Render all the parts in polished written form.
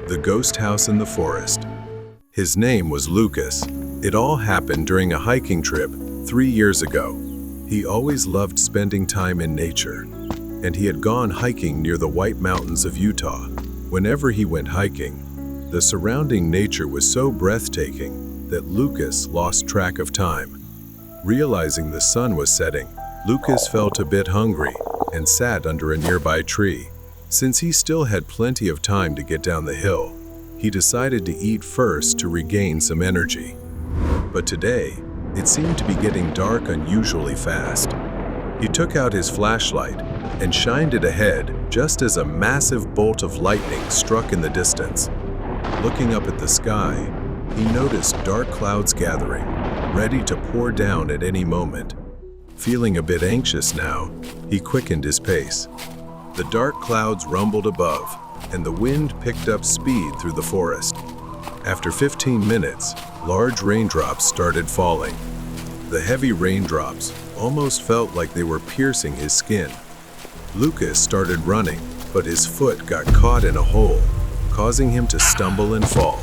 The Ghost House in the Forest. His name was Lucas. It all happened during a hiking trip 3 years ago. He always loved spending time in nature, and he had gone hiking near the White Mountains of Utah. Whenever he went hiking, the surrounding nature was so breathtaking that Lucas lost track of time. Realizing the sun was setting, Lucas felt a bit hungry and sat under a nearby tree. Since he still had plenty of time to get down the hill, he decided to eat first to regain some energy. But today, it seemed to be getting dark unusually fast. He took out his flashlight and shined it ahead just as a massive bolt of lightning struck in the distance. Looking up at the sky, he noticed dark clouds gathering, ready to pour down at any moment. Feeling a bit anxious now, he quickened his pace. The dark clouds rumbled above, and the wind picked up speed through the forest. After 15 minutes, large raindrops started falling. The heavy raindrops almost felt like they were piercing his skin. Lucas started running, but his foot got caught in a hole, causing him to stumble and fall.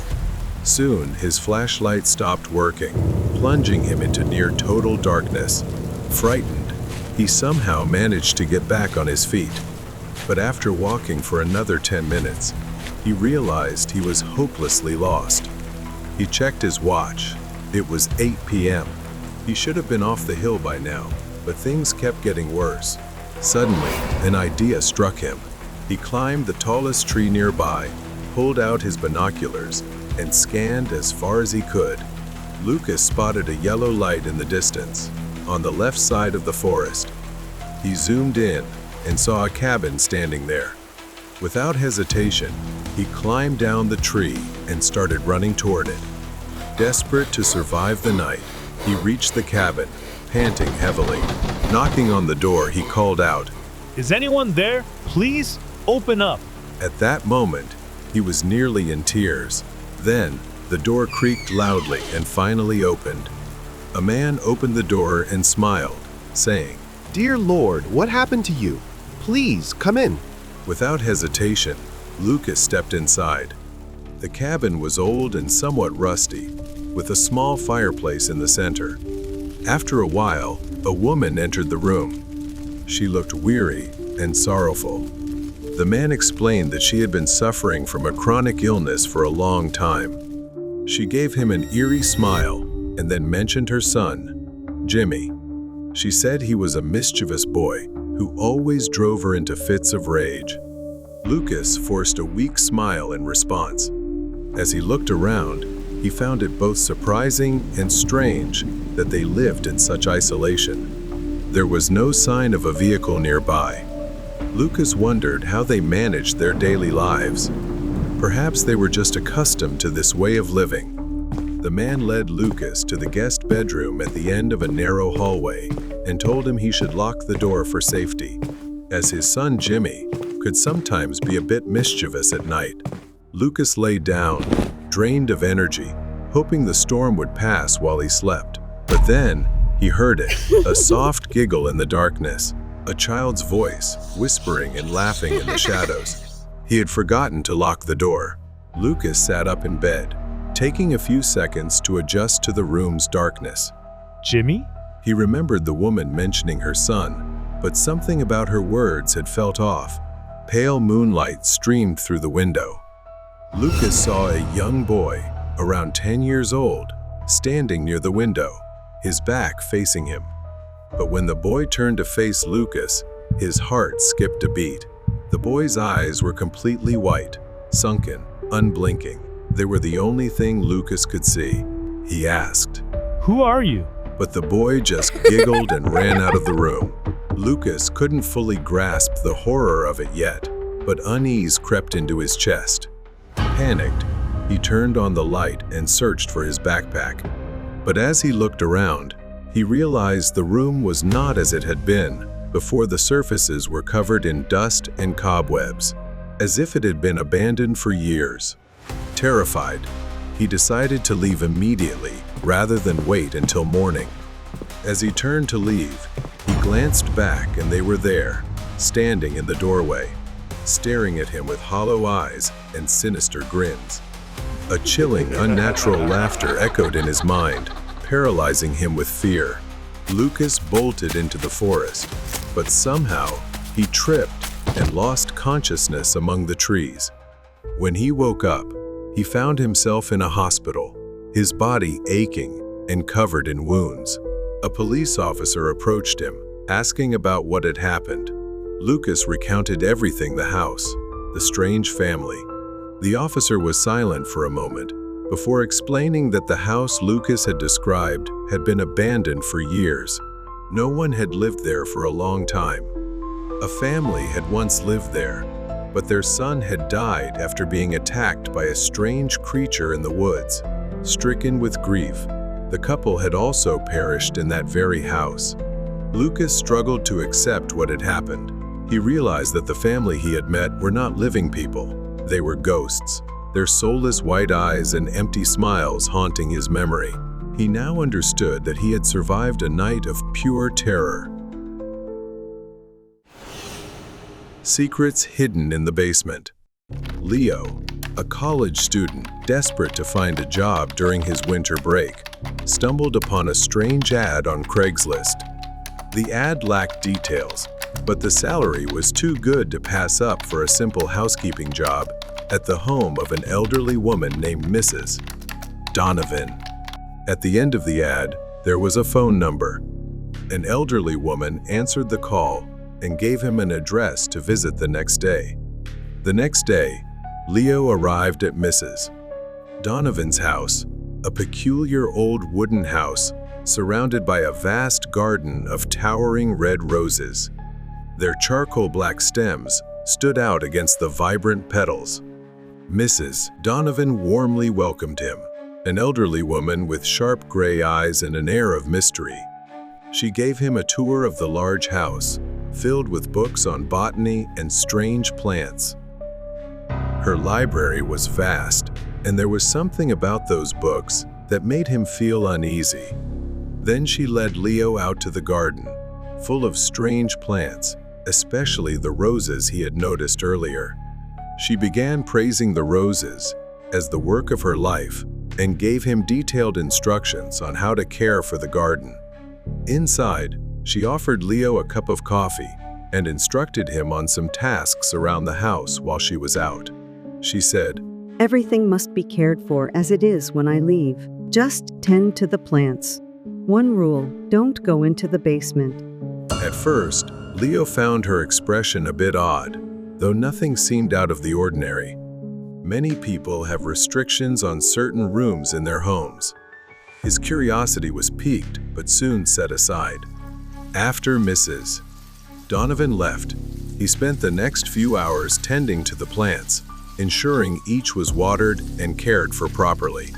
Soon, his flashlight stopped working, plunging him into near total darkness. Frightened, he somehow managed to get back on his feet. But after walking for another 10 minutes, he realized he was hopelessly lost. He checked his watch. It was 8 p.m. He should have been off the hill by now, but things kept getting worse. Suddenly, an idea struck him. He climbed the tallest tree nearby, pulled out his binoculars, and scanned as far as he could. Lucas spotted a yellow light in the distance, on the left side of the forest. He zoomed in and saw a cabin standing there. Without hesitation, he climbed down the tree and started running toward it. Desperate to survive the night, he reached the cabin, panting heavily. Knocking on the door, he called out, "Is anyone there? Please open up." At that moment, he was nearly in tears. Then, the door creaked loudly and finally opened. A man opened the door and smiled, saying, "Dear Lord, what happened to you? Please, come in." Without hesitation, Lucas stepped inside. The cabin was old and somewhat rusty, with a small fireplace in the center. After a while, a woman entered the room. She looked weary and sorrowful. The man explained that she had been suffering from a chronic illness for a long time. She gave him an eerie smile and then mentioned her son, Jimmy. She said he was a mischievous boy who always drove her into fits of rage. Lucas forced a weak smile in response. As he looked around, he found it both surprising and strange that they lived in such isolation. There was no sign of a vehicle nearby. Lucas wondered how they managed their daily lives. Perhaps they were just accustomed to this way of living. The man led Lucas to the guest bedroom at the end of a narrow hallway and told him he should lock the door for safety, as his son Jimmy could sometimes be a bit mischievous at night. Lucas lay down, drained of energy, hoping the storm would pass while he slept. But then, he heard it, a soft giggle in the darkness, a child's voice, whispering and laughing in the shadows. He had forgotten to lock the door. Lucas sat up in bed, taking a few seconds to adjust to the room's darkness. "Jimmy?" He remembered the woman mentioning her son, but something about her words had felt off. Pale moonlight streamed through the window. Lucas saw a young boy, around 10 years old, standing near the window, his back facing him. But when the boy turned to face Lucas, his heart skipped a beat. The boy's eyes were completely white, sunken, unblinking. They were the only thing Lucas could see. He asked, "Who are you?" But the boy just giggled and ran out of the room. Lucas couldn't fully grasp the horror of it yet, but unease crept into his chest. Panicked, he turned on the light and searched for his backpack. But as he looked around, he realized the room was not as it had been before. The surfaces were covered in dust and cobwebs, as if it had been abandoned for years. Terrified, he decided to leave immediately rather than wait until morning. As he turned to leave, he glanced back and they were there, standing in the doorway. staring at him with hollow eyes and sinister grins. A chilling, unnatural laughter echoed in his mind, paralyzing him with fear. Lucas bolted into the forest, but somehow he tripped and lost consciousness among the trees. When he woke up, he found himself in a hospital, his body aching and covered in wounds. A police officer approached him, asking about what had happened. Lucas recounted everything: the house, the strange family. The officer was silent for a moment before explaining that the house Lucas had described had been abandoned for years. No one had lived there for a long time. A family had once lived there, but their son had died after being attacked by a strange creature in the woods. Stricken with grief, the couple had also perished in that very house. Lucas struggled to accept what had happened. He realized that the family he had met were not living people. They were ghosts, their soulless white eyes and empty smiles haunting his memory. He now understood that he had survived a night of pure terror. Secrets hidden in the basement. Leo, a college student desperate to find a job during his winter break, stumbled upon a strange ad on Craigslist. The ad lacked details, but the salary was too good to pass up for a simple housekeeping job at the home of an elderly woman named Mrs. Donovan. At the end of the ad, there was a phone number. An elderly woman answered the call and gave him an address to visit the next day. The next day, Leo arrived at Mrs. Donovan's house, a peculiar old wooden house surrounded by a vast garden of towering red roses. Their charcoal black stems stood out against the vibrant petals. Mrs. Donovan warmly welcomed him, an elderly woman with sharp gray eyes and an air of mystery. She gave him a tour of the large house, filled with books on botany and strange plants. Her library was vast, and there was something about those books that made him feel uneasy. Then she led Leo out to the garden, full of strange plants, especially the roses he had noticed earlier. She began praising the roses as the work of her life and gave him detailed instructions on how to care for the garden. Inside, she offered Leo a cup of coffee and instructed him on some tasks around the house while she was out. She said, "Everything must be cared for as it is when I leave. Just tend to the plants. One rule, don't go into the basement." At first, Leo found her expression a bit odd, though nothing seemed out of the ordinary. Many people have restrictions on certain rooms in their homes. His curiosity was piqued, but soon set aside. After Mrs. Donovan left, he spent the next few hours tending to the plants, ensuring each was watered and cared for properly.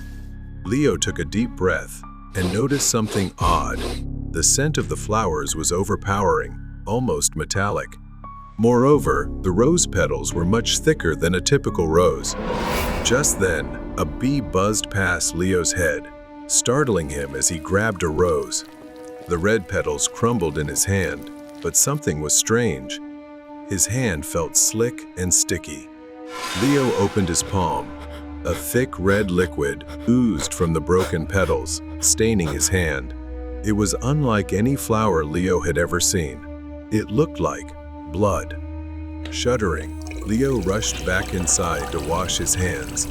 Leo took a deep breath and noticed something odd. The scent of the flowers was overpowering, almost metallic. Moreover, the rose petals were much thicker than a typical rose. Just then, a bee buzzed past Leo's head, startling him as he grabbed a rose. The red petals crumbled in his hand, but something was strange. His hand felt slick and sticky. Leo opened his palm. A thick red liquid oozed from the broken petals, staining his hand. It was unlike any flower Leo had ever seen. It looked like blood. Shuddering, Leo rushed back inside to wash his hands.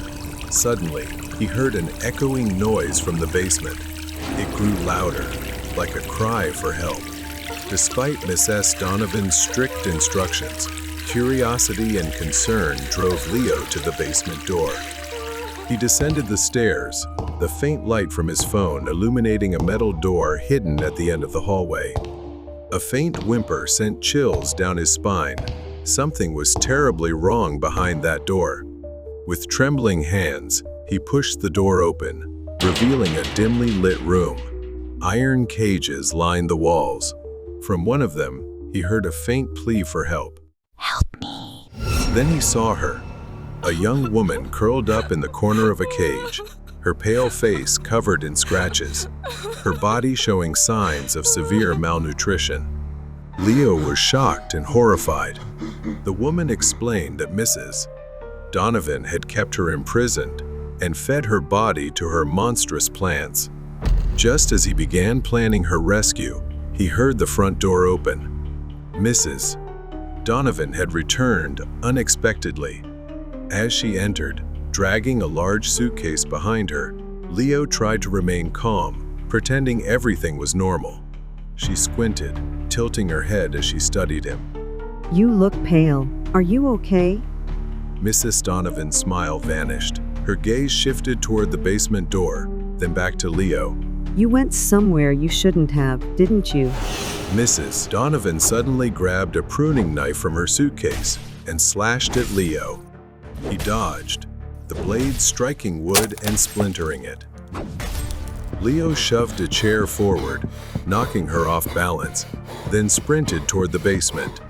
Suddenly, he heard an echoing noise from the basement. It grew louder, like a cry for help. Despite Mrs. Donovan's strict instructions, curiosity and concern drove Leo to the basement door. He descended the stairs, the faint light from his phone illuminating a metal door hidden at the end of the hallway. A faint whimper sent chills down his spine. Something was terribly wrong behind that door. With trembling hands, he pushed the door open, revealing a dimly lit room. Iron cages lined the walls. From one of them, he heard a faint plea for help. "Help me." Then he saw her, a young woman curled up in the corner of a cage, her pale face covered in scratches, her body showing signs of severe malnutrition. Leo was shocked and horrified. The woman explained that Mrs. Donovan had kept her imprisoned and fed her body to her monstrous plants. Just as he began planning her rescue, he heard the front door open. Mrs. Donovan had returned unexpectedly. As she entered, dragging a large suitcase behind her, Leo tried to remain calm, pretending everything was normal. She squinted, tilting her head as she studied him. You look pale. Are you okay? Mrs. Donovan's smile vanished. Her gaze shifted toward the basement door, then back to Leo. You went somewhere you shouldn't have, didn't you? Mrs. Donovan suddenly grabbed a pruning knife from her suitcase and slashed at Leo. He dodged, the blade striking wood and splintering it. Leo shoved a chair forward, knocking her off balance, then sprinted toward the basement,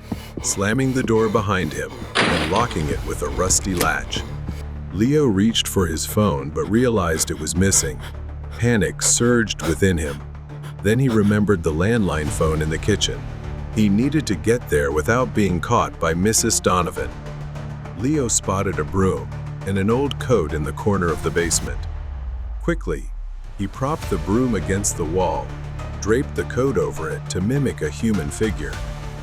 slamming the door behind him and locking it with a rusty latch. Leo reached for his phone but realized it was missing. Panic surged within him. Then he remembered the landline phone in the kitchen. He needed to get there without being caught by Mrs. Donovan. Leo spotted a broom and an old coat in the corner of the basement. Quickly, he propped the broom against the wall, draped the coat over it to mimic a human figure,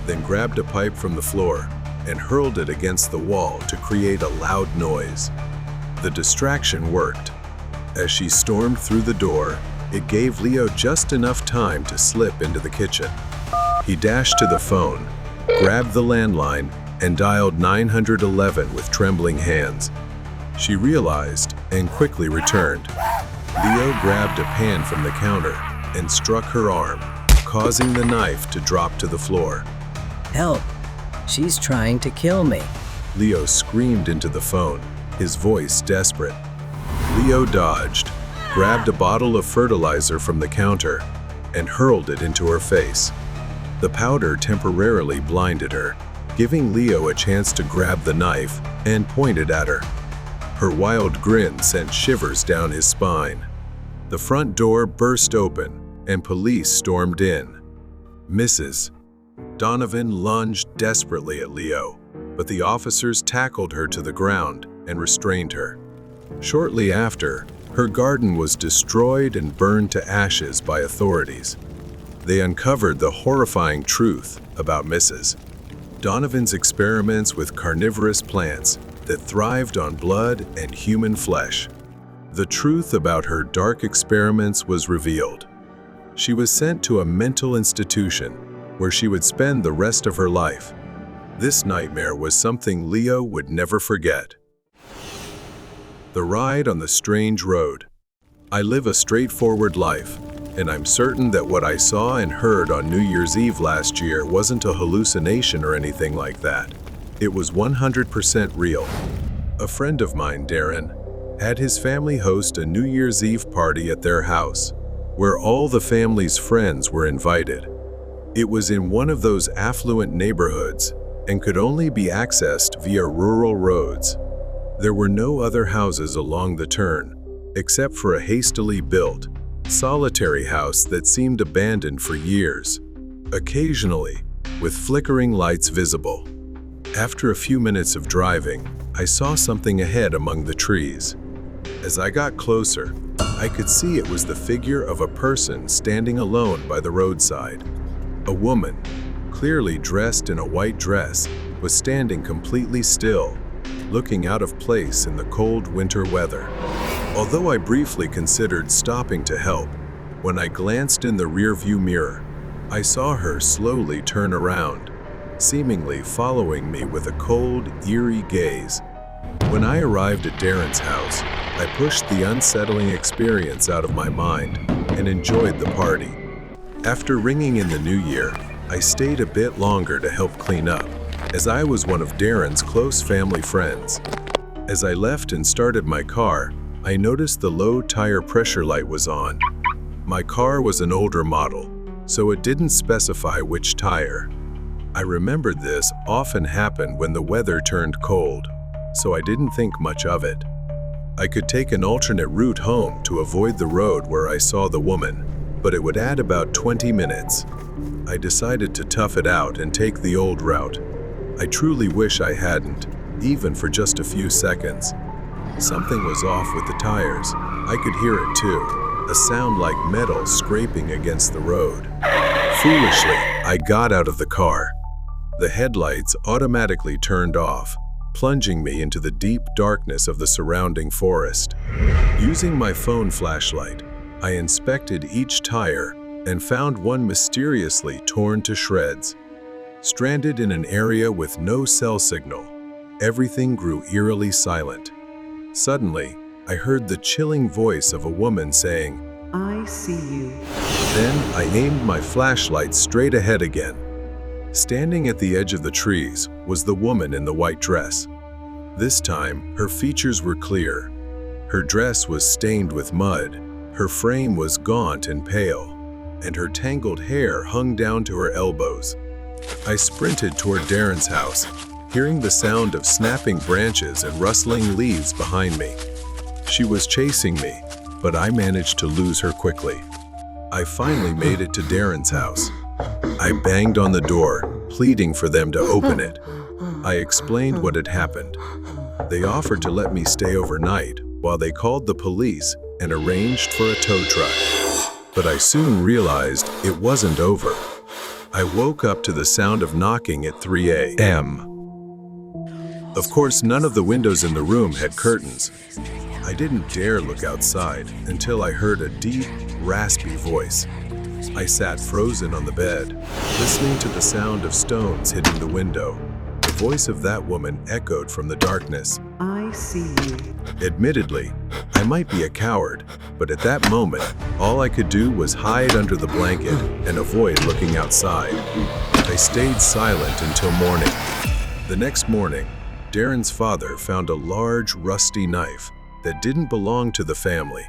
then grabbed a pipe from the floor and hurled it against the wall to create a loud noise. The distraction worked. As she stormed through the door, it gave Leo just enough time to slip into the kitchen. He dashed to the phone, grabbed the landline, and dialed 911 with trembling hands. She realized and quickly returned. Leo grabbed a pan from the counter and struck her arm, causing the knife to drop to the floor. Help! She's trying to kill me. Leo screamed into the phone, his voice desperate. Leo dodged, grabbed a bottle of fertilizer from the counter, and hurled it into her face. The powder temporarily blinded her, giving Leo a chance to grab the knife and point it at her. Her wild grin sent shivers down his spine. The front door burst open, and police stormed in. Mrs. Donovan lunged desperately at Leo, but the officers tackled her to the ground and restrained her. Shortly after, her garden was destroyed and burned to ashes by authorities. They uncovered the horrifying truth about Mrs. Donovan's experiments with carnivorous plants that thrived on blood and human flesh. The truth about her dark experiments was revealed. She was sent to a mental institution where she would spend the rest of her life. This nightmare was something Leo would never forget. The ride on the strange road. I live a straightforward life, and I'm certain that what I saw and heard on New Year's Eve last year wasn't a hallucination or anything like that. It was 100% real. A friend of mine, Darren, had his family host a New Year's Eve party at their house, where all the family's friends were invited. It was in one of those affluent neighborhoods and could only be accessed via rural roads. There were no other houses along the turn, except for a hastily built, solitary house that seemed abandoned for years, occasionally with flickering lights visible. After a few minutes of driving, I saw something ahead among the trees. As I got closer, I could see it was the figure of a person standing alone by the roadside. A woman, clearly dressed in a white dress, was standing completely still, looking out of place in the cold winter weather. Although I briefly considered stopping to help, when I glanced in the rearview mirror, I saw her slowly turn around, seemingly following me with a cold, eerie gaze. When I arrived at Darren's house, I pushed the unsettling experience out of my mind and enjoyed the party. After ringing in the new year, I stayed a bit longer to help clean up, as I was one of Darren's close family friends. As I left and started my car, I noticed the low tire pressure light was on. My car was an older model, so it didn't specify which tire. I remembered this often happened when the weather turned cold, so I didn't think much of it. I could take an alternate route home to avoid the road where I saw the woman, but it would add about 20 minutes. I decided to tough it out and take the old route. I truly wish I hadn't, even for just a few seconds. Something was off with the tires. I could hear it too, a sound like metal scraping against the road. Foolishly, I got out of the car. The headlights automatically turned off, plunging me into the deep darkness of the surrounding forest. Using my phone flashlight, I inspected each tire and found one mysteriously torn to shreds. Stranded in an area with no cell signal, everything grew eerily silent. Suddenly, I heard the chilling voice of a woman saying, I see you. Then I aimed my flashlight straight ahead again. Standing at the edge of the trees was the woman in the white dress. This time, her features were clear. Her dress was stained with mud, her frame was gaunt and pale, and her tangled hair hung down to her elbows. I sprinted toward Darren's house, hearing the sound of snapping branches and rustling leaves behind me. She was chasing me, but I managed to lose her quickly. I finally made it to Darren's house. I banged on the door, pleading for them to open it. I explained what had happened. They offered to let me stay overnight while they called the police and arranged for a tow truck. But I soon realized it wasn't over. I woke up to the sound of knocking at 3 a.m. Of course, none of the windows in the room had curtains. I didn't dare look outside until I heard a deep, raspy voice. I sat frozen on the bed, listening to the sound of stones hitting the window. The voice of that woman echoed from the darkness. I see you. Admittedly, I might be a coward, but at that moment, all I could do was hide under the blanket and avoid looking outside. I stayed silent until morning. The next morning, Darren's father found a large, rusty knife that didn't belong to the family,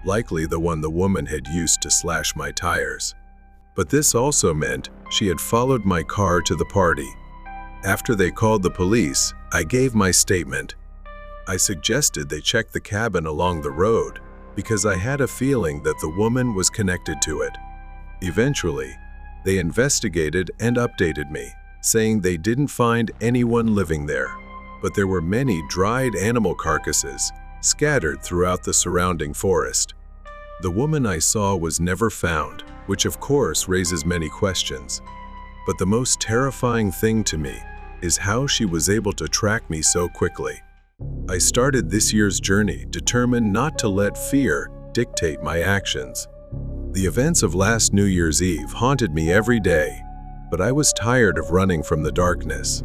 likely the one the woman had used to slash my tires. But this also meant she had followed my car to the party. After they called the police, I gave my statement. I suggested they check the cabin along the road because I had a feeling that the woman was connected to it. Eventually, they investigated and updated me, saying they didn't find anyone living there, but there were many dried animal carcasses scattered throughout the surrounding forest. The woman I saw was never found, which of course raises many questions. But the most terrifying thing to me is how she was able to track me so quickly. I started this year's journey determined not to let fear dictate my actions. The events of last New Year's Eve haunted me every day, but I was tired of running from the darkness.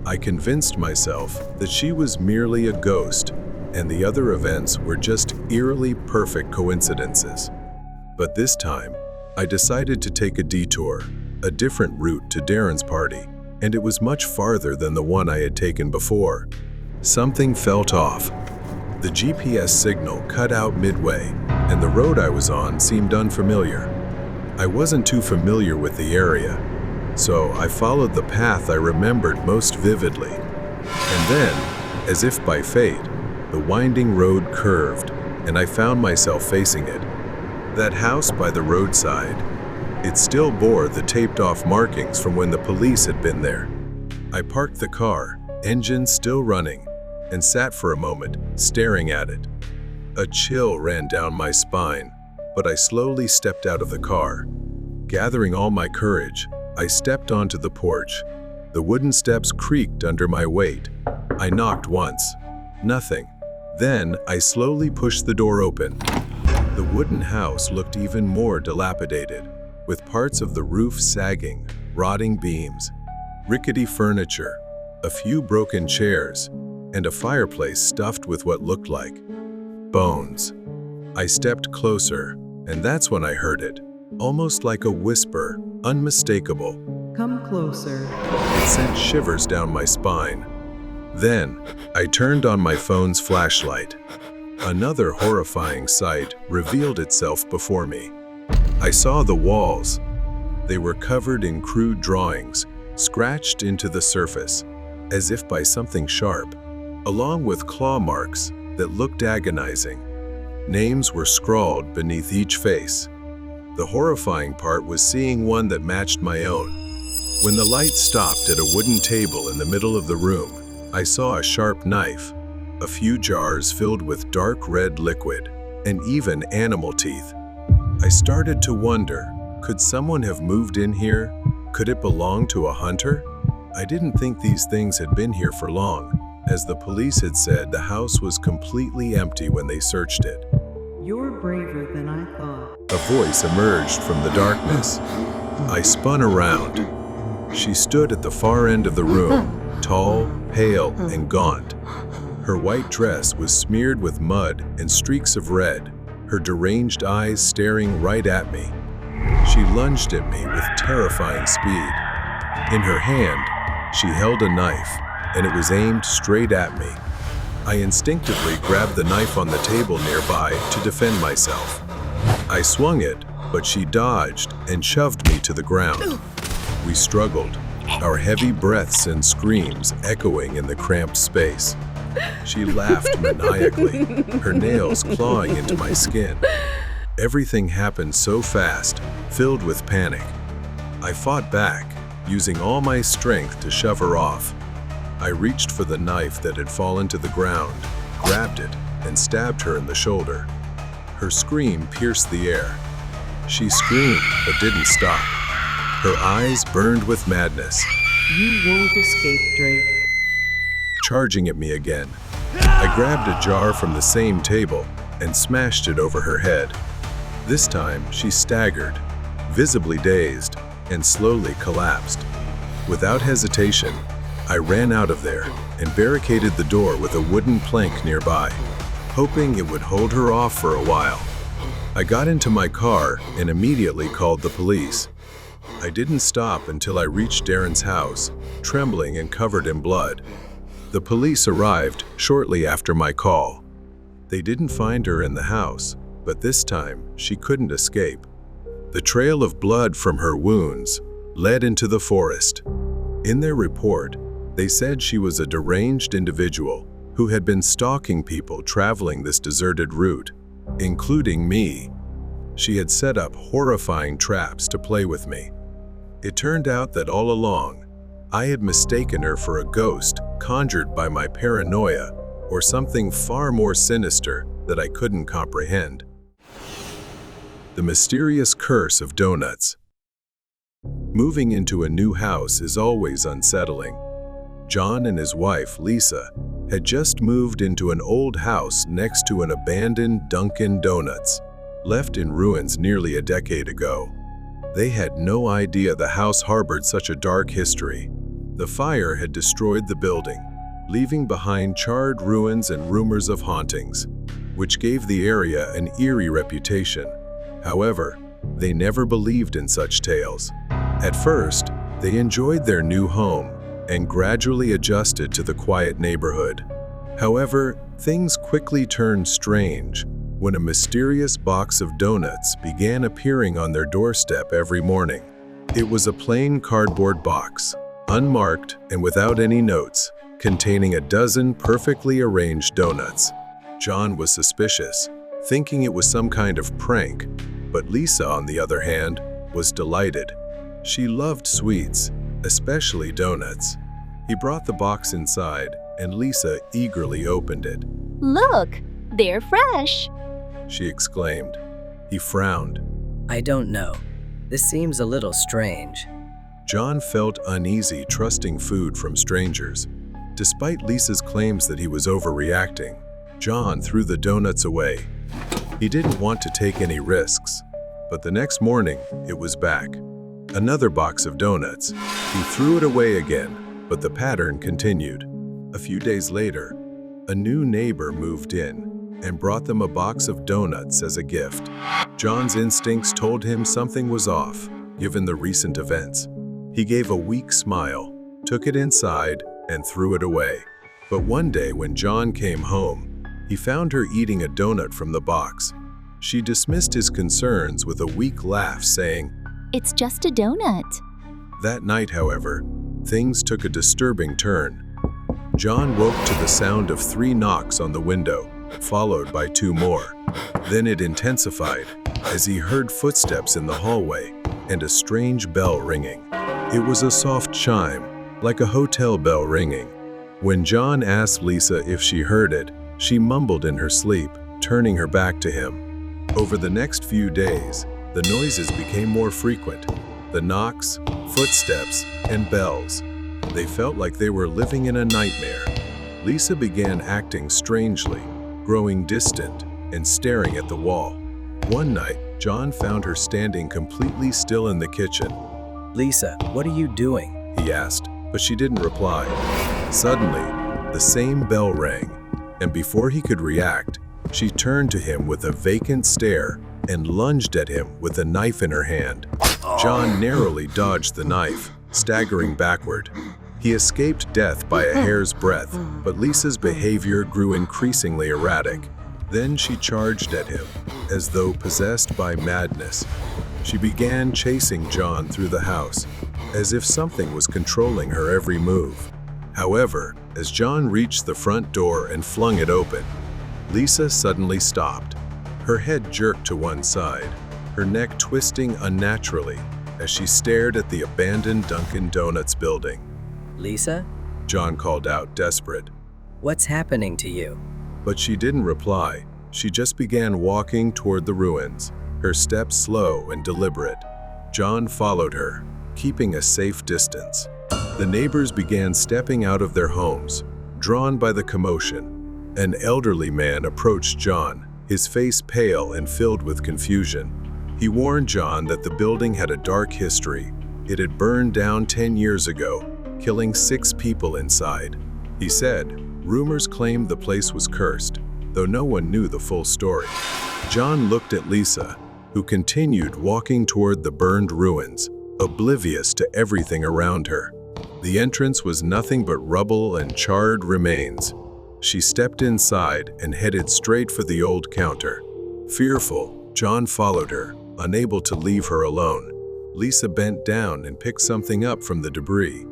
I convinced myself that she was merely a ghost, and the other events were just eerily perfect coincidences. But this time, I decided to take a detour, a different route to Darren's party, and it was much farther than the one I had taken before. Something felt off. The GPS signal cut out midway, and the road I was on seemed unfamiliar. I wasn't too familiar with the area, so I followed the path I remembered most vividly. And then, as if by fate, the winding road curved, and I found myself facing it. That house by the roadside, it still bore the taped-off markings from when the police had been there. I parked the car, engine still running, and sat for a moment, staring at it. A chill ran down my spine, but I slowly stepped out of the car. Gathering all my courage, I stepped onto the porch. The wooden steps creaked under my weight. I knocked once. Nothing. Then I slowly pushed the door open. The wooden house looked even more dilapidated, with parts of the roof sagging, rotting beams, rickety furniture, a few broken chairs, and a fireplace stuffed with what looked like bones. I stepped closer, and that's when I heard it, almost like a whisper, unmistakable. Come closer. It sent shivers down my spine. Then, I turned on my phone's flashlight. Another horrifying sight revealed itself before me. I saw the walls. They were covered in crude drawings, scratched into the surface, as if by something sharp, along with claw marks that looked agonizing. Names were scrawled beneath each face. The horrifying part was seeing one that matched my own. When the light stopped at a wooden table in the middle of the room, I saw a sharp knife, a few jars filled with dark red liquid, and even animal teeth. I started to wonder, could someone have moved in here? Could it belong to a hunter? I didn't think these things had been here for long, as the police had said the house was completely empty when they searched it. You're braver than I thought. A voice emerged from the darkness. I spun around. She stood at the far end of the room, tall, pale, and gaunt. Her white dress was smeared with mud and streaks of red, her deranged eyes staring right at me. She lunged at me with terrifying speed. In her hand, she held a knife, and it was aimed straight at me. I instinctively grabbed the knife on the table nearby to defend myself. I swung it, but she dodged and shoved me to the ground. We struggled, our heavy breaths and screams echoing in the cramped space. She laughed maniacally, her nails clawing into my skin. Everything happened so fast, filled with panic. I fought back, using all my strength to shove her off. I reached for the knife that had fallen to the ground, grabbed it, and stabbed her in the shoulder. Her scream pierced the air. She screamed, but didn't stop. Her eyes burned with madness. You won't escape, Drake. Charging at me again, I grabbed a jar from the same table and smashed it over her head. This time, she staggered, visibly dazed, and slowly collapsed. Without hesitation, I ran out of there and barricaded the door with a wooden plank nearby, hoping it would hold her off for a while. I got into my car and immediately called the police. I didn't stop until I reached Darren's house, trembling and covered in blood. The police arrived shortly after my call. They didn't find her in the house, but this time she couldn't escape. The trail of blood from her wounds led into the forest. In their report, they said she was a deranged individual who had been stalking people traveling this deserted route, including me. She had set up horrifying traps to play with me. It turned out that all along, I had mistaken her for a ghost conjured by my paranoia or something far more sinister that I couldn't comprehend. The mysterious curse of donuts. Moving into a new house is always unsettling. John and his wife, Lisa, had just moved into an old house next to an abandoned Dunkin' Donuts, left in ruins nearly a decade ago. They had no idea the house harbored such a dark history. The fire had destroyed the building, leaving behind charred ruins and rumors of hauntings, which gave the area an eerie reputation. However, they never believed in such tales. At first, they enjoyed their new home and gradually adjusted to the quiet neighborhood. However, things quickly turned strange when a mysterious box of donuts began appearing on their doorstep every morning. It was a plain cardboard box, unmarked and without any notes, containing a dozen perfectly arranged donuts. John was suspicious, thinking it was some kind of prank, but Lisa, on the other hand, was delighted. She loved sweets, especially donuts. He brought the box inside, and Lisa eagerly opened it. Look, they're fresh. She exclaimed. He frowned. I don't know. This seems a little strange. John felt uneasy trusting food from strangers. Despite Lisa's claims that he was overreacting, John threw the donuts away. He didn't want to take any risks, but the next morning, it was back. Another box of donuts. He threw it away again, but the pattern continued. A few days later, a new neighbor moved in and brought them a box of donuts as a gift. John's instincts told him something was off, given the recent events. He gave a weak smile, took it inside, and threw it away. But one day when John came home, he found her eating a donut from the box. She dismissed his concerns with a weak laugh, saying, It's just a donut. That night, however, things took a disturbing turn. John woke to the sound of 3 knocks on the window, followed by 2 more. Then it intensified as he heard footsteps in the hallway and a strange bell ringing. It was a soft chime, like a hotel bell ringing. When John asked Lisa if she heard it, she mumbled in her sleep, turning her back to him. Over the next few days, the noises became more frequent. The knocks, footsteps, and bells. They felt like they were living in a nightmare. Lisa began acting strangely, growing distant and staring at the wall. One night, John found her standing completely still in the kitchen. Lisa, what are you doing? He asked, but she didn't reply. Suddenly, the same bell rang, and before he could react, she turned to him with a vacant stare and lunged at him with a knife in her hand. John narrowly dodged the knife, staggering backward. He escaped death by a hair's breadth, but Lisa's behavior grew increasingly erratic. Then she charged at him, as though possessed by madness. She began chasing John through the house, as if something was controlling her every move. However, as John reached the front door and flung it open, Lisa suddenly stopped. Her head jerked to one side, her neck twisting unnaturally as she stared at the abandoned Dunkin' Donuts building. Lisa? John called out, desperate. What's happening to you? But she didn't reply. She just began walking toward the ruins, her steps slow and deliberate. John followed her, keeping a safe distance. The neighbors began stepping out of their homes, drawn by the commotion. An elderly man approached John, his face pale and filled with confusion. He warned John that the building had a dark history. It had burned down 10 years ago, killing 6 people inside. He said, rumors claimed the place was cursed, though no one knew the full story. John looked at Lisa, who continued walking toward the burned ruins, oblivious to everything around her. The entrance was nothing but rubble and charred remains. She stepped inside and headed straight for the old counter. Fearful, John followed her, unable to leave her alone. Lisa bent down and picked something up from the debris.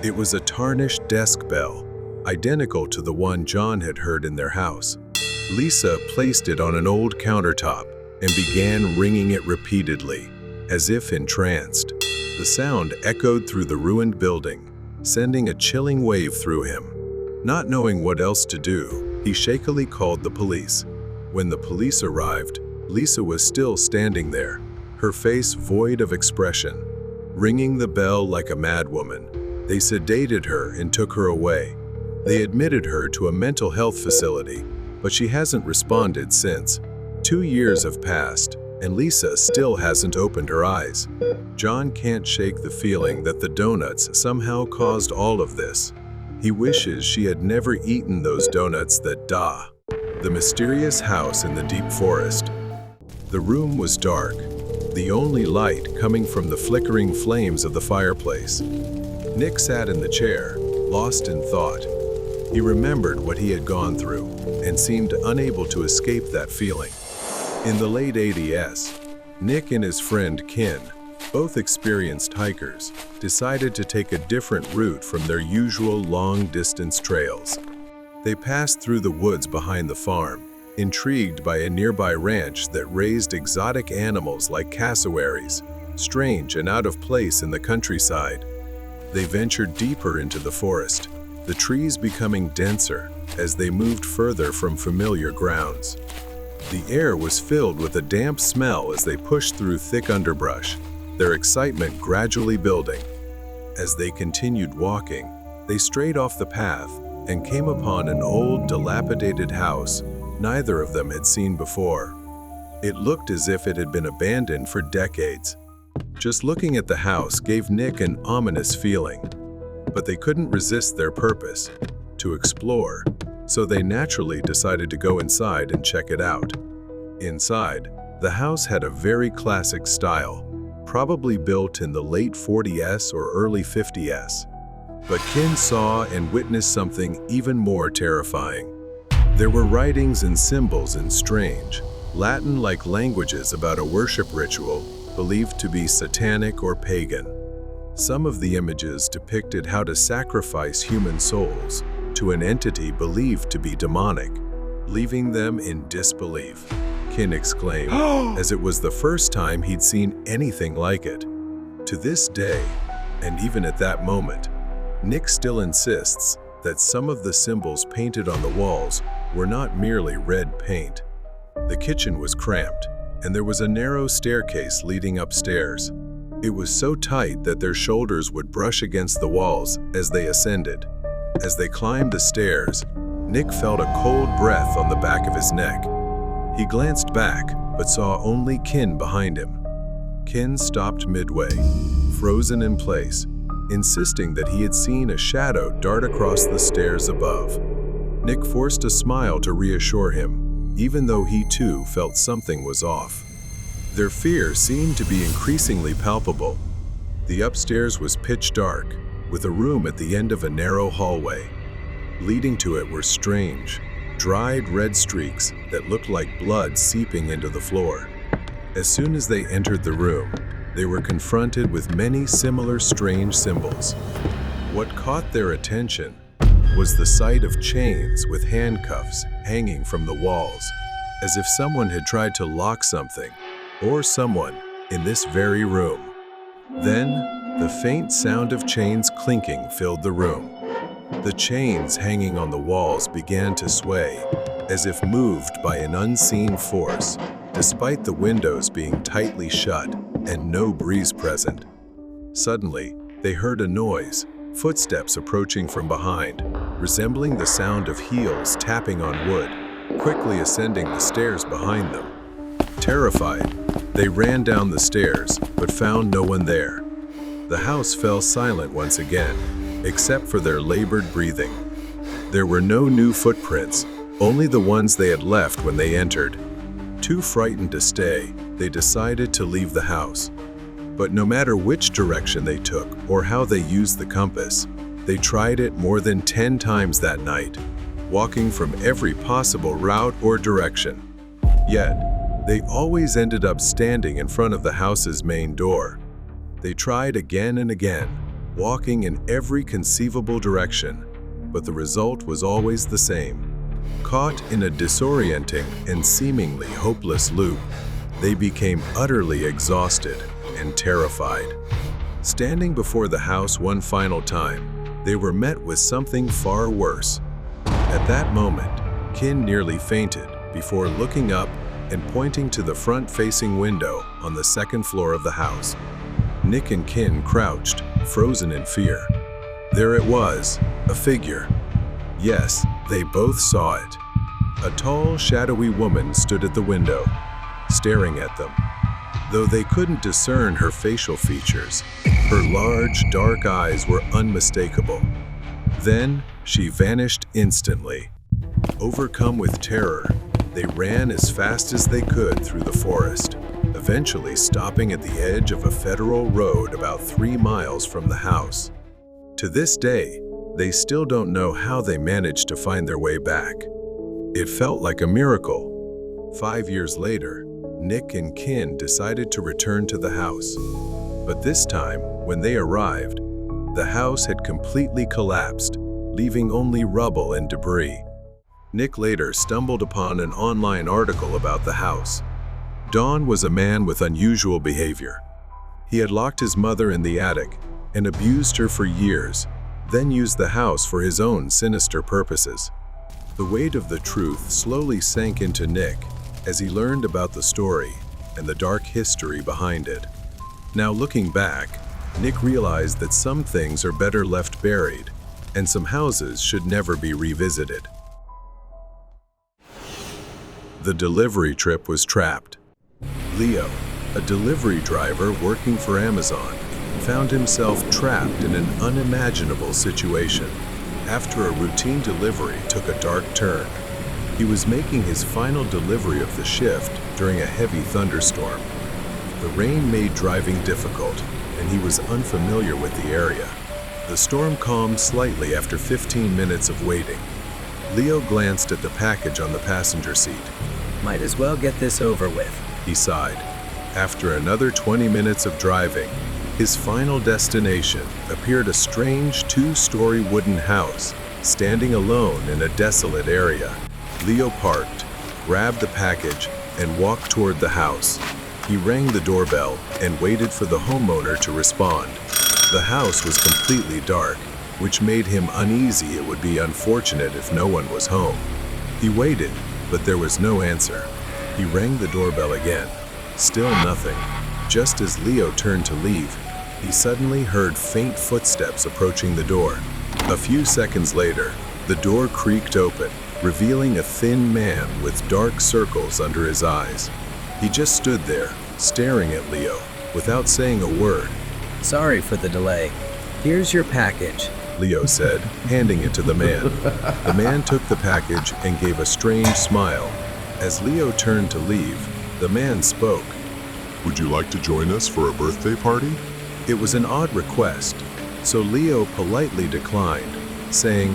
It was a tarnished desk bell, identical to the one John had heard in their house. Lisa placed it on an old countertop and began ringing it repeatedly, as if entranced. The sound echoed through the ruined building, sending a chilling wave through him. Not knowing what else to do, he shakily called the police. When the police arrived, Lisa was still standing there, her face void of expression, ringing the bell like a madwoman. They sedated her and took her away. They admitted her to a mental health facility, but she hasn't responded since. 2 years have passed, and Lisa still hasn't opened her eyes. John can't shake the feeling that the donuts somehow caused all of this. He wishes she had never eaten those donuts that The mysterious house in the deep forest. The room was dark, the only light coming from the flickering flames of the fireplace. Nick sat in the chair, lost in thought. He remembered what he had gone through and seemed unable to escape that feeling. In the late 80s, Nick and his friend Ken, both experienced hikers, decided to take a different route from their usual long-distance trails. They passed through the woods behind the farm, intrigued by a nearby ranch that raised exotic animals like cassowaries, strange and out of place in the countryside. They ventured deeper into the forest, the trees becoming denser as they moved further from familiar grounds. The air was filled with a damp smell as they pushed through thick underbrush, their excitement gradually building. As they continued walking, they strayed off the path and came upon an old, dilapidated house neither of them had seen before. It looked as if it had been abandoned for decades. Just looking at the house gave Nick an ominous feeling, but they couldn't resist their purpose, to explore, so they naturally decided to go inside and check it out. Inside, the house had a very classic style, probably built in the late 40s or early 50s. But Ken saw and witnessed something even more terrifying. There were writings and symbols in strange, Latin-like languages about a worship ritual believed to be satanic or pagan. Some of the images depicted how to sacrifice human souls to an entity believed to be demonic, leaving them in disbelief. Ken exclaimed, as it was the first time he'd seen anything like it. To this day, And even at that moment, Nick still insists that some of the symbols painted on the walls were not merely red paint. The kitchen was cramped, and there was a narrow staircase leading upstairs. It was so tight that their shoulders would brush against the walls as they ascended. As they climbed the stairs, Nick felt a cold breath on the back of his neck. He glanced back, but saw only Kin behind him. Kin stopped midway, frozen in place, insisting that he had seen a shadow dart across the stairs above. Nick forced a smile to reassure him, even though he too felt something was off. Their fear seemed to be increasingly palpable. The upstairs was pitch dark, with a room at the end of a narrow hallway. Leading to it were strange, dried red streaks that looked like blood seeping into the floor. As soon as they entered the room, they were confronted with many similar strange symbols. What caught their attention was the sight of chains with handcuffs hanging from the walls, as if someone had tried to lock something or someone in this very room. Then, the faint sound of chains clinking filled the room. The chains hanging on the walls began to sway, as if moved by an unseen force, despite the windows being tightly shut and no breeze present. Suddenly, they heard a noise, footsteps approaching from behind, resembling the sound of heels tapping on wood, quickly ascending the stairs behind them. Terrified, they ran down the stairs, but found no one there. The house fell silent once again, except for their labored breathing. There were no new footprints, only the ones they had left when they entered. Too frightened to stay, they decided to leave the house. But no matter which direction they took or how they used the compass, they tried it more than 10 times that night, walking from every possible route or direction. Yet, they always ended up standing in front of the house's main door. They tried again and again, walking in every conceivable direction, but the result was always the same. Caught in a disorienting and seemingly hopeless loop, they became utterly exhausted and terrified. Standing before the house one final time, they were met with something far worse. At that moment, Kin nearly fainted before looking up and pointing to the front-facing window on the second floor of the house. Nick and Kin crouched, frozen in fear. There it was, a figure. Yes, they both saw it. A tall, shadowy woman stood at the window, staring at them. Though they couldn't discern her facial features, her large, dark eyes were unmistakable. Then, she vanished instantly. Overcome with terror, they ran as fast as they could through the forest, eventually stopping at the edge of a federal road about 3 miles from the house. To this day, they still don't know how they managed to find their way back. It felt like a miracle. 5 years later, Nick and Kin decided to return to the house. But this time, when they arrived, the house had completely collapsed, leaving only rubble and debris. Nick later stumbled upon an online article about the house. Don was a man with unusual behavior. He had locked his mother in the attic and abused her for years, then used the house for his own sinister purposes. The weight of the truth slowly sank into Nick as he learned about the story and the dark history behind it. Now looking back, Nick realized that some things are better left buried, and some houses should never be revisited. The delivery trip was trapped. Leo, a delivery driver working for Amazon, found himself trapped in an unimaginable situation after a routine delivery took a dark turn. He was making his final delivery of the shift during a heavy thunderstorm. The rain made driving difficult, and he was unfamiliar with the area. The storm calmed slightly after 15 minutes of waiting. Leo glanced at the package on the passenger seat. Might as well get this over with. He sighed. After another 20 minutes of driving, his final destination appeared a strange 2-story wooden house, standing alone in a desolate area. Leo parked, grabbed the package, and walked toward the house. He rang the doorbell and waited for the homeowner to respond. The house was completely dark, which made him uneasy. It would be unfortunate if no one was home. He waited, but there was no answer. He rang the doorbell again. Still nothing. Just as Leo turned to leave, he suddenly heard faint footsteps approaching the door. A few seconds later, the door creaked open, revealing a thin man with dark circles under his eyes. He just stood there, staring at Leo, without saying a word. Sorry for the delay. Here's your package. Leo said, handing it to the man. The man took the package and gave a strange smile. As Leo turned to leave, the man spoke. Would you like to join us for a birthday party? It was an odd request, so Leo politely declined, saying,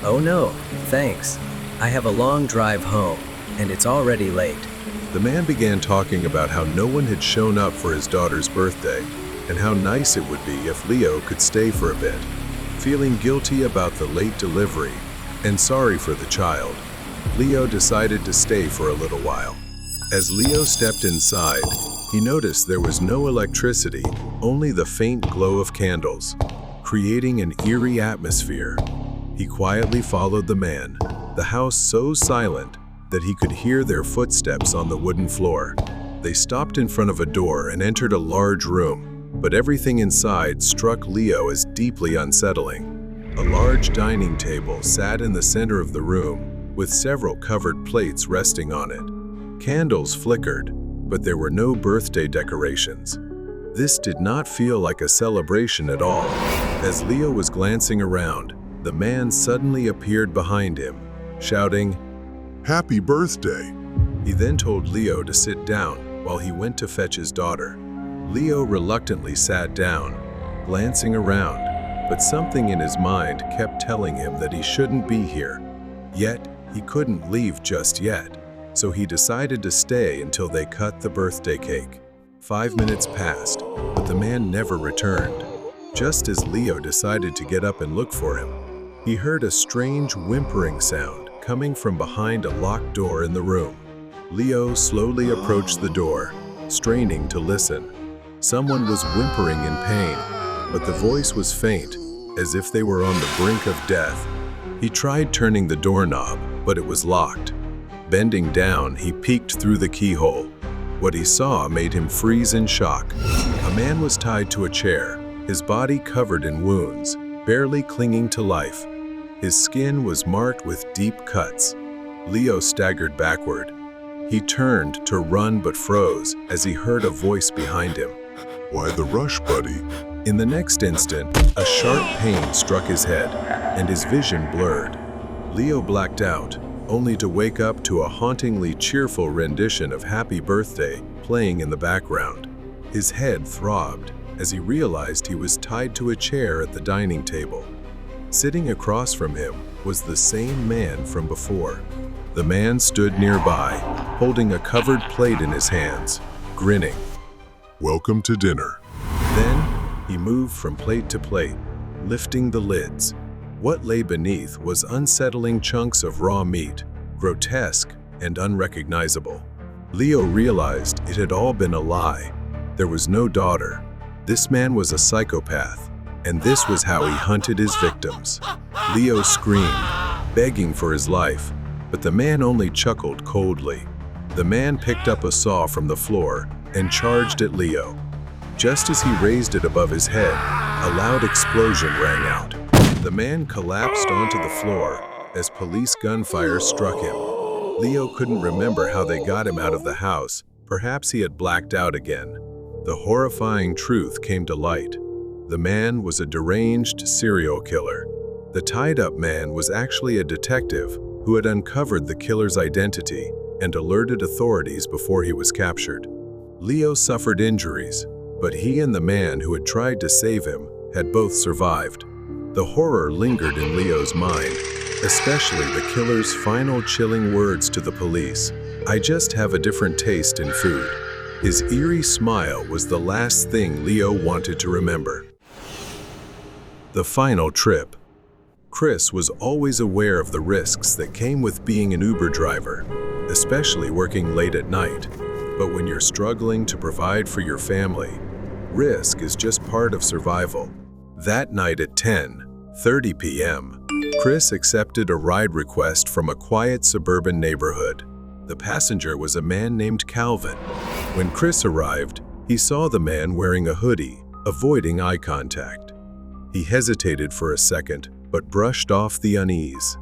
Oh no, thanks. I have a long drive home, and it's already late. The man began talking about how no one had shown up for his daughter's birthday, and how nice it would be if Leo could stay for a bit. Feeling guilty about the late delivery, and sorry for the child, Leo decided to stay for a little while. As Leo stepped inside, he noticed there was no electricity, only the faint glow of candles, creating an eerie atmosphere. He quietly followed the man, the house so silent that he could hear their footsteps on the wooden floor. They stopped in front of a door and entered a large room, but everything inside struck Leo as deeply unsettling. A large dining table sat in the center of the room, with several covered plates resting on it. Candles flickered, but there were no birthday decorations. This did not feel like a celebration at all. As Leo was glancing around, the man suddenly appeared behind him, shouting, Happy birthday! He then told Leo to sit down while he went to fetch his daughter. Leo reluctantly sat down, glancing around, but something in his mind kept telling him that he shouldn't be here. Yet, he couldn't leave just yet, so he decided to stay until they cut the birthday cake. 5 minutes passed, but the man never returned. Just as Leo decided to get up and look for him, he heard a strange whimpering sound coming from behind a locked door in the room. Leo slowly approached the door, straining to listen. Someone was whimpering in pain, but the voice was faint, as if they were on the brink of death. He tried turning the doorknob, but it was locked. Bending down, he peeked through the keyhole. What he saw made him freeze in shock. A man was tied to a chair, his body covered in wounds, barely clinging to life. His skin was marked with deep cuts. Leo staggered backward. He turned to run but froze as he heard a voice behind him. Why the rush, buddy? In the next instant, a sharp pain struck his head, and his vision blurred. Leo blacked out, only to wake up to a hauntingly cheerful rendition of Happy Birthday playing in the background. His head throbbed as he realized he was tied to a chair at the dining table. Sitting across from him was the same man from before. The man stood nearby, holding a covered plate in his hands, grinning. Welcome to dinner. Then, he moved from plate to plate, lifting the lids. What lay beneath was unsettling chunks of raw meat, grotesque and unrecognizable. Leo realized it had all been a lie. There was no daughter. This man was a psychopath, and this was how he hunted his victims. Leo screamed, begging for his life, but the man only chuckled coldly. The man picked up a saw from the floor and charged at Leo. Just as he raised it above his head, a loud explosion rang out. The man collapsed onto the floor as police gunfire struck him. Leo couldn't remember how they got him out of the house. Perhaps he had blacked out again. The horrifying truth came to light. The man was a deranged serial killer. The tied-up man was actually a detective who had uncovered the killer's identity and alerted authorities before he was captured. Leo suffered injuries, but he and the man who had tried to save him had both survived. The horror lingered in Leo's mind, especially the killer's final chilling words to the police. "I just have a different taste in food." His eerie smile was the last thing Leo wanted to remember. The final trip. Chris was always aware of the risks that came with being an Uber driver, especially working late at night. But when you're struggling to provide for your family, risk is just part of survival. That night at 10:30 p.m., Chris accepted a ride request from a quiet suburban neighborhood. The passenger was a man named Calvin. When Chris arrived, he saw the man wearing a hoodie, avoiding eye contact. He hesitated for a second, but brushed off the unease.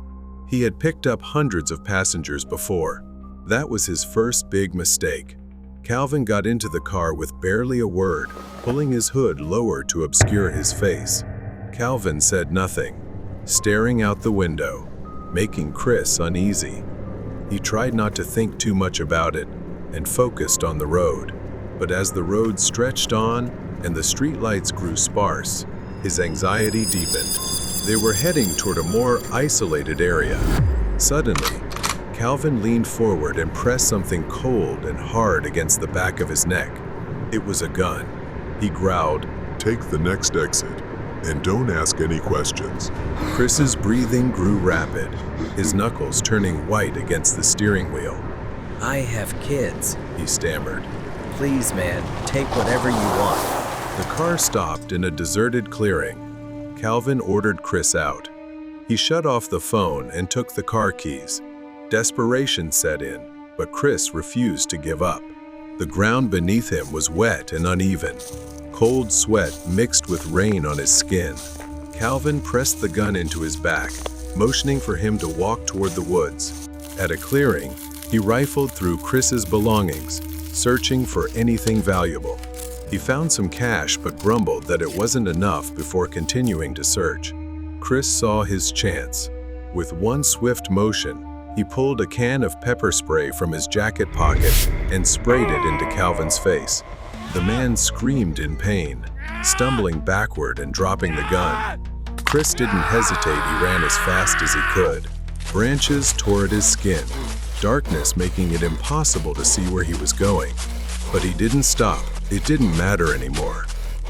He had picked up hundreds of passengers before. That was his first big mistake. Calvin got into the car with barely a word, pulling his hood lower to obscure his face. Calvin said nothing, staring out the window, making Chris uneasy. He tried not to think too much about it and focused on the road. But as the road stretched on and the streetlights grew sparse, his anxiety deepened. They were heading toward a more isolated area. Suddenly, Calvin leaned forward and pressed something cold and hard against the back of his neck. It was a gun. He growled, Take the next exit, and don't ask any questions. Chris's breathing grew rapid, his knuckles turning white against the steering wheel. I have kids. He stammered. Please, man, take whatever you want. The car stopped in a deserted clearing. Calvin ordered Chris out. He shut off the phone and took the car keys. Desperation set in, but Chris refused to give up. The ground beneath him was wet and uneven. Cold sweat mixed with rain on his skin. Calvin pressed the gun into his back, motioning for him to walk toward the woods. At a clearing, he rifled through Chris's belongings, searching for anything valuable. He found some cash but grumbled that it wasn't enough before continuing to search. Chris saw his chance. With one swift motion, he pulled a can of pepper spray from his jacket pocket and sprayed it into Calvin's face. The man screamed in pain, stumbling backward and dropping the gun. Chris didn't hesitate. He ran as fast as he could. Branches tore at his skin, darkness making it impossible to see where he was going. But he didn't stop. It didn't matter anymore.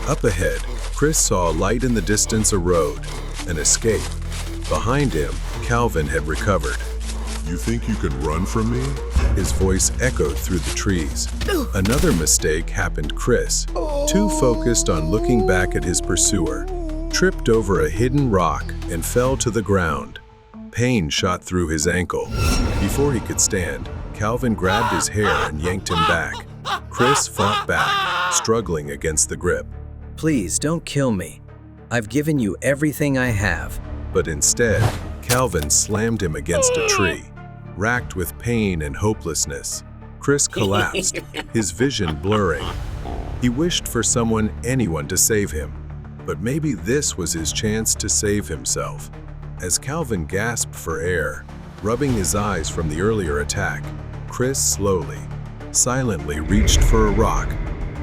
Up ahead, Chris saw a light in the distance, a road, an escape. Behind him, Calvin had recovered. You think you can run from me? His voice echoed through the trees. Another mistake happened. Chris, too focused on looking back at his pursuer, tripped over a hidden rock and fell to the ground. Pain shot through his ankle. Before he could stand, Calvin grabbed his hair and yanked him back. Chris fought back, struggling against the grip. Please don't kill me. I've given you everything I have. But instead, Calvin slammed him against a tree. Racked with pain and hopelessness, Chris collapsed, his vision blurring. He wished for anyone to save him, but maybe this was his chance to save himself. As Calvin gasped for air, rubbing his eyes from the earlier attack, Chris slowly, silently reached for a rock.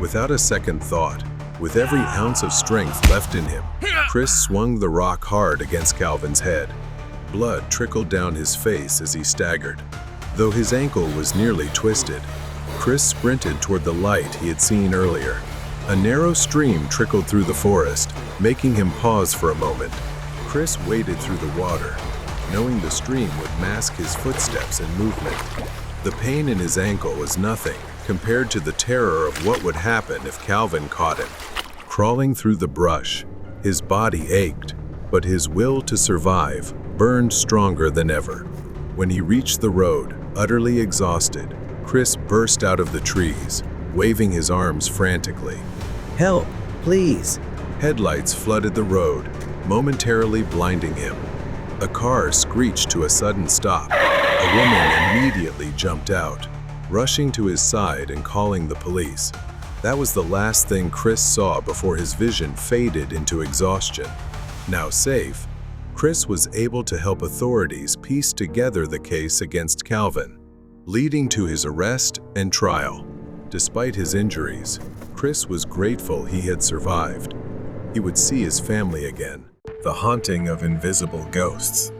Without a second thought, with every ounce of strength left in him, Chris swung the rock hard against Calvin's head. Blood trickled down his face as he staggered. Though his ankle was nearly twisted, Chris sprinted toward the light he had seen earlier. A narrow stream trickled through the forest, making him pause for a moment. Chris waded through the water, knowing the stream would mask his footsteps and movement. The pain in his ankle was nothing compared to the terror of what would happen if Calvin caught him. Crawling through the brush, his body ached, but his will to survive burned stronger than ever. When he reached the road, utterly exhausted, Chris burst out of the trees, waving his arms frantically. Help, please. Headlights flooded the road, momentarily blinding him. A car screeched to a sudden stop. A woman immediately jumped out, rushing to his side and calling the police. That was the last thing Chris saw before his vision faded into exhaustion. Now safe, Chris was able to help authorities piece together the case against Calvin, leading to his arrest and trial. Despite his injuries, Chris was grateful he had survived. He would see his family again. The haunting of invisible ghosts.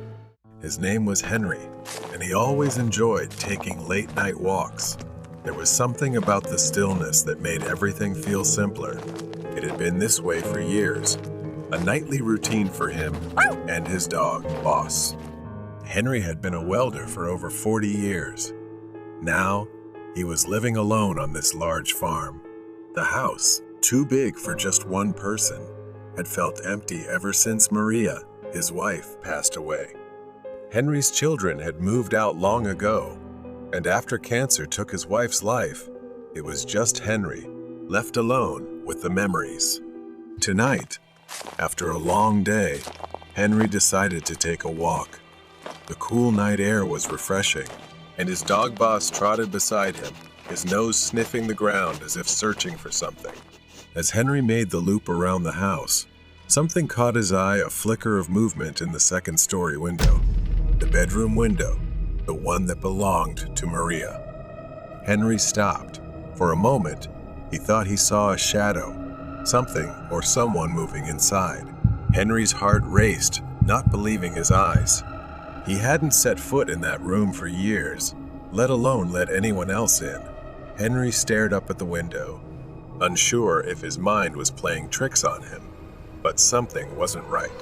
His name was Henry, and he always enjoyed taking late-night walks. There was something about the stillness that made everything feel simpler. It had been this way for years. A nightly routine for him and his dog, Boss. Henry had been a welder for over 40 years. Now, he was living alone on this large farm. The house, too big for just one person, had felt empty ever since Maria, his wife, passed away. Henry's children had moved out long ago, and after cancer took his wife's life, it was just Henry, left alone with the memories. Tonight, after a long day, Henry decided to take a walk. The cool night air was refreshing, and his dog Boss trotted beside him, his nose sniffing the ground as if searching for something. As Henry made the loop around the house, something caught his eye, a flicker of movement in the second-story window. The bedroom window, the one that belonged to Maria. Henry stopped. For a moment, he thought he saw a shadow, something or someone moving inside. Henry's heart raced, not believing his eyes. He hadn't set foot in that room for years, let alone let anyone else in. Henry stared up at the window, unsure if his mind was playing tricks on him, but something wasn't right.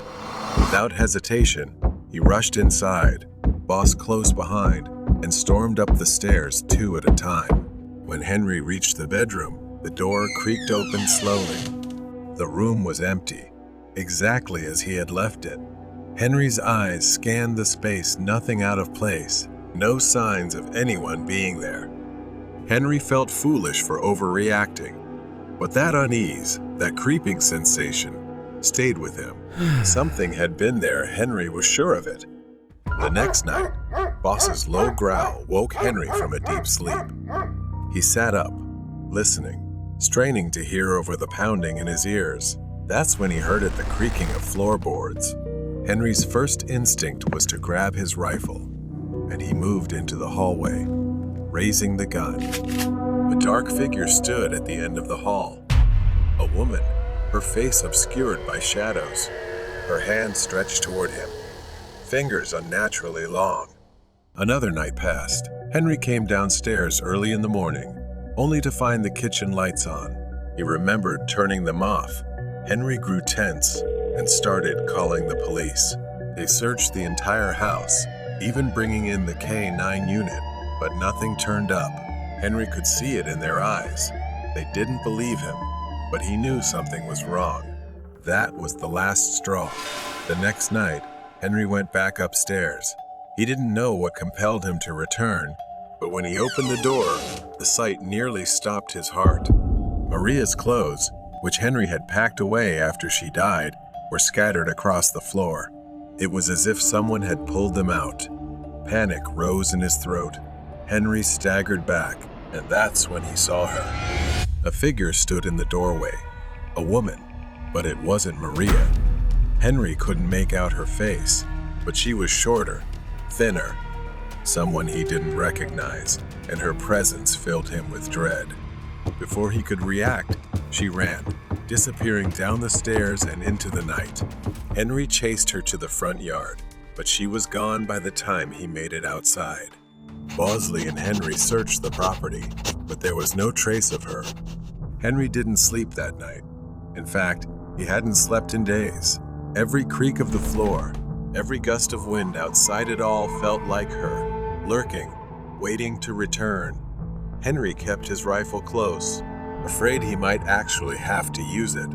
Without hesitation, he rushed inside, Boss close behind, and stormed up the stairs 2 at a time. When Henry reached the bedroom, the door creaked open slowly. The room was empty, exactly as he had left it. Henry's eyes scanned the space, nothing out of place, no signs of anyone being there. Henry felt foolish for overreacting, but that unease, that creeping sensation, stayed with him. Something had been there, Henry was sure of it. The next night, Boss's low growl woke Henry from a deep sleep. He sat up, listening, straining to hear over the pounding in his ears. That's when he heard the creaking of floorboards. Henry's first instinct was to grab his rifle, and he moved into the hallway, raising the gun. A dark figure stood at the end of the hall. A woman, her face obscured by shadows, her hand stretched toward him, fingers unnaturally long. Another night passed. Henry came downstairs early in the morning, only to find the kitchen lights on. He remembered turning them off. Henry grew tense and started calling the police. They searched the entire house, even bringing in the K-9 unit, but nothing turned up. Henry could see it in their eyes. They didn't believe him, but he knew something was wrong. That was the last straw. The next night, Henry went back upstairs. He didn't know what compelled him to return, but when he opened the door, the sight nearly stopped his heart. Maria's clothes, which Henry had packed away after she died, were scattered across the floor. It was as if someone had pulled them out. Panic rose in his throat. Henry staggered back, and that's when he saw her. A figure stood in the doorway, a woman, but it wasn't Maria. Henry couldn't make out her face, but she was shorter, thinner, someone he didn't recognize, and her presence filled him with dread. Before he could react, she ran, disappearing down the stairs and into the night. Henry chased her to the front yard, but she was gone by the time he made it outside. Bosley and Henry searched the property, but there was no trace of her. Henry didn't sleep that night. In fact, he hadn't slept in days. Every creak of the floor, every gust of wind outside it all felt like her, lurking, waiting to return. Henry kept his rifle close, afraid he might actually have to use it.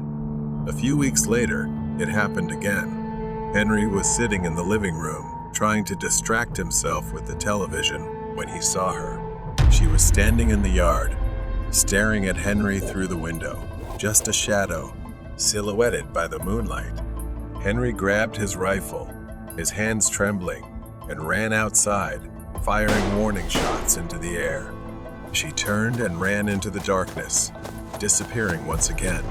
A few weeks later, it happened again. Henry was sitting in the living room, trying to distract himself with the television when he saw her. She was standing in the yard, staring at Henry through the window, just a shadow, silhouetted by the moonlight. Henry grabbed his rifle, his hands trembling, and ran outside, firing warning shots into the air. She turned and ran into the darkness, disappearing once again.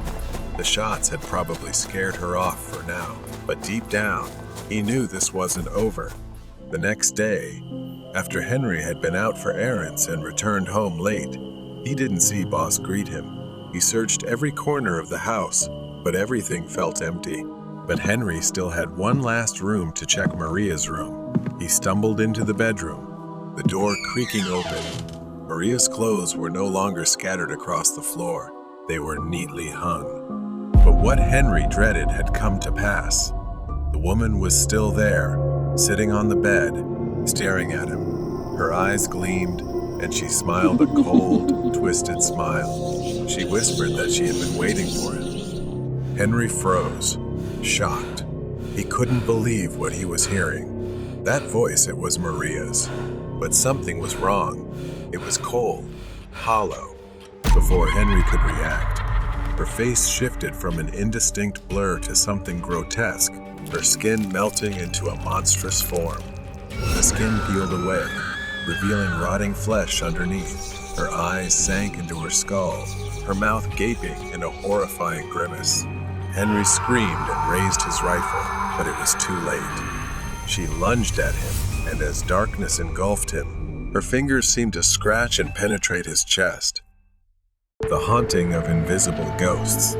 The shots had probably scared her off for now, but deep down, he knew this wasn't over. The next day, after Henry had been out for errands and returned home late, he didn't see Boss greet him. He searched every corner of the house, but everything felt empty. But Henry still had one last room to check, Maria's room. He stumbled into the bedroom, the door creaking open. Maria's clothes were no longer scattered across the floor. They were neatly hung. But what Henry dreaded had come to pass. The woman was still there, sitting on the bed, staring at him. Her eyes gleamed, and she smiled a cold, twisted smile. She whispered that she had been waiting for him. Henry froze, shocked. He couldn't believe what he was hearing. That voice, it was Maria's. But something was wrong. It was cold, hollow. Before Henry could react, her face shifted from an indistinct blur to something grotesque, her skin melting into a monstrous form. The skin peeled away, revealing rotting flesh underneath. Her eyes sank into her skull, her mouth gaping in a horrifying grimace. Henry screamed and raised his rifle, but it was too late. She lunged at him, and as darkness engulfed him, her fingers seemed to scratch and penetrate his chest. The haunting of invisible ghosts.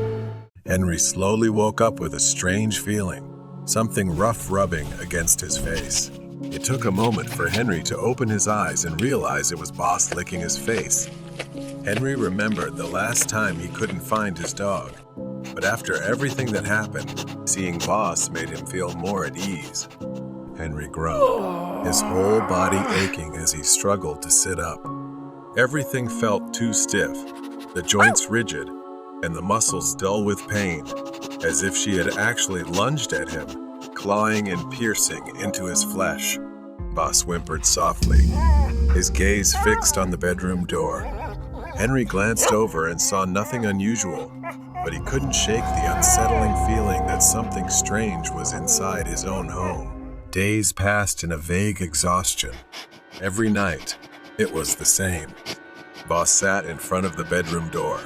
Henry slowly woke up with a strange feeling, something rough rubbing against his face. It took a moment for Henry to open his eyes and realize it was Boss licking his face. Henry remembered the last time he couldn't find his dog, but after everything that happened, seeing Boss made him feel more at ease. Henry groaned, his whole body aching as he struggled to sit up. Everything felt too stiff, the joints rigid, and the muscles dull with pain, as if she had actually lunged at him, clawing and piercing into his flesh. Boss whimpered softly, his gaze fixed on the bedroom door. Henry glanced over and saw nothing unusual, but he couldn't shake the unsettling feeling that something strange was inside his own home. Days passed in a vague exhaustion. Every night, it was the same. Boss sat in front of the bedroom door,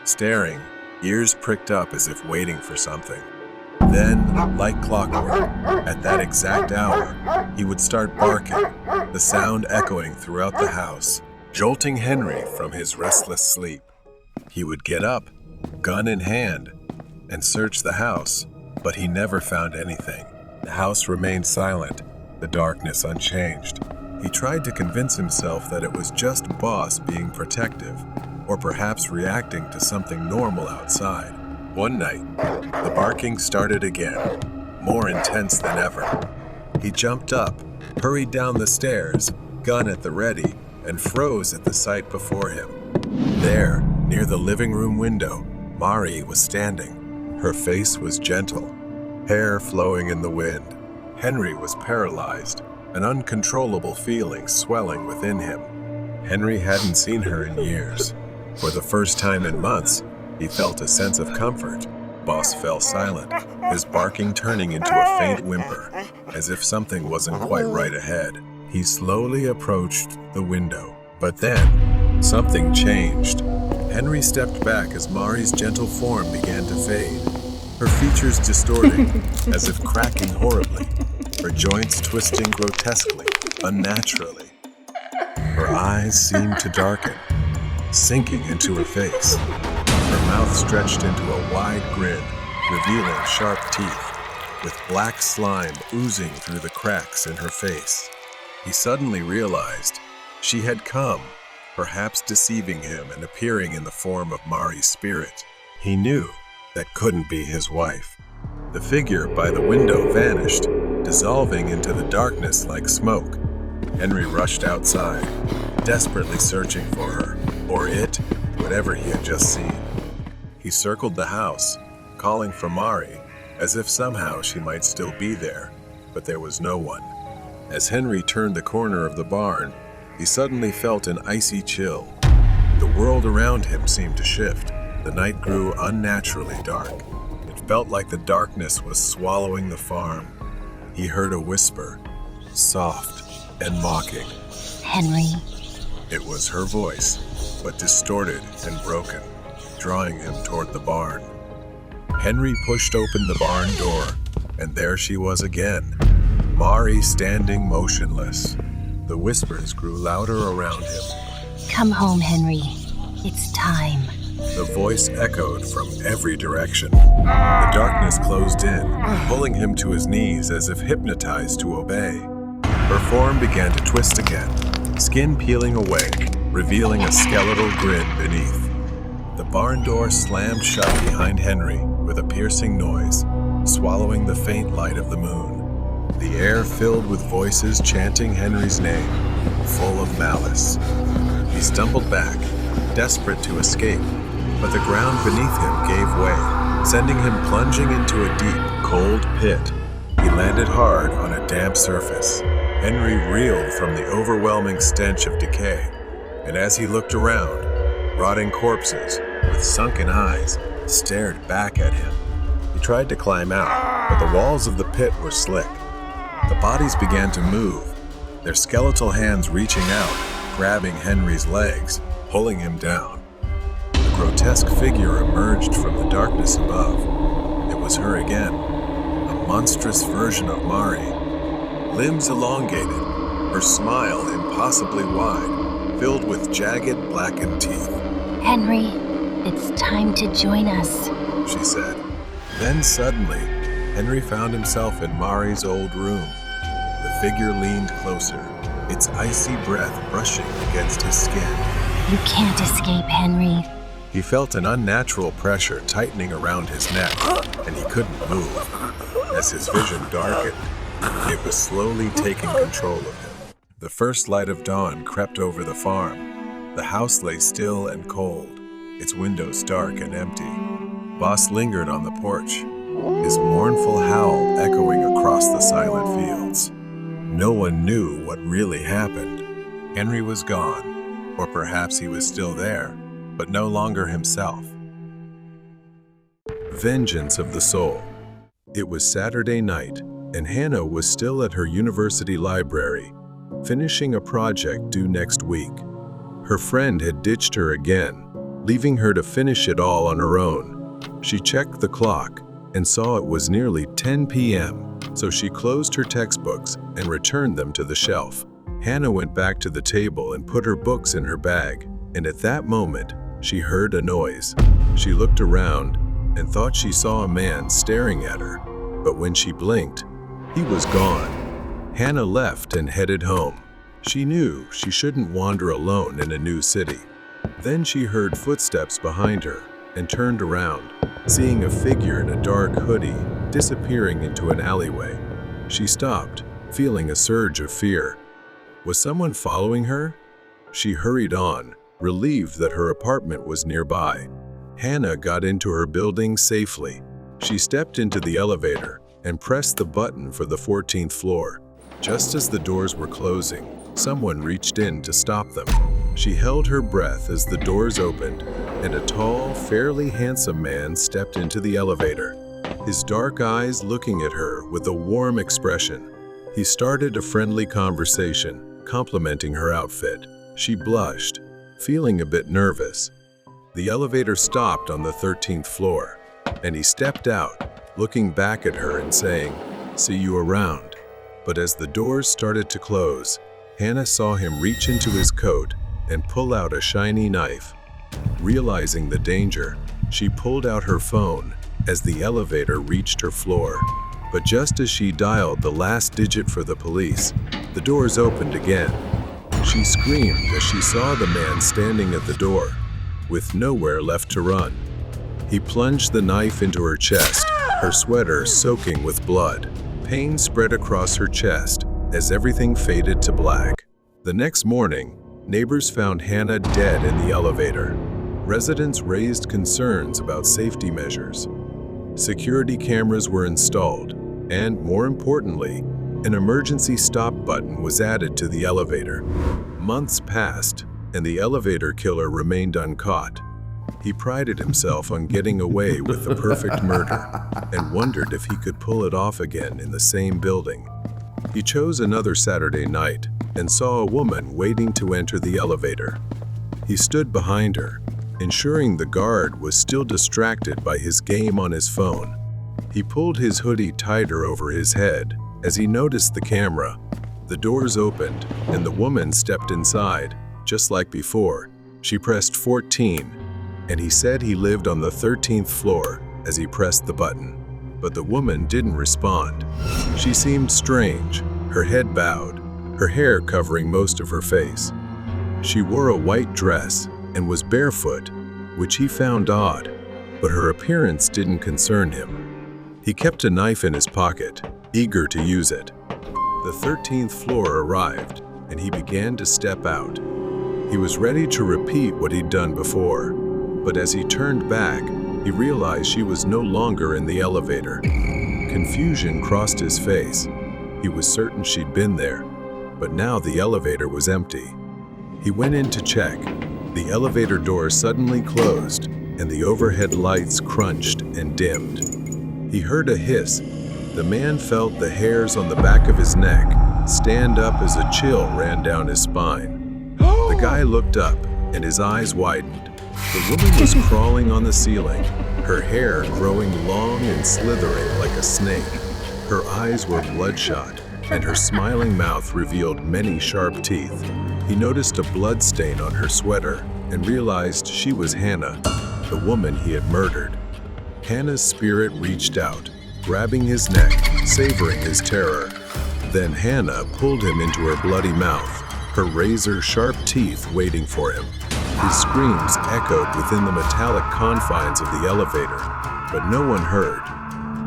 staring, ears pricked up as if waiting for something. Then, like clockwork, at that exact hour, he would start barking, the sound echoing throughout the house, jolting Henry from his restless sleep. He would get up, gun in hand, and search the house, but he never found anything. The house remained silent, the darkness unchanged. He tried to convince himself that it was just Boss being protective, or perhaps reacting to something normal outside. One night, the barking started again, more intense than ever. He jumped up, hurried down the stairs, gun at the ready, and froze at the sight before him. There, near the living room window, Mari was standing. Her face was gentle, hair flowing in the wind. Henry was paralyzed, an uncontrollable feeling swelling within him. Henry hadn't seen her in years. For the first time in months, he felt a sense of comfort. Boss fell silent, his barking turning into a faint whimper, as if something wasn't quite right ahead. He slowly approached the window, but then something changed. Henry stepped back as Mari's gentle form began to fade, her features distorting, as if cracking horribly, her joints twisting grotesquely, unnaturally. Her eyes seemed to darken, sinking into her face. Her mouth stretched into a wide grin, revealing sharp teeth, with black slime oozing through the cracks in her face. He suddenly realized she had come, perhaps deceiving him and appearing in the form of Mari's spirit. He knew that couldn't be his wife. The figure by the window vanished, dissolving into the darkness like smoke. Henry rushed outside, desperately searching for her, or it, whatever he had just seen. He circled the house, calling for Mari, as if somehow she might still be there, but there was no one. As Henry turned the corner of the barn, he suddenly felt an icy chill. The world around him seemed to shift. The night grew unnaturally dark. It felt like the darkness was swallowing the farm. He heard a whisper, soft and mocking. Henry. It was her voice, but distorted and broken, drawing him toward the barn. Henry pushed open the barn door, and there she was again, Mari standing motionless. The whispers grew louder around him. Come home, Henry. It's time. The voice echoed from every direction. The darkness closed in, pulling him to his knees as if hypnotized to obey. Her form began to twist again, skin peeling away, revealing a skeletal grin beneath. The barn door slammed shut behind Henry with a piercing noise, swallowing the faint light of the moon. The air filled with voices chanting Henry's name, full of malice. He stumbled back, desperate to escape, but the ground beneath him gave way, sending him plunging into a deep, cold pit. He landed hard on a damp surface. Henry reeled from the overwhelming stench of decay, and as he looked around, rotting corpses with sunken eyes stared back at him. He tried to climb out, but the walls of the pit were slick. The bodies began to move, their skeletal hands reaching out, grabbing Henry's legs, pulling him down. A grotesque figure emerged from the darkness above. It was her again, a monstrous version of Mari. Limbs elongated, her smile impossibly wide, filled with jagged, blackened teeth. Henry, it's time to join us, She said. Then suddenly, Henry found himself in Mari's old room. The figure leaned closer, its icy breath brushing against his skin. You can't escape, Henry. He felt an unnatural pressure tightening around his neck, and he couldn't move. As his vision darkened, it was slowly taking control of him. The first light of dawn crept over the farm. The house lay still and cold, its windows dark and empty. Boss lingered on the porch, his mournful howl echoing across the silent fields. No one knew what really happened. Henry was gone, or perhaps he was still there, but no longer himself. Vengeance of the Soul. It was Saturday night, and Hannah was still at her university library, finishing a project due next week. Her friend had ditched her again, leaving her to finish it all on her own. She checked the clock and saw it was nearly 10 p.m., so she closed her textbooks and returned them to the shelf. Hannah went back to the table and put her books in her bag, and at that moment, she heard a noise. She looked around and thought she saw a man staring at her, but when she blinked, he was gone. Hannah left and headed home. She knew she shouldn't wander alone in a new city. Then she heard footsteps behind her and turned around, seeing a figure in a dark hoodie disappearing into an alleyway. She stopped, feeling a surge of fear. Was someone following her? She hurried on, relieved that her apartment was nearby. Hannah got into her building safely. She stepped into the elevator and pressed the button for the 14th floor. Just as the doors were closing, someone reached in to stop them. She held her breath as the doors opened, and a tall, fairly handsome man stepped into the elevator, his dark eyes looking at her with a warm expression. He started a friendly conversation, complimenting her outfit. She blushed, feeling a bit nervous. The elevator stopped on the 13th floor, and he stepped out, looking back at her and saying, "See you around." But as the doors started to close, Hannah saw him reach into his coat and pull out a shiny knife. Realizing the danger, she pulled out her phone as the elevator reached her floor. But just as she dialed the last digit for the police, the doors opened again. She screamed as she saw the man standing at the door, with nowhere left to run. He plunged the knife into her chest, her sweater soaking with blood. Pain spread across her chest as everything faded to black. The next morning, neighbors found Hannah dead in the elevator. Residents raised concerns about safety measures. Security cameras were installed, and more importantly, an emergency stop button was added to the elevator. Months passed, and the elevator killer remained uncaught. He prided himself on getting away with the perfect murder and wondered if he could pull it off again in the same building. He chose another Saturday night and saw a woman waiting to enter the elevator. He stood behind her, ensuring the guard was still distracted by his game on his phone. He pulled his hoodie tighter over his head as he noticed the camera. The doors opened, and the woman stepped inside. Just like before, she pressed 14, and he said he lived on the 13th floor as he pressed the button. But the woman didn't respond. She seemed strange, her head bowed, her hair covering most of her face. She wore a white dress and was barefoot, which he found odd, but her appearance didn't concern him. He kept a knife in his pocket, eager to use it. The 13th floor arrived, and he began to step out. He was ready to repeat what he'd done before. But as he turned back, he realized she was no longer in the elevator. Confusion crossed his face. He was certain she'd been there, but now the elevator was empty. He went in to check. The elevator door suddenly closed, and the overhead lights crunched and dimmed. He heard a hiss. The man felt the hairs on the back of his neck stand up as a chill ran down his spine. The guy looked up, and his eyes widened. The woman was crawling on the ceiling, her hair growing long and slithering like a snake. Her eyes were bloodshot, and her smiling mouth revealed many sharp teeth. He noticed a blood stain on her sweater and realized she was Hannah, the woman he had murdered. Hannah's spirit reached out, grabbing his neck, savoring his terror. Then Hannah pulled him into her bloody mouth, her razor-sharp teeth waiting for him. His screams echoed within the metallic confines of the elevator, but no one heard.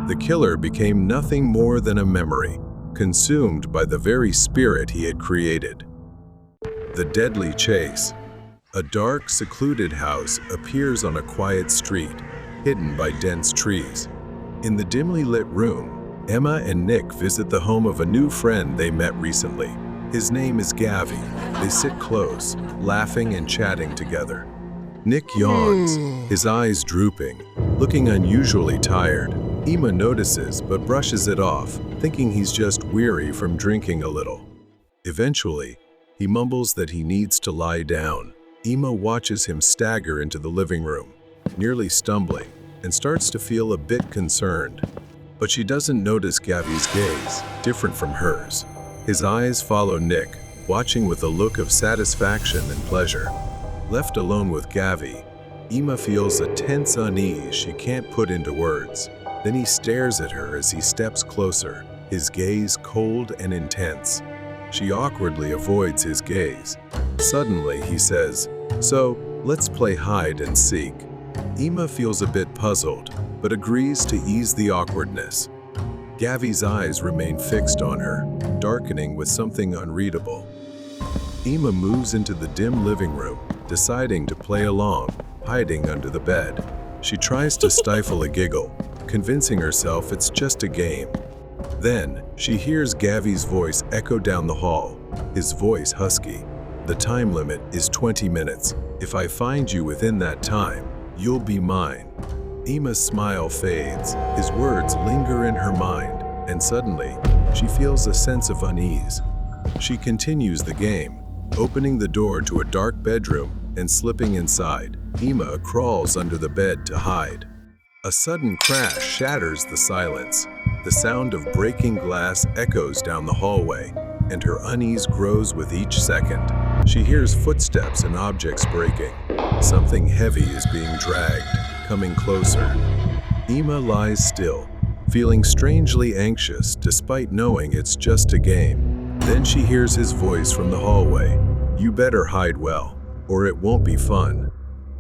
The killer became nothing more than a memory, consumed by the very spirit he had created. The deadly chase. A dark, secluded house appears on a quiet street, hidden by dense trees. In the dimly lit room, Emma and Nick visit the home of a new friend they met recently. His name is Gavi. They sit close, laughing and chatting together. Nick yawns, his eyes drooping, looking unusually tired. Emma notices but brushes it off, thinking he's just weary from drinking a little. Eventually, he mumbles that he needs to lie down. Emma watches him stagger into the living room, nearly stumbling, and starts to feel a bit concerned. But she doesn't notice Gavi's gaze, different from hers. His eyes follow Nick, watching with a look of satisfaction and pleasure. Left alone with Gavi, Emma feels a tense unease she can't put into words. Then he stares at her as he steps closer, his gaze cold and intense. She awkwardly avoids his gaze. Suddenly, he says, "So, let's play hide and seek." Emma feels a bit puzzled, but agrees to ease the awkwardness. Gavi's eyes remain fixed on her, darkening with something unreadable. Emma moves into the dim living room, deciding to play along, hiding under the bed. She tries to stifle a giggle, convincing herself it's just a game. Then, she hears Gavi's voice echo down the hall, his voice husky. "The time limit is 20 minutes. If I find you within that time, you'll be mine." Emma's smile fades, his words linger in her mind, and suddenly, she feels a sense of unease. She continues the game, opening the door to a dark bedroom and slipping inside. Emma crawls under the bed to hide. A sudden crash shatters the silence. The sound of breaking glass echoes down the hallway, and her unease grows with each second. She hears footsteps and objects breaking. Something heavy is being dragged, coming closer. Emma lies still, feeling strangely anxious despite knowing it's just a game. Then she hears his voice from the hallway. "You better hide well, or it won't be fun."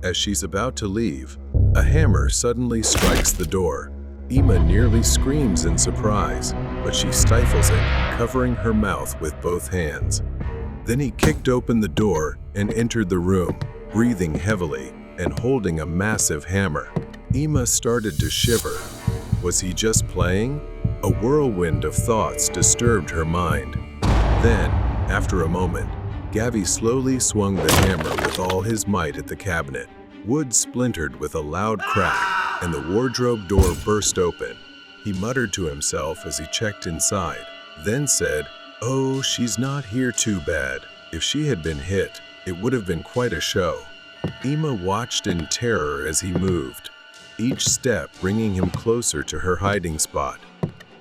As she's about to leave, a hammer suddenly strikes the door. Emma nearly screams in surprise, but she stifles it, covering her mouth with both hands. Then he kicked open the door and entered the room, breathing heavily and holding a massive hammer. Emma started to shiver. Was he just playing? A whirlwind of thoughts disturbed her mind. Then, after a moment, Gavi slowly swung the hammer with all his might at the cabinet. Wood splintered with a loud crack, and the wardrobe door burst open. He muttered to himself as he checked inside, then said, "Oh, she's not here too bad. If she had been hit, it would have been quite a show." Emma watched in terror as he moved, each step bringing him closer to her hiding spot.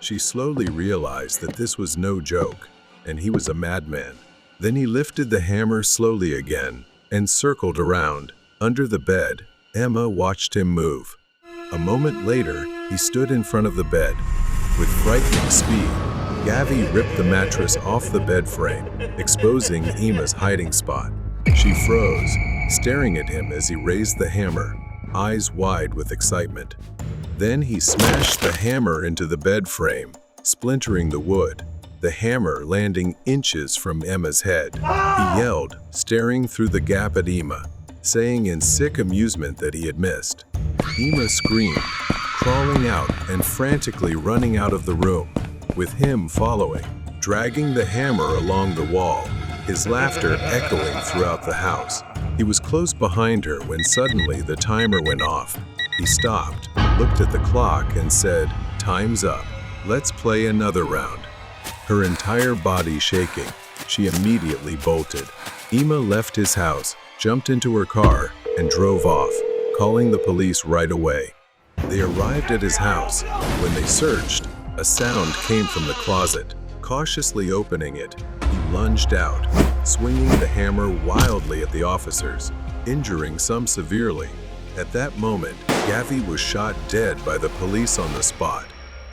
She slowly realized that this was no joke, and he was a madman. Then he lifted the hammer slowly again and circled around. Under the bed, Emma watched him move. A moment later, he stood in front of the bed. With frightening speed, Gavi ripped the mattress off the bed frame, exposing Emma's hiding spot. She froze, staring at him as he raised the hammer, eyes wide with excitement. Then he smashed the hammer into the bed frame, splintering the wood, the hammer landing inches from Emma's head. He yelled, staring through the gap at Emma. saying in sick amusement that he had missed. Ima screamed, crawling out and frantically running out of the room, with him following, dragging the hammer along the wall, his laughter echoing throughout the house. He was close behind her when suddenly the timer went off. He stopped, looked at the clock and said, "Time's up. Let's play another round." Her entire body shaking, she immediately bolted. Ima left his house, jumped into her car, and drove off, calling the police right away. They arrived at his house. When they searched, a sound came from the closet. Cautiously opening it, he lunged out, swinging the hammer wildly at the officers, injuring some severely. At that moment, Gavi was shot dead by the police on the spot,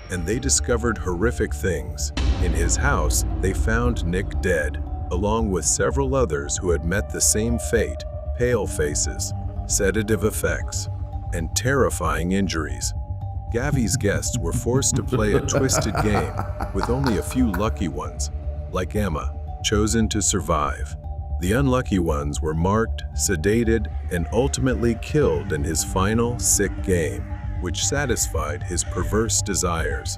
and they discovered horrific things. In his house, they found Nick dead, along with several others who had met the same fate: pale faces, sedative effects, and terrifying injuries. Gavi's guests were forced to play a twisted game, with only a few lucky ones, like Emma, chosen to survive. The unlucky ones were marked, sedated, and ultimately killed in his final sick game, which satisfied his perverse desires.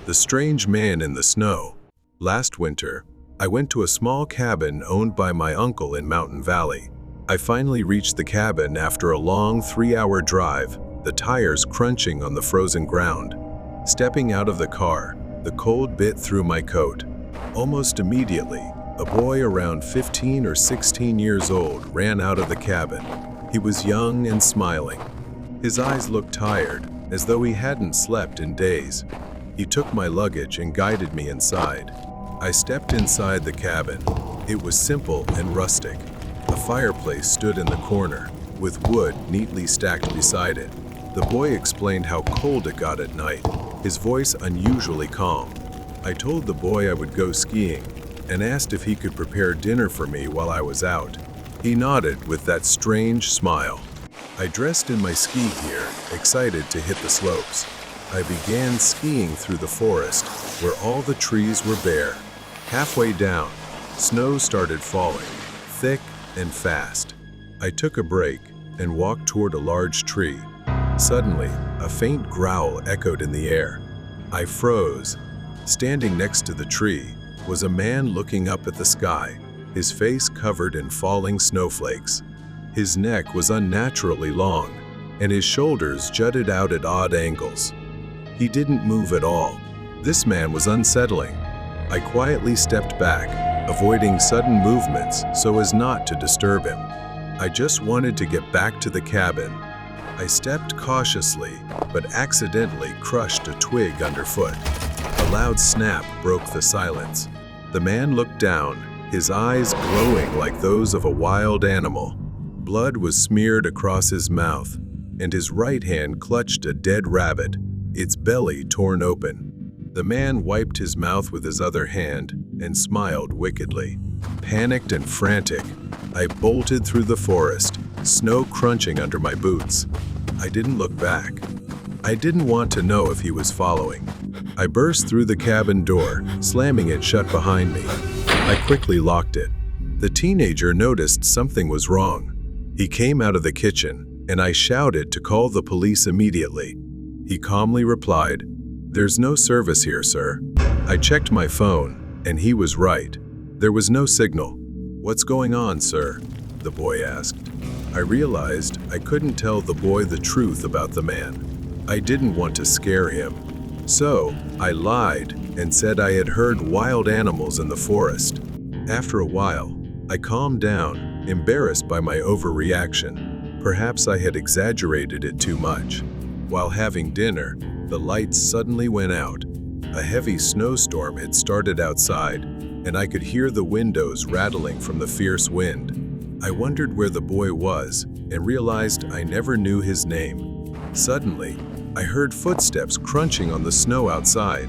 The Strange Man in the Snow. Last winter, I went to a small cabin owned by my uncle in Mountain Valley. I finally reached the cabin after a long 3-hour drive, the tires crunching on the frozen ground. Stepping out of the car, the cold bit through my coat. Almost immediately, a boy around 15 or 16 years old ran out of the cabin. He was young and smiling. His eyes looked tired, as though he hadn't slept in days. He took my luggage and guided me inside. I stepped inside the cabin. It was simple and rustic. A fireplace stood in the corner, with wood neatly stacked beside it. The boy explained how cold it got at night, his voice unusually calm. I told the boy I would go skiing and asked if he could prepare dinner for me while I was out. He nodded with that strange smile. I dressed in my ski gear, excited to hit the slopes. I began skiing through the forest, where all the trees were bare. Halfway down, snow started falling, thick and fast. I took a break and walked toward a large tree. Suddenly, a faint growl echoed in the air. I froze. Standing next to the tree was a man looking up at the sky, his face covered in falling snowflakes. His neck was unnaturally long, and his shoulders jutted out at odd angles. He didn't move at all. This man was unsettling. I quietly stepped back, avoiding sudden movements so as not to disturb him. I just wanted to get back to the cabin. I stepped cautiously, but accidentally crushed a twig underfoot. A loud snap broke the silence. The man looked down, his eyes glowing like those of a wild animal. Blood was smeared across his mouth, and his right hand clutched a dead rabbit, its belly torn open. The man wiped his mouth with his other hand and smiled wickedly. Panicked and frantic, I bolted through the forest, snow crunching under my boots. I didn't look back. I didn't want to know if he was following. I burst through the cabin door, slamming it shut behind me. I quickly locked it. The teenager noticed something was wrong. He came out of the kitchen, and I shouted to call the police immediately. He calmly replied, "There's no service here, sir." I checked my phone, and he was right. There was no signal. "What's going on, sir?" the boy asked. I realized I couldn't tell the boy the truth about the man. I didn't want to scare him. So, I lied and said I had heard wild animals in the forest. After a while, I calmed down, embarrassed by my overreaction. Perhaps I had exaggerated it too much. While having dinner, the lights suddenly went out. A heavy snowstorm had started outside, and I could hear the windows rattling from the fierce wind. I wondered where the boy was and realized I never knew his name. Suddenly, I heard footsteps crunching on the snow outside.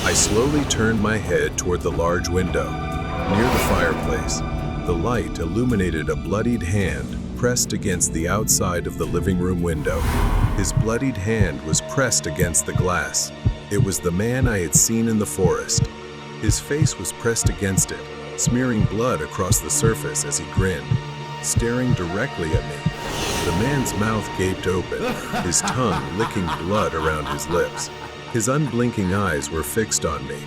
I slowly turned my head toward the large window. Near the fireplace, the light illuminated a bloodied hand pressed against the outside of the living room window. His bloodied hand was pressed against the glass. It was the man I had seen in the forest. His face was pressed against it, smearing blood across the surface as he grinned. staring directly at me. The man's mouth gaped open, his tongue licking blood around his lips. His unblinking eyes were fixed on me.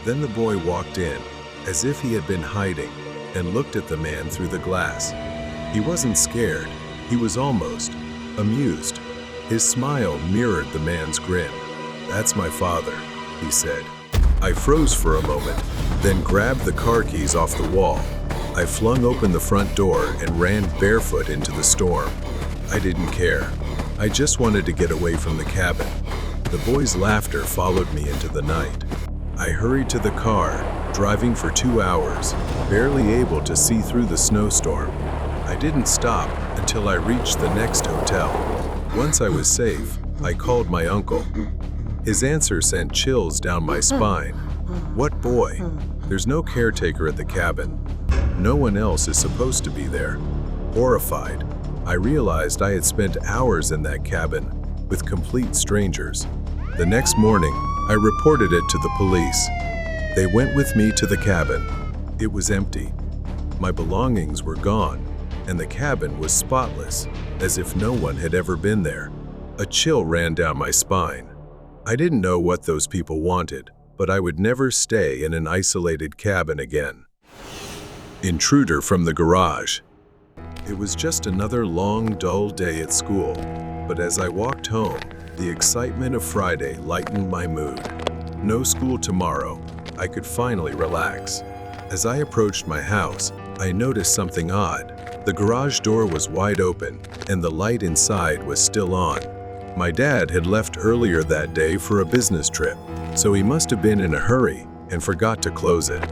Then the boy walked in, as if he had been hiding, and looked at the man through the glass. He wasn't scared, he was almost amused. His smile mirrored the man's grin. "That's my father," he said. I froze for a moment, then grabbed the car keys off the wall. I flung open the front door and ran barefoot into the storm. I didn't care. I just wanted to get away from the cabin. The boy's laughter followed me into the night. I hurried to the car, driving for 2 hours, barely able to see through the snowstorm. I didn't stop until I reached the next hotel. Once I was safe, I called my uncle. His answer sent chills down my spine. "What boy? There's no caretaker at the cabin. No one else is supposed to be there." Horrified, I realized I had spent hours in that cabin with complete strangers. The next morning, I reported it to the police. They went with me to the cabin. It was empty. My belongings were gone, and the cabin was spotless, as if no one had ever been there. A chill ran down my spine. I didn't know what those people wanted, but I would never stay in an isolated cabin again. Intruder from the garage. It was just another long, dull day at school, but as I walked home, the excitement of Friday lightened my mood. No school tomorrow. I could finally relax. As I approached my house, I noticed something odd. The garage door was wide open, and the light inside was still on. My dad had left earlier that day for a business trip, so he must have been in a hurry and forgot to close it.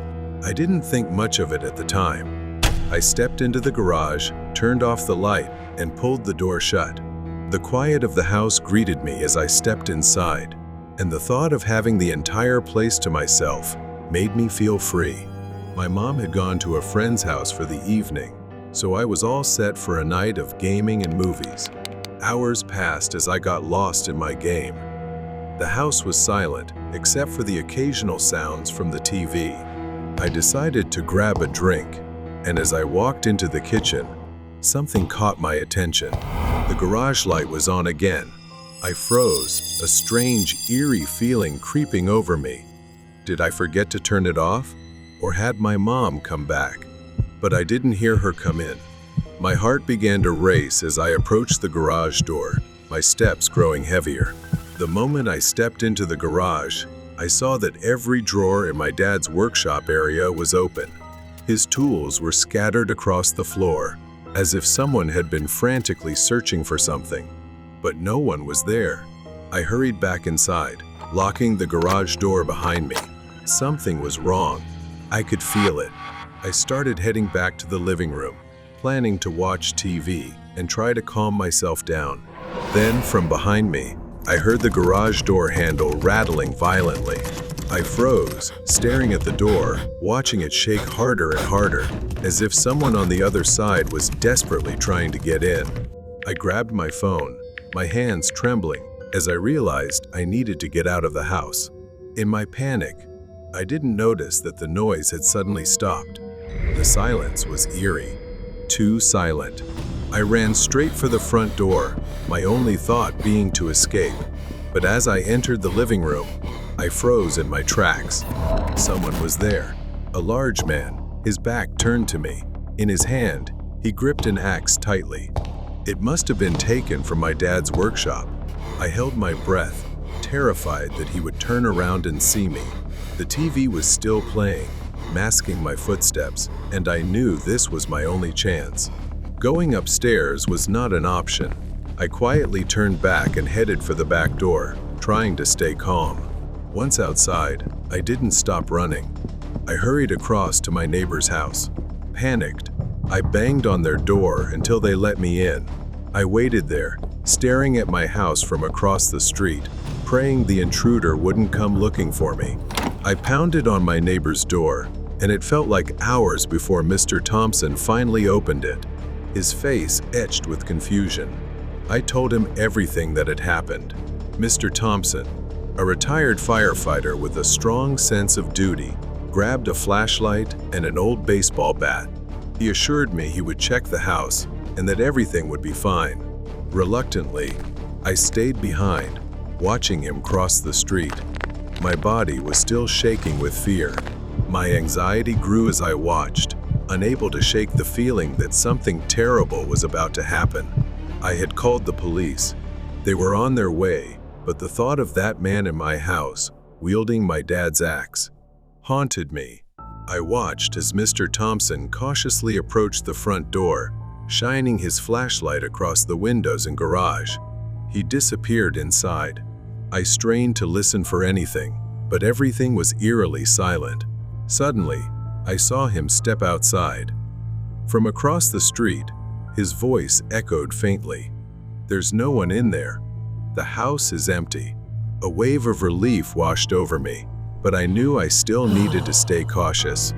I didn't think much of it at the time. I stepped into the garage, turned off the light, and pulled the door shut. The quiet of the house greeted me as I stepped inside, and the thought of having the entire place to myself made me feel free. My mom had gone to a friend's house for the evening, so I was all set for a night of gaming and movies. Hours passed as I got lost in my game. The house was silent, except for the occasional sounds from the TV. I decided to grab a drink, and as I walked into the kitchen, something caught my attention. The garage light was on again. I froze, a strange, eerie feeling creeping over me. Did I forget to turn it off? Or had my mom come back? But I didn't hear her come in. My heart began to race as I approached the garage door, my steps growing heavier. The moment I stepped into the garage, I saw that every drawer in my dad's workshop area was open. His tools were scattered across the floor, as if someone had been frantically searching for something. But no one was there. I hurried back inside, locking the garage door behind me. Something was wrong. I could feel it. I started heading back to the living room, planning to watch TV and try to calm myself down. Then, from behind me, I heard the garage door handle rattling violently. I froze, staring at the door, watching it shake harder and harder, as if someone on the other side was desperately trying to get in. I grabbed my phone, my hands trembling, as I realized I needed to get out of the house. In my panic, I didn't notice that the noise had suddenly stopped. The silence was eerie, too silent. I ran straight for the front door, my only thought being to escape. But as I entered the living room, I froze in my tracks. Someone was there, a large man, his back turned to me. In his hand, he gripped an axe tightly. It must have been taken from my dad's workshop. I held my breath, terrified that he would turn around and see me. The TV was still playing, masking my footsteps, and I knew this was my only chance. Going upstairs was not an option. I quietly turned back and headed for the back door, trying to stay calm. Once outside, I didn't stop running. I hurried across to my neighbor's house. Panicked, I banged on their door until they let me in. I waited there, staring at my house from across the street, praying the intruder wouldn't come looking for me. I pounded on my neighbor's door, and it felt like hours before Mr. Thompson finally opened it, his face etched with confusion. I told him everything that had happened. Mr. Thompson, a retired firefighter with a strong sense of duty, grabbed a flashlight and an old baseball bat. He assured me he would check the house and that everything would be fine. Reluctantly, I stayed behind, watching him cross the street. My body was still shaking with fear. My anxiety grew as I watched, unable to shake the feeling that something terrible was about to happen. I had called the police. They were on their way, but the thought of that man in my house, wielding my dad's axe, haunted me. I watched as Mr. Thompson cautiously approached the front door, shining his flashlight across the windows and garage. He disappeared inside. I strained to listen for anything, but everything was eerily silent. Suddenly, I saw him step outside. From across the street, his voice echoed faintly. "There's no one in there. The house is empty." A wave of relief washed over me, but I knew I still needed to stay cautious.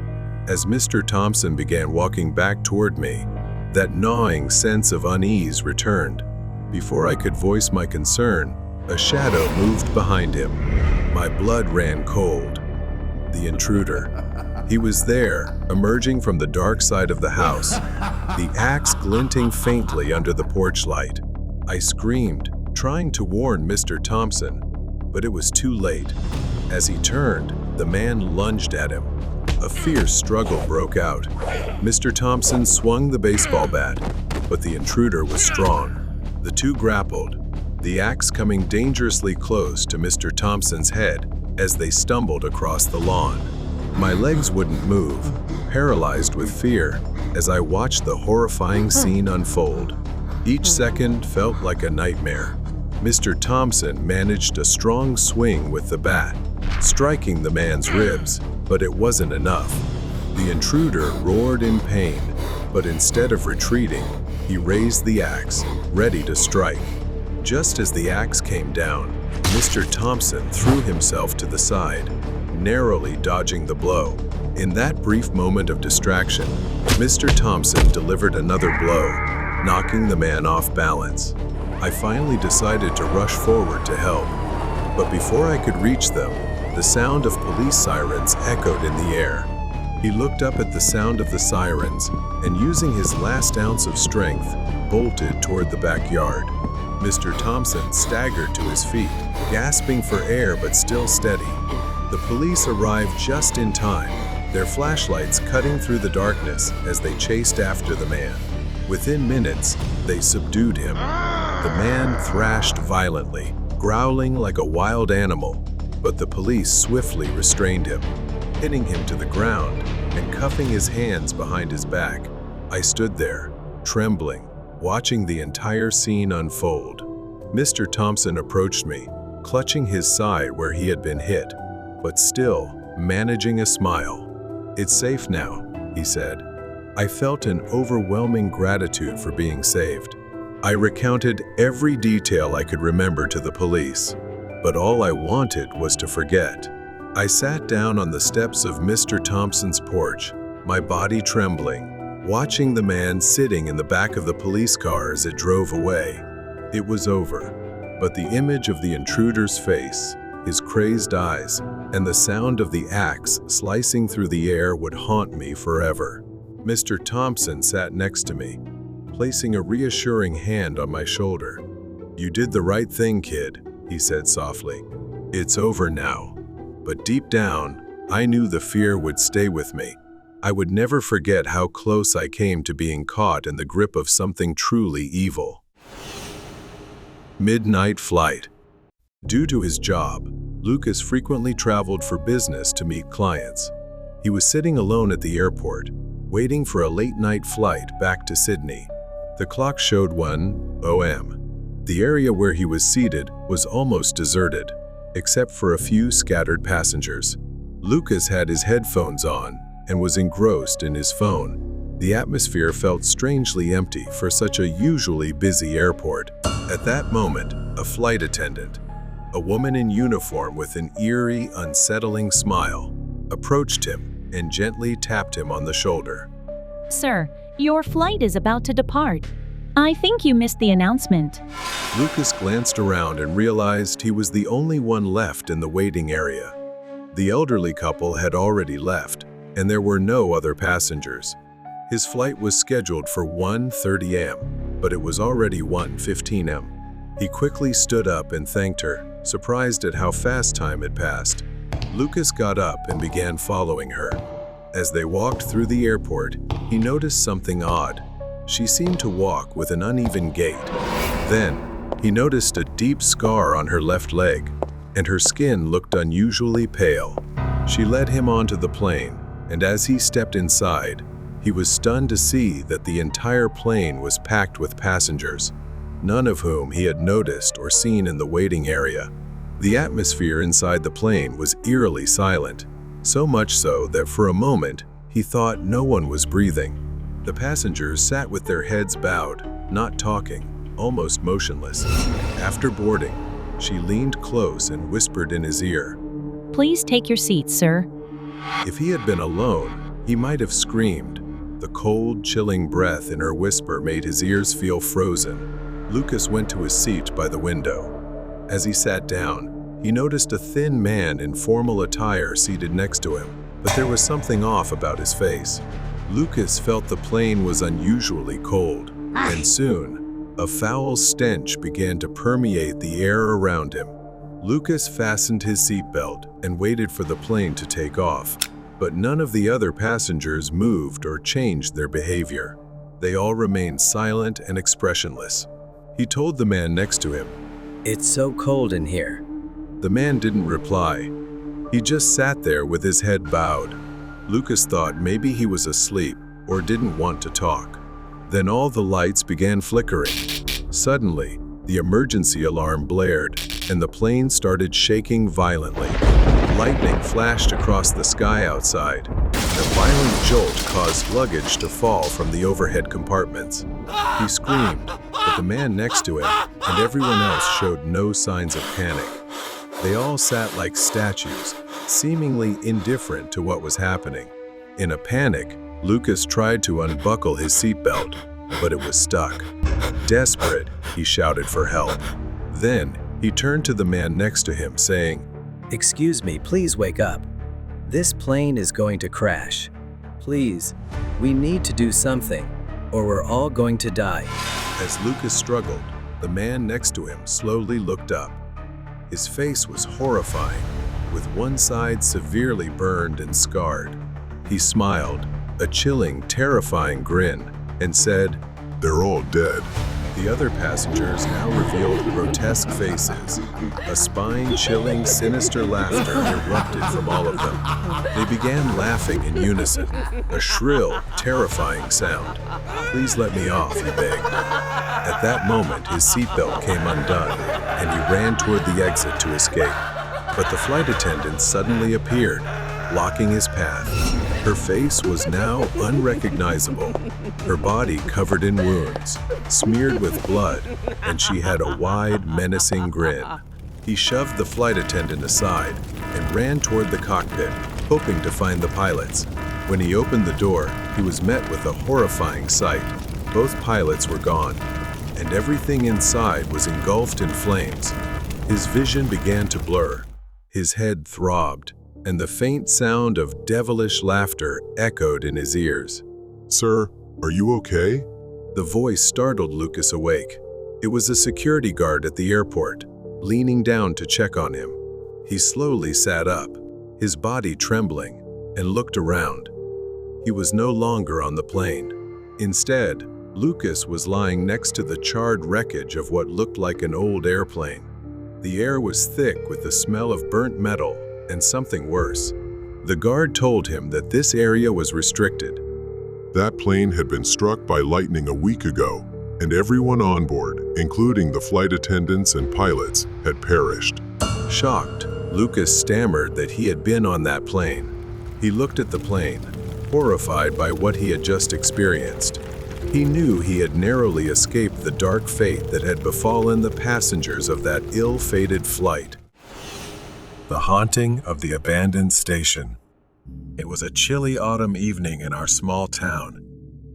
As Mr. Thompson began walking back toward me, that gnawing sense of unease returned. Before I could voice my concern, a shadow moved behind him. My blood ran cold. The intruder. He was there, emerging from the dark side of the house, the axe glinting faintly under the porch light. I screamed, trying to warn Mr. Thompson, but it was too late. As he turned, the man lunged at him. A fierce struggle broke out. Mr. Thompson swung the baseball bat, but the intruder was strong. The two grappled, the axe coming dangerously close to Mr. Thompson's head as they stumbled across the lawn. My legs wouldn't move, paralyzed with fear, as I watched the horrifying scene unfold. Each second felt like a nightmare. Mr. Thompson managed a strong swing with the bat, striking the man's ribs, but it wasn't enough. The intruder roared in pain, but instead of retreating, he raised the axe, ready to strike. Just as the axe came down, Mr. Thompson threw himself to the side, narrowly dodging the blow. In that brief moment of distraction, Mr. Thompson delivered another blow, knocking the man off balance. I finally decided to rush forward to help, but before I could reach them, the sound of police sirens echoed in the air. He looked up at the sound of the sirens and, using his last ounce of strength, bolted toward the backyard. Mr. Thompson staggered to his feet, gasping for air but still steady. The police arrived just in time, their flashlights cutting through the darkness as they chased after the man. Within minutes, they subdued him. The man thrashed violently, growling like a wild animal, but the police swiftly restrained him, hitting him to the ground and cuffing his hands behind his back. I stood there, trembling, watching the entire scene unfold. Mr. Thompson approached me, clutching his side where he had been hit, but still managing a smile. "It's safe now," he said. I felt an overwhelming gratitude for being saved. I recounted every detail I could remember to the police, but all I wanted was to forget. I sat down on the steps of Mr. Thompson's porch, my body trembling, watching the man sitting in the back of the police car as it drove away. It was over, but the image of the intruder's face, his crazed eyes, and the sound of the axe slicing through the air would haunt me forever. Mr. Thompson sat next to me, placing a reassuring hand on my shoulder. "You did the right thing, kid," he said softly. "It's over now." But deep down, I knew the fear would stay with me. I would never forget how close I came to being caught in the grip of something truly evil. Midnight flight. Due to his job, Lucas frequently traveled for business to meet clients. He was sitting alone at the airport, waiting for a late-night flight back to Sydney. The clock showed 1 a.m. The area where he was seated was almost deserted, except for a few scattered passengers. Lucas had his headphones on and was engrossed in his phone. The atmosphere felt strangely empty for such a usually busy airport. At that moment, a flight attendant, a woman in uniform with an eerie, unsettling smile, approached him and gently tapped him on the shoulder. "Sir, your flight is about to depart. I think you missed the announcement." Lucas glanced around and realized he was the only one left in the waiting area. The elderly couple had already left, and there were no other passengers. His flight was scheduled for 1:30 a.m., but it was already 1:15 a.m. He quickly stood up and thanked her, surprised at how fast time had passed. Lucas got up and began following her. As they walked through the airport, he noticed something odd. She seemed to walk with an uneven gait. Then, he noticed a deep scar on her left leg, and her skin looked unusually pale. She led him onto the plane, and as he stepped inside, he was stunned to see that the entire plane was packed with passengers, none of whom he had noticed or seen in the waiting area. The atmosphere inside the plane was eerily silent, so much so that for a moment he thought no one was breathing. The passengers sat with their heads bowed, not talking, almost motionless. After boarding, she leaned close and whispered in his ear. Please take your seat, sir. If he had been alone, he might have screamed. The cold, chilling breath in her whisper made his ears feel frozen. Lucas went to his seat by the window. As he sat down, he noticed a thin man in formal attire seated next to him, but there was something off about his face. Lucas felt the plane was unusually cold, and soon, a foul stench began to permeate the air around him. Lucas fastened his seatbelt and waited for the plane to take off, but none of the other passengers moved or changed their behavior. They all remained silent and expressionless. He told the man next to him, It's so cold in here. The man didn't reply. He just sat there with his head bowed. Lucas thought maybe he was asleep or didn't want to talk. Then all the lights began flickering. Suddenly, the emergency alarm blared, and the plane started shaking violently. Lightning flashed across the sky outside, and a violent jolt caused luggage to fall from the overhead compartments. He screamed, but the man next to him and everyone else showed no signs of panic. They all sat like statues, seemingly indifferent to what was happening. In a panic, Lucas tried to unbuckle his seatbelt, but it was stuck. Desperate, he shouted for help. Then, he turned to the man next to him, saying, Excuse me, please wake up. This plane is going to crash. Please, we need to do something, or we're all going to die. As Lucas struggled, the man next to him slowly looked up. His face was horrifying, with one side severely burned and scarred. He smiled, a chilling, terrifying grin, and said, They're all dead. The other passengers now revealed grotesque faces. A spine-chilling, sinister laughter erupted from all of them. They began laughing in unison, a shrill, terrifying sound. Please let me off, he begged. At that moment, his seatbelt came undone, and he ran toward the exit to escape. But the flight attendant suddenly appeared, blocking his path. Her face was now unrecognizable, her body covered in wounds, smeared with blood, and she had a wide, menacing grin. He shoved the flight attendant aside and ran toward the cockpit, hoping to find the pilots. When he opened the door, he was met with a horrifying sight. Both pilots were gone, and everything inside was engulfed in flames. His vision began to blur. His head throbbed, and the faint sound of devilish laughter echoed in his ears. Sir, are you okay? The voice startled Lucas awake. It was a security guard at the airport, leaning down to check on him. He slowly sat up, his body trembling, and looked around. He was no longer on the plane. Instead, Lucas was lying next to the charred wreckage of what looked like an old airplane. The air was thick with the smell of burnt metal and something worse. The guard told him that this area was restricted. That plane had been struck by lightning a week ago, and everyone on board, including the flight attendants and pilots, had perished. Shocked, Lucas stammered that he had been on that plane. He looked at the plane, horrified by what he had just experienced. He knew he had narrowly escaped the dark fate that had befallen the passengers of that ill-fated flight. The haunting of the abandoned station. It was a chilly autumn evening in our small town.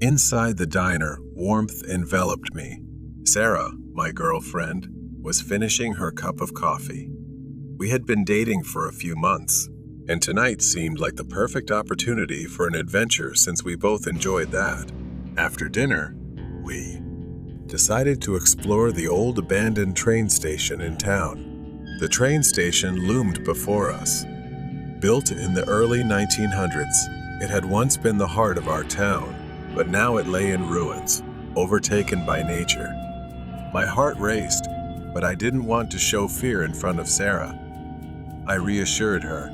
Inside the diner, warmth enveloped me. Sarah, my girlfriend, was finishing her cup of coffee. We had been dating for a few months, And tonight seemed like the perfect opportunity for an adventure since we both enjoyed that. After dinner, we decided to explore the old abandoned train station in town. The train station loomed before us. Built in the early 1900s, it had once been the heart of our town, but now it lay in ruins, overtaken by nature. My heart raced, but I didn't want to show fear in front of Sarah. I reassured her,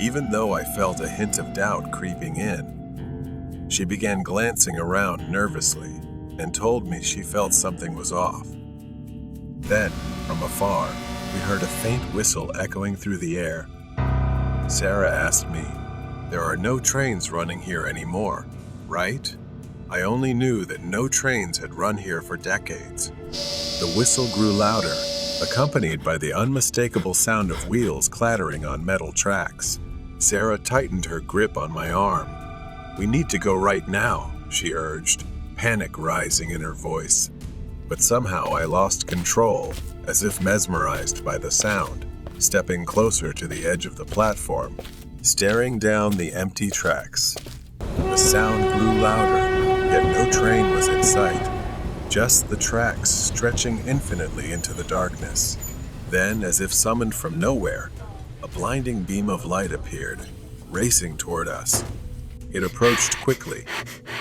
even though I felt a hint of doubt creeping in. She began glancing around nervously and told me she felt something was off. Then, from afar, we heard a faint whistle echoing through the air. Sarah asked me, "There are no trains running here anymore, right?" I only knew that no trains had run here for decades. The whistle grew louder, accompanied by the unmistakable sound of wheels clattering on metal tracks. Sarah tightened her grip on my arm. "We need to go right now," she urged, panic rising in her voice. But somehow I lost control, as if mesmerized by the sound, stepping closer to the edge of the platform, staring down the empty tracks. The sound grew louder, yet no train was in sight, just the tracks stretching infinitely into the darkness. Then, as if summoned from nowhere, a blinding beam of light appeared, racing toward us. It approached quickly,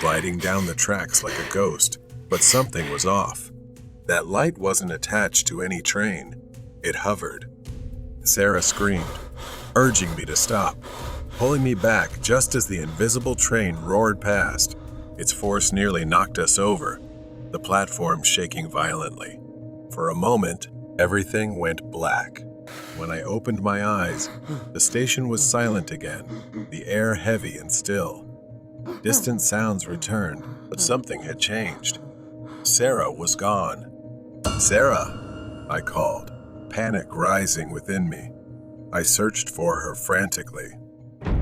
gliding down the tracks like a ghost, but something was off. That light wasn't attached to any train. It hovered. Sarah screamed, urging me to stop, pulling me back just as the invisible train roared past. Its force nearly knocked us over, the platform shaking violently. For a moment, everything went black. When I opened my eyes, the station was silent again, the air heavy and still. Distant sounds returned, but something had changed. Sarah was gone. "Sarah," I called, panic rising within me. I searched for her frantically.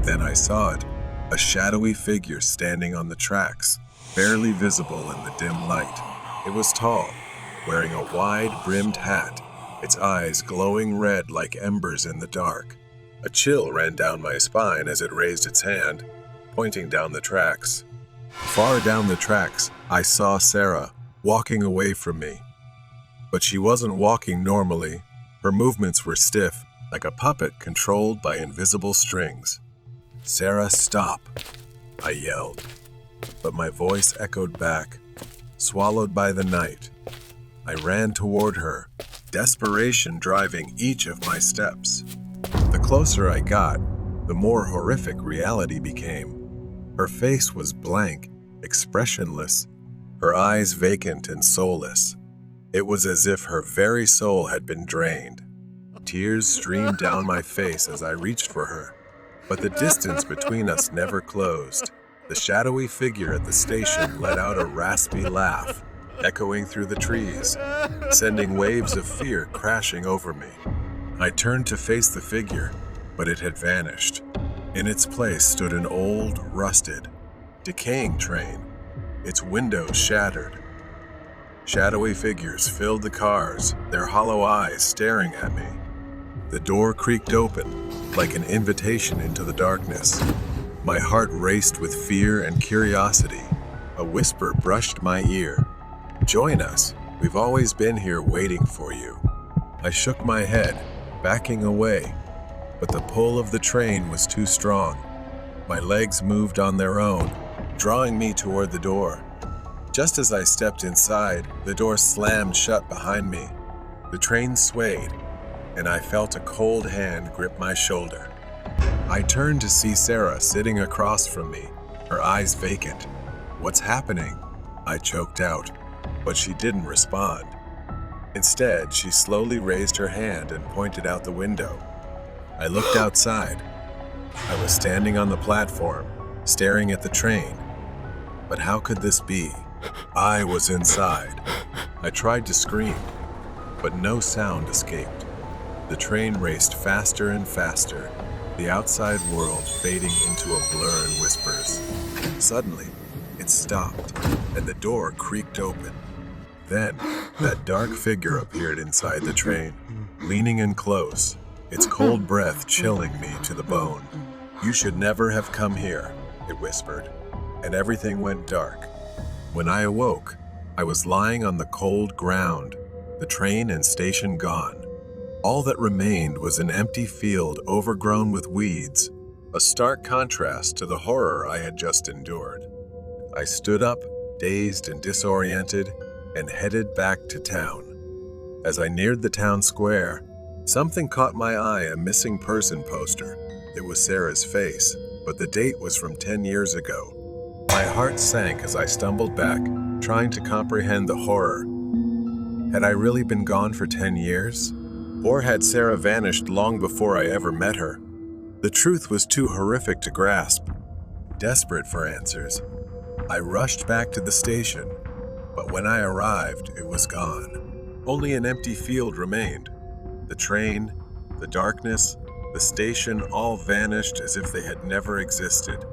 Then I saw it, a shadowy figure standing on the tracks, barely visible in the dim light. It was tall, wearing a wide-brimmed hat, its eyes glowing red like embers in the dark. A chill ran down my spine as it raised its hand, pointing down the tracks. Far down the tracks, I saw Sarah, walking away from me. But she wasn't walking normally. Her movements were stiff, like a puppet controlled by invisible strings. "Sarah, stop," I yelled. But my voice echoed back, swallowed by the night. I ran toward her, desperation driving each of my steps. The closer I got, the more horrific reality became. Her face was blank, expressionless, her eyes vacant and soulless. It was as if her very soul had been drained. Tears streamed down my face as I reached for her, but the distance between us never closed. The shadowy figure at the station let out a raspy laugh, echoing through the trees, sending waves of fear crashing over me. I turned to face the figure, but it had vanished. In its place stood an old, rusted, decaying train, its windows shattered. Shadowy figures filled the cars, their hollow eyes staring at me. The door creaked open, like an invitation into the darkness. My heart raced with fear and curiosity. A whisper brushed my ear. "Join us. We've always been here waiting for you." I shook my head, backing away, but the pull of the train was too strong. My legs moved on their own, drawing me toward the door. Just as I stepped inside, the door slammed shut behind me. The train swayed, and I felt a cold hand grip my shoulder. I turned to see Sarah sitting across from me, her eyes vacant. "What's happening?" I choked out, but she didn't respond. Instead, she slowly raised her hand and pointed out the window. I looked outside. I was standing on the platform, staring at the train. But how could this be? I was inside. I tried to scream, but no sound escaped. The train raced faster and faster, the outside world fading into a blur in whispers. Suddenly, it stopped, and the door creaked open. Then, that dark figure appeared inside the train, leaning in close, its cold breath chilling me to the bone. "You should never have come here," it whispered, and everything went dark. When I awoke, I was lying on the cold ground, the train and station gone. All that remained was an empty field overgrown with weeds, a stark contrast to the horror I had just endured. I stood up, dazed and disoriented, and headed back to town. As I neared the town square, something caught my eye, a missing person poster. It was Sarah's face, but the date was from 10 years ago. My heart sank as I stumbled back, trying to comprehend the horror. Had I really been gone for 10 years? Or had Sarah vanished long before I ever met her? The truth was too horrific to grasp. Desperate for answers, I rushed back to the station, but when I arrived, it was gone. Only an empty field remained. The train, the darkness, the station all vanished as if they had never existed.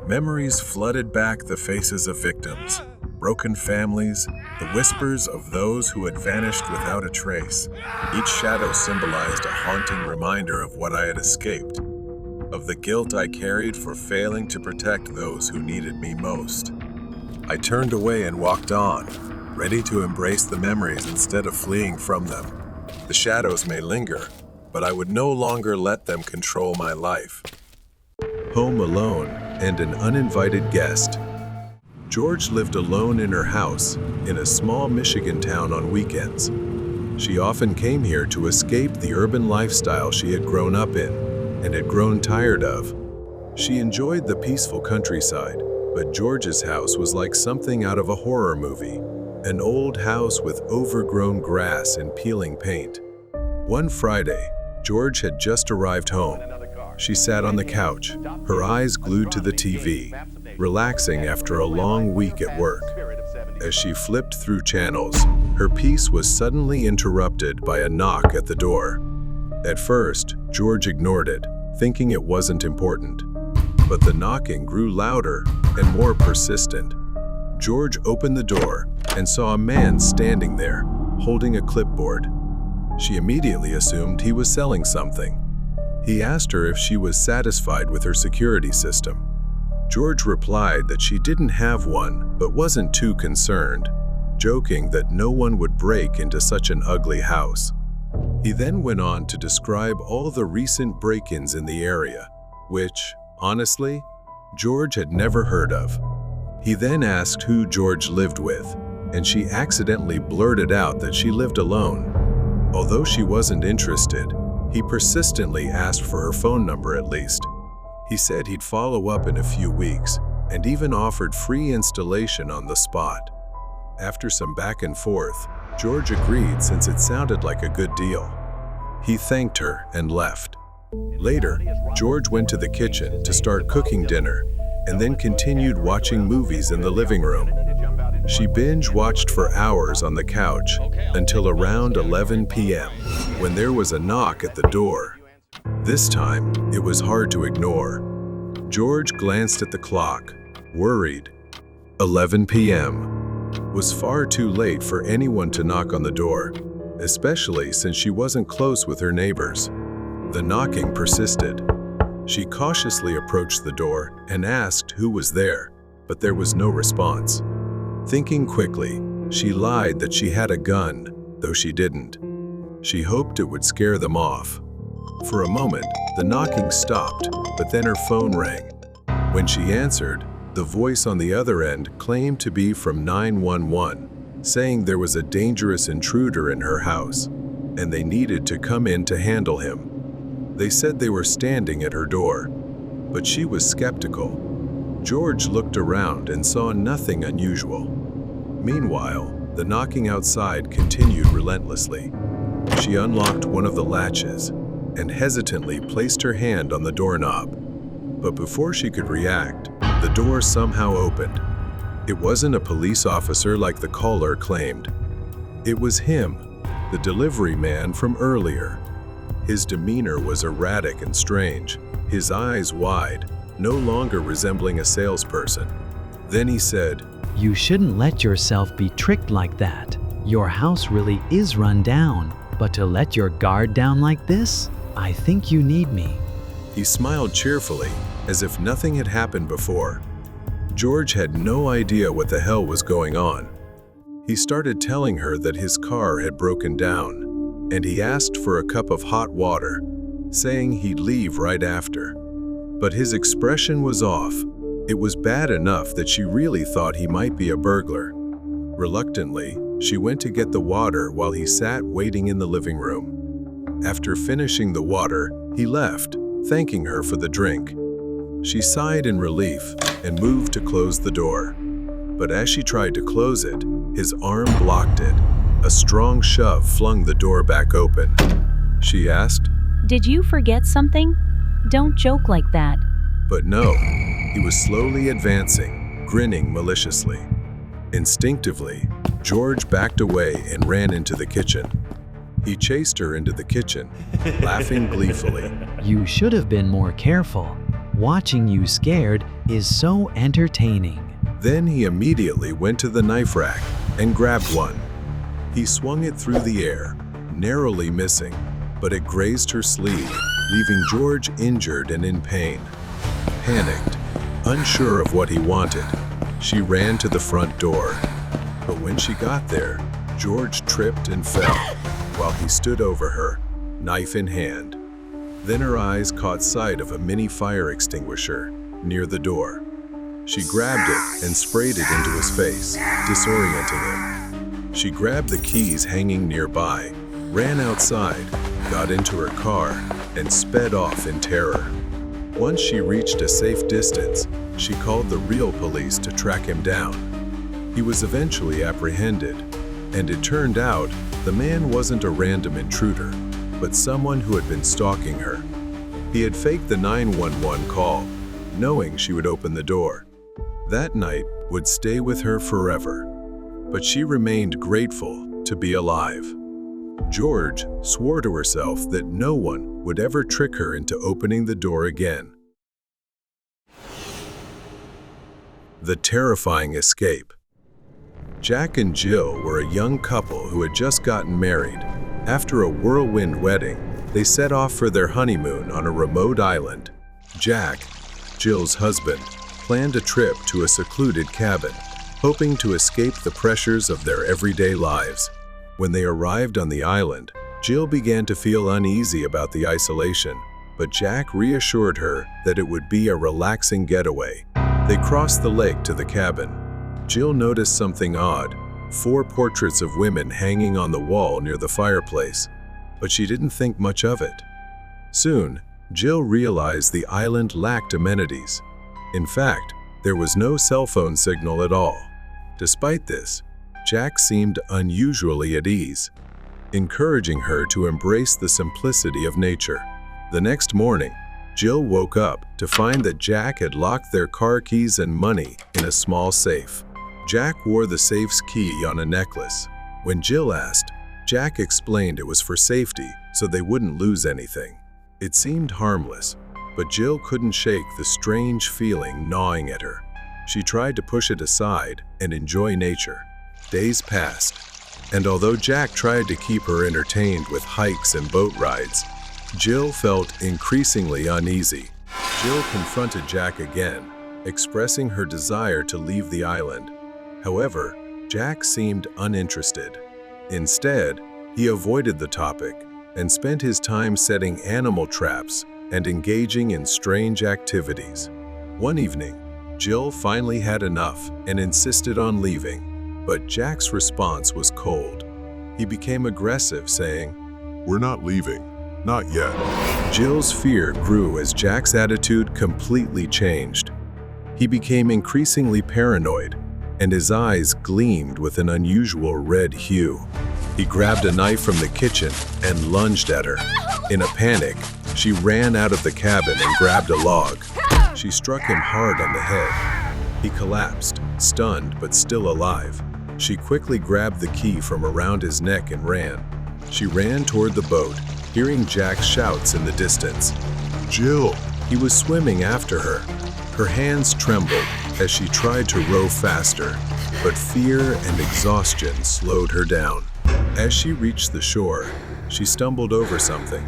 Memories flooded back the faces of victims, broken families, the whispers of those who had vanished without a trace. Each shadow symbolized a haunting reminder of what I had escaped, of the guilt I carried for failing to protect those who needed me most. I turned away and walked on, ready to embrace the memories instead of fleeing from them. The shadows may linger, but I would no longer let them control my life. Home alone and an uninvited guest. George lived alone in her house in a small Michigan town on weekends. She often came here to escape the urban lifestyle she had grown up in and had grown tired of. She enjoyed the peaceful countryside, but George's house was like something out of a horror movie, an old house with overgrown grass and peeling paint. One Friday, George had just arrived home. She sat on the couch, her eyes glued to the TV, relaxing after a long week at work. As she flipped through channels, her peace was suddenly interrupted by a knock at the door. At first, George ignored it, thinking it wasn't important. But the knocking grew louder and more persistent. George opened the door and saw a man standing there, holding a clipboard. She immediately assumed he was selling something. He asked her if she was satisfied with her security system. George replied that she didn't have one, but wasn't too concerned, joking that no one would break into such an ugly house. He then went on to describe all the recent break-ins in the area, which, honestly, George had never heard of. He then asked who George lived with, and she accidentally blurted out that she lived alone. Although she wasn't interested, he persistently asked for her phone number at least. He said he'd follow up in a few weeks, and even offered free installation on the spot. After some back and forth, George agreed since it sounded like a good deal. He thanked her and left. Later, George went to the kitchen to start cooking dinner, and then continued watching movies in the living room. She binge-watched for hours on the couch until around 11 p.m., when there was a knock at the door. This time, it was hard to ignore. George glanced at the clock, worried. 11 p.m. was far too late for anyone to knock on the door, especially since she wasn't close with her neighbors. The knocking persisted. She cautiously approached the door and asked who was there, but there was no response. Thinking quickly, she lied that she had a gun, though she didn't. She hoped it would scare them off. For a moment, the knocking stopped, but then her phone rang. When she answered, the voice on the other end claimed to be from 911, saying there was a dangerous intruder in her house, and they needed to come in to handle him. They said they were standing at her door, but she was skeptical. George looked around and saw nothing unusual. Meanwhile, the knocking outside continued relentlessly. She unlocked one of the latches and hesitantly placed her hand on the doorknob. But before she could react, the door somehow opened. It wasn't a police officer like the caller claimed. It was him, the delivery man from earlier. His demeanor was erratic and strange, his eyes wide, no longer resembling a salesperson. Then he said, "You shouldn't let yourself be tricked like that. Your house really is run down, but to let your guard down like this? I think you need me." He smiled cheerfully, as if nothing had happened before. George had no idea what the hell was going on. He started telling her that his car had broken down, and he asked for a cup of hot water, saying he'd leave right after. But his expression was off. It was bad enough that she really thought he might be a burglar. Reluctantly, she went to get the water while he sat waiting in the living room. After finishing the water, he left, thanking her for the drink. She sighed in relief and moved to close the door. But as she tried to close it, his arm blocked it. A strong shove flung the door back open. She asked, Did you forget something? Don't joke like that. but no, he was slowly advancing, grinning maliciously. Instinctively, George backed away and ran into the kitchen. He chased her into the kitchen, laughing gleefully. You should have been more careful. Watching you scared is so entertaining. Then he immediately went to the knife rack and grabbed one. He swung it through the air, narrowly missing, but it grazed her sleeve, leaving George injured and in pain. Panicked, unsure of what he wanted, she ran to the front door. But when she got there, George tripped and fell while he stood over her, knife in hand. Then her eyes caught sight of a mini fire extinguisher near the door. She grabbed it and sprayed it into his face, disorienting him. She grabbed the keys hanging nearby, ran outside, got into her car, and sped off in terror. Once she reached a safe distance, she called the real police to track him down. He was eventually apprehended, and it turned out the man wasn't a random intruder, but someone who had been stalking her. He had faked the 911 call, knowing she would open the door. That night would stay with her forever, but she remained grateful to be alive. George swore to herself that no one would ever trick her into opening the door again. The terrifying escape. Jack and Jill were a young couple who had just gotten married. After a whirlwind wedding, they set off for their honeymoon on a remote island. Jack, Jill's husband, planned a trip to a secluded cabin, hoping to escape the pressures of their everyday lives. When they arrived on the island, Jill began to feel uneasy about the isolation, but Jack reassured her that it would be a relaxing getaway. They crossed the lake to the cabin. Jill noticed something odd, 4 portraits of women hanging on the wall near the fireplace, but she didn't think much of it. Soon, Jill realized the island lacked amenities. In fact, there was no cell phone signal at all. Despite this, Jack seemed unusually at ease, encouraging her to embrace the simplicity of nature. The next morning, Jill woke up to find that Jack had locked their car keys and money in a small safe. Jack wore the safe's key on a necklace. When Jill asked, Jack explained it was for safety so they wouldn't lose anything. It seemed harmless, but Jill couldn't shake the strange feeling gnawing at her. She tried to push it aside and enjoy nature. Days passed, and although Jack tried to keep her entertained with hikes and boat rides, Jill felt increasingly uneasy. Jill confronted Jack again, expressing her desire to leave the island. However, Jack seemed uninterested. Instead, he avoided the topic and spent his time setting animal traps and engaging in strange activities. One evening, Jill finally had enough and insisted on leaving, but Jack's response was cold. He became aggressive, saying, "We're not leaving. Not yet." Jill's fear grew as Jack's attitude completely changed. He became increasingly paranoid, and his eyes gleamed with an unusual red hue. He grabbed a knife from the kitchen and lunged at her. In a panic, she ran out of the cabin and grabbed a log. She struck him hard on the head. He collapsed, stunned but still alive. She quickly grabbed the key from around his neck and ran. She ran toward the boat, hearing Jack's shouts in the distance. "Jill!" He was swimming after her. Her hands trembled as she tried to row faster, but fear and exhaustion slowed her down. As she reached the shore, she stumbled over something.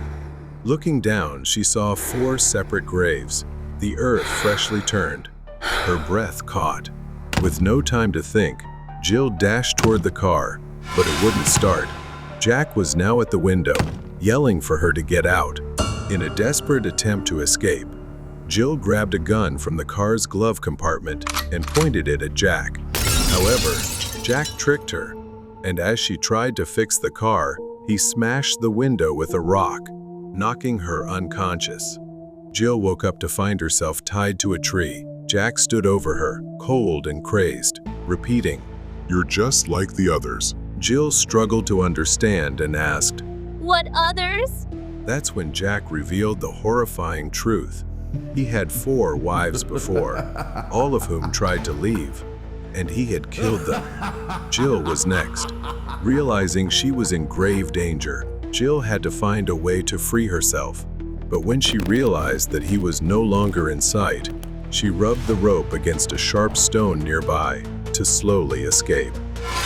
Looking down, she saw 4 separate graves. The earth freshly turned. Her breath caught. With no time to think, Jill dashed toward the car, but it wouldn't start. Jack was now at the window, yelling for her to get out. In a desperate attempt to escape, Jill grabbed a gun from the car's glove compartment and pointed it at Jack. However, Jack tricked her, and as she tried to fix the car, he smashed the window with a rock, knocking her unconscious. Jill woke up to find herself tied to a tree. Jack stood over her, cold and crazed, repeating, "You're just like the others." Jill struggled to understand and asked, What others? That's when Jack revealed the horrifying truth. He had 4 wives before, all of whom tried to leave, and he had killed them. Jill was next. Realizing she was in grave danger, Jill had to find a way to free herself. But when she realized that he was no longer in sight, she rubbed the rope against a sharp stone nearby to slowly escape.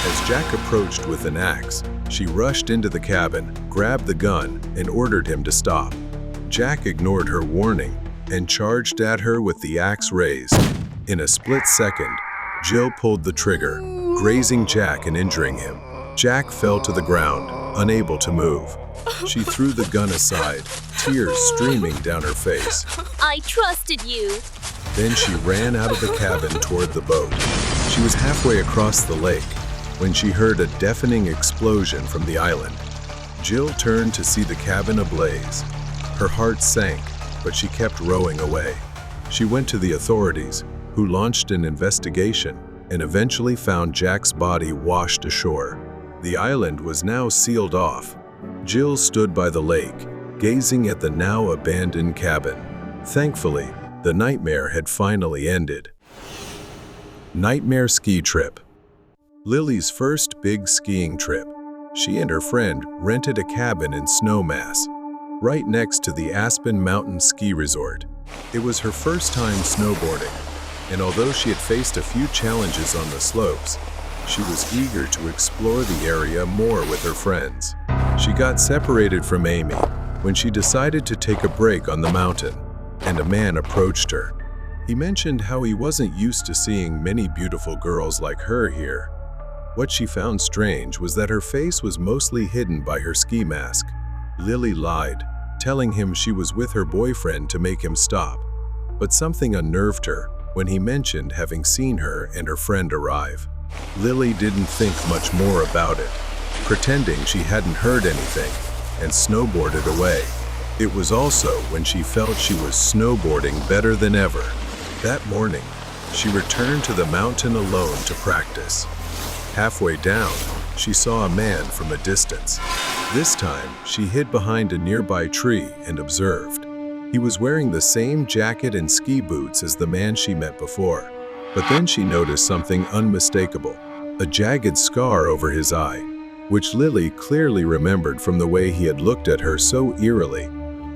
As Jack approached with an axe, she rushed into the cabin, grabbed the gun, and ordered him to stop. Jack ignored her warning and charged at her with the axe raised. In a split second, Jill pulled the trigger, grazing Jack and injuring him. Jack fell to the ground, unable to move. She threw the gun aside, tears streaming down her face. I trusted you. Then she ran out of the cabin toward the boat. She was halfway across the lake when she heard a deafening explosion from the island. Jill turned to see the cabin ablaze. Her heart sank, but she kept rowing away. She went to the authorities, who launched an investigation and eventually found Jack's body washed ashore. The island was now sealed off. Jill stood by the lake, gazing at the now abandoned cabin. Thankfully, the nightmare had finally ended. Nightmare ski trip. Lily's first big skiing trip. She and her friend rented a cabin in Snowmass, right next to the Aspen Mountain Ski Resort. It was her first time snowboarding, and although she had faced a few challenges on the slopes, she was eager to explore the area more with her friends. She got separated from Amy when she decided to take a break on the mountain, and a man approached her. He mentioned how he wasn't used to seeing many beautiful girls like her here. What she found strange was that her face was mostly hidden by her ski mask. Lily lied, telling him she was with her boyfriend to make him stop. But something unnerved her when he mentioned having seen her and her friend arrive. Lily didn't think much more about it, pretending she hadn't heard anything, and snowboarded away. It was also when she felt she was snowboarding better than ever. That morning, she returned to the mountain alone to practice. Halfway down, she saw a man from a distance. This time, she hid behind a nearby tree and observed. He was wearing the same jacket and ski boots as the man she met before. But then she noticed something unmistakable, a jagged scar over his eye, which Lily clearly remembered from the way he had looked at her so eerily.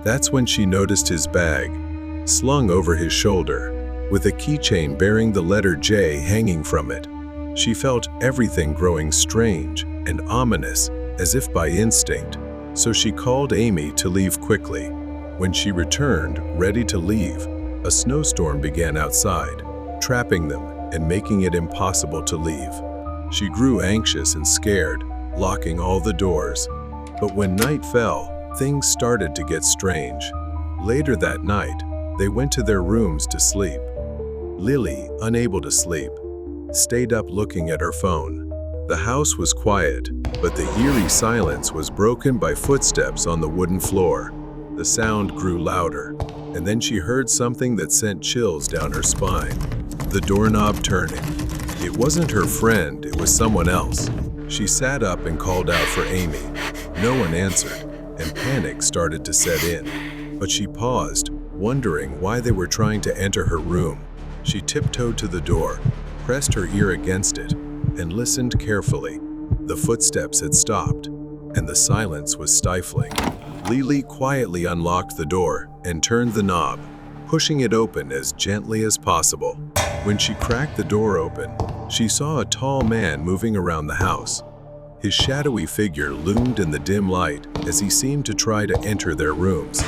That's when she noticed his bag, slung over his shoulder, with a keychain bearing the letter J hanging from it. She felt everything growing strange and ominous, as if by instinct, so she called Amy to leave quickly. When she returned, ready to leave, a snowstorm began outside, trapping them and making it impossible to leave. She grew anxious and scared, locking all the doors. But when night fell, things started to get strange. Later that night, they went to their rooms to sleep. Lily, unable to sleep, stayed up looking at her phone. The house was quiet, but the eerie silence was broken by footsteps on the wooden floor. The sound grew louder, and then she heard something that sent chills down her spine. The doorknob turning. It wasn't her friend, it was someone else. She sat up and called out for Amy. No one answered, and panic started to set in. But she paused, wondering why they were trying to enter her room. She tiptoed to the door, pressed her ear against it, and listened carefully. The footsteps had stopped, and the silence was stifling. Lily quietly unlocked the door and turned the knob, pushing it open as gently as possible. When she cracked the door open, she saw a tall man moving around the house. His shadowy figure loomed in the dim light as he seemed to try to enter their rooms.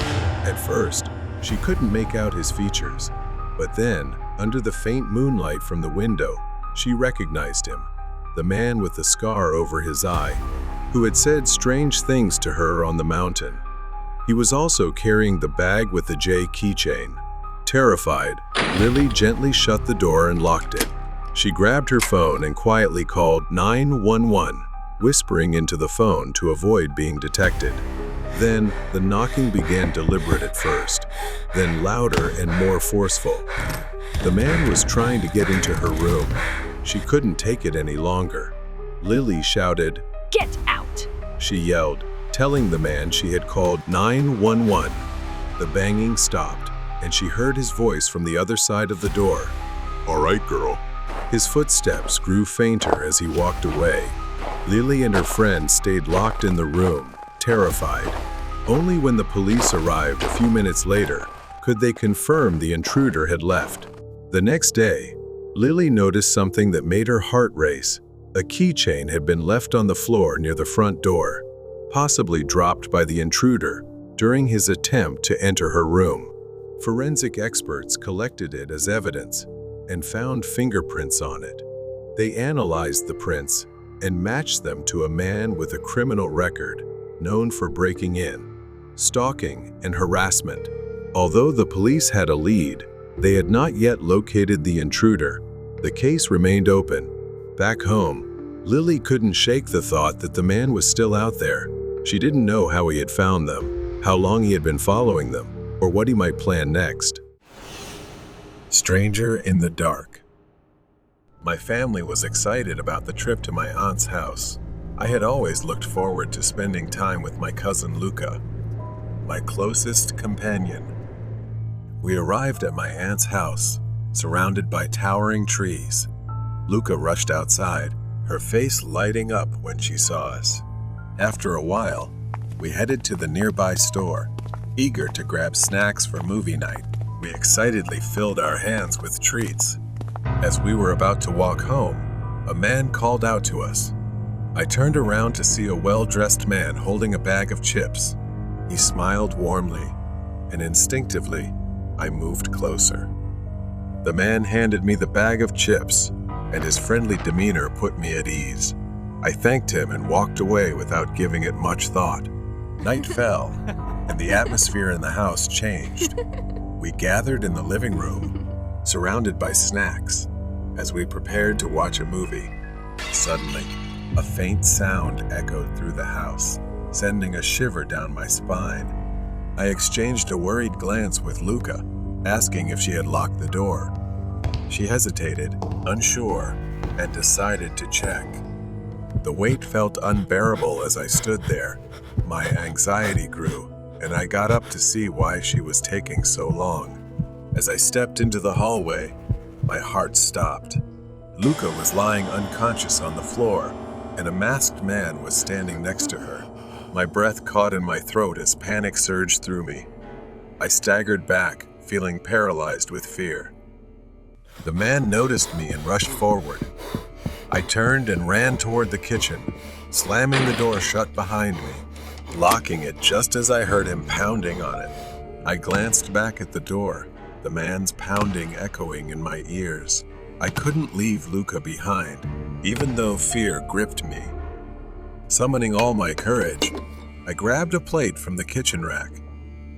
At first, she couldn't make out his features, But then, under the faint moonlight from the window, she recognized him, the man with the scar over his eye, who had said strange things to her on the mountain. He was also carrying the bag with the J keychain. Terrified, Lily gently shut the door and locked it. She grabbed her phone and quietly called 911, whispering into the phone to avoid being detected. Then, the knocking began deliberate at first, then louder and more forceful. The man was trying to get into her room. She couldn't take it any longer. Lily shouted, Get out! She yelled, telling the man she had called 911. The banging stopped, and she heard his voice from the other side of the door. All right, girl. His footsteps grew fainter as he walked away. Lily and her friend stayed locked in the room, terrified. Only when the police arrived a few minutes later could they confirm the intruder had left. The next day, Lily noticed something that made her heart race. A keychain had been left on the floor near the front door, possibly dropped by the intruder during his attempt to enter her room. Forensic experts collected it as evidence and found fingerprints on it. They analyzed the prints and matched them to a man with a criminal record known for breaking in, stalking, and harassment. Although the police had a lead, they had not yet located the intruder. The case remained open. Back home, Lily couldn't shake the thought that the man was still out there. She didn't know how he had found them, how long he had been following them, or what he might plan next. Stranger in the dark. My family was excited about the trip to my aunt's house. I had always looked forward to spending time with my cousin Luca, my closest companion. We arrived at my aunt's house, surrounded by towering trees. Luca rushed outside, her face lighting up when she saw us. After a while, we headed to the nearby store, eager to grab snacks for movie night. We excitedly filled our hands with treats. As we were about to walk home, a man called out to us. I turned around to see a well-dressed man holding a bag of chips. He smiled warmly, and instinctively, I moved closer. The man handed me the bag of chips, and his friendly demeanor put me at ease. I thanked him and walked away without giving it much thought. Night fell, and the atmosphere in the house changed. We gathered in the living room, surrounded by snacks, as we prepared to watch a movie. Suddenly, a faint sound echoed through the house, sending a shiver down my spine. I exchanged a worried glance with Luca, asking if she had locked the door. She hesitated, unsure, and decided to check. The weight felt unbearable as I stood there. My anxiety grew, and I got up to see why she was taking so long. As I stepped into the hallway, my heart stopped. Luca was lying unconscious on the floor, and a masked man was standing next to her. My breath caught in my throat as panic surged through me. I staggered back, feeling paralyzed with fear. The man noticed me and rushed forward. I turned and ran toward the kitchen, slamming the door shut behind me, locking it just as I heard him pounding on it. I glanced back at the door, the man's pounding echoing in my ears. I couldn't leave Luca behind, even though fear gripped me. Summoning all my courage, I grabbed a plate from the kitchen rack.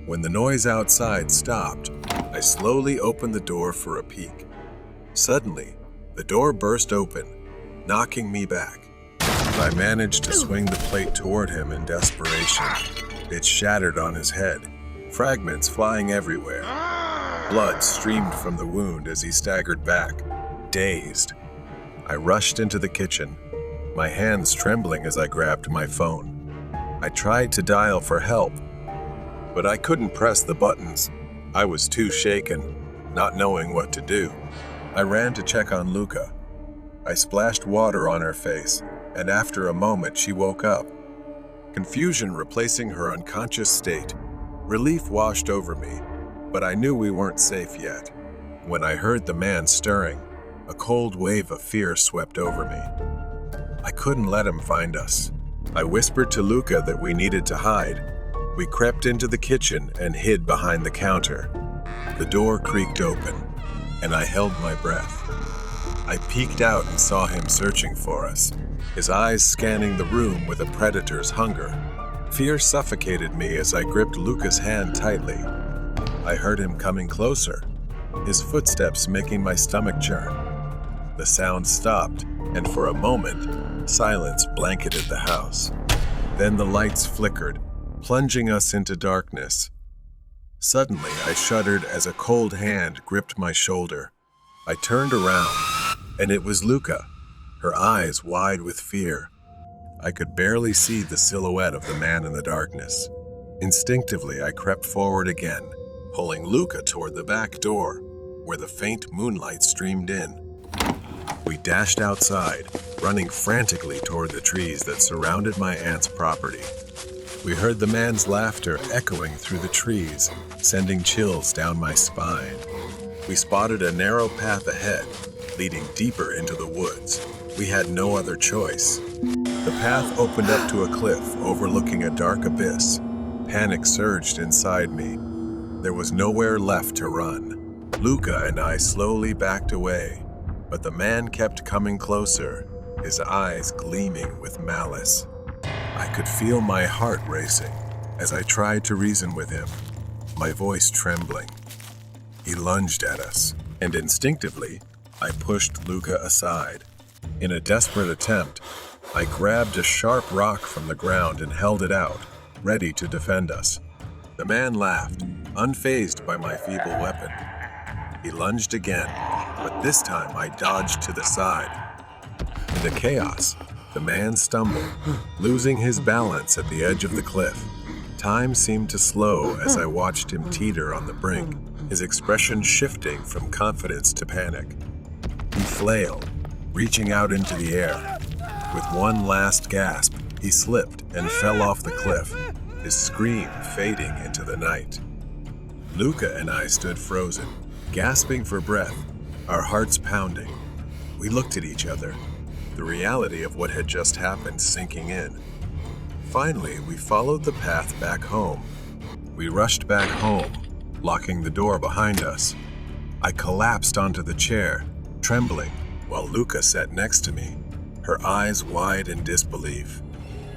When the noise outside stopped, I slowly opened the door for a peek. Suddenly, the door burst open, knocking me back. I managed to swing the plate toward him in desperation. It shattered on his head, fragments flying everywhere. Blood streamed from the wound as he staggered back, dazed. I rushed into the kitchen, my hands trembling as I grabbed my phone. I tried to dial for help, but I couldn't press the buttons. I was too shaken, not knowing what to do. I ran to check on Luca. I splashed water on her face, and after a moment she woke up. Confusion replacing her unconscious state. Relief washed over me, but I knew we weren't safe yet. When I heard the man stirring, a cold wave of fear swept over me. I couldn't let him find us. I whispered to Luca that we needed to hide. We crept into the kitchen and hid behind the counter. The door creaked open, and I held my breath. I peeked out and saw him searching for us, his eyes scanning the room with a predator's hunger. Fear suffocated me as I gripped Luca's hand tightly. I heard him coming closer, his footsteps making my stomach churn. The sound stopped, and for a moment, silence blanketed the house. Then the lights flickered, plunging us into darkness. Suddenly, I shuddered as a cold hand gripped my shoulder. I turned around, and it was Luca, her eyes wide with fear. I could barely see the silhouette of the man in the darkness. Instinctively, I crept forward again, pulling Luca toward the back door, where the faint moonlight streamed in. We dashed outside, running frantically toward the trees that surrounded my aunt's property. We heard the man's laughter echoing through the trees, sending chills down my spine. We spotted a narrow path ahead, leading deeper into the woods. We had no other choice. The path opened up to a cliff overlooking a dark abyss. Panic surged inside me. There was nowhere left to run. Luca and I slowly backed away, but the man kept coming closer, his eyes gleaming with malice. I could feel my heart racing as I tried to reason with him, my voice trembling. He lunged at us, and instinctively, I pushed Luca aside. In a desperate attempt, I grabbed a sharp rock from the ground and held it out, ready to defend us. The man laughed, unfazed by my feeble weapon. He lunged again, but this time I dodged to the side. In the chaos, the man stumbled, losing his balance at the edge of the cliff. Time seemed to slow as I watched him teeter on the brink, his expression shifting from confidence to panic. He flailed, reaching out into the air. With one last gasp, he slipped and fell off the cliff, his scream fading into the night. Luca and I stood frozen, gasping for breath, our hearts pounding. We looked at each other, the reality of what had just happened sinking in. Finally, we followed the path back home. We rushed back home, locking the door behind us. I collapsed onto the chair, trembling, while Luca sat next to me, her eyes wide in disbelief.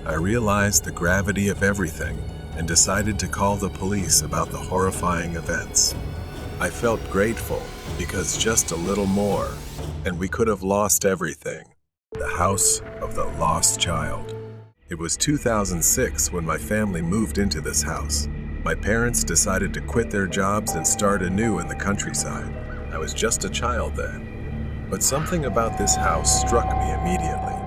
I realized the gravity of everything and decided to call the police about the horrifying events. I felt grateful because just a little more, and we could have lost everything. The house of the lost child. It was 2006 when my family moved into this house. My parents decided to quit their jobs and start anew in the countryside. I was just a child then. But something about this house struck me immediately.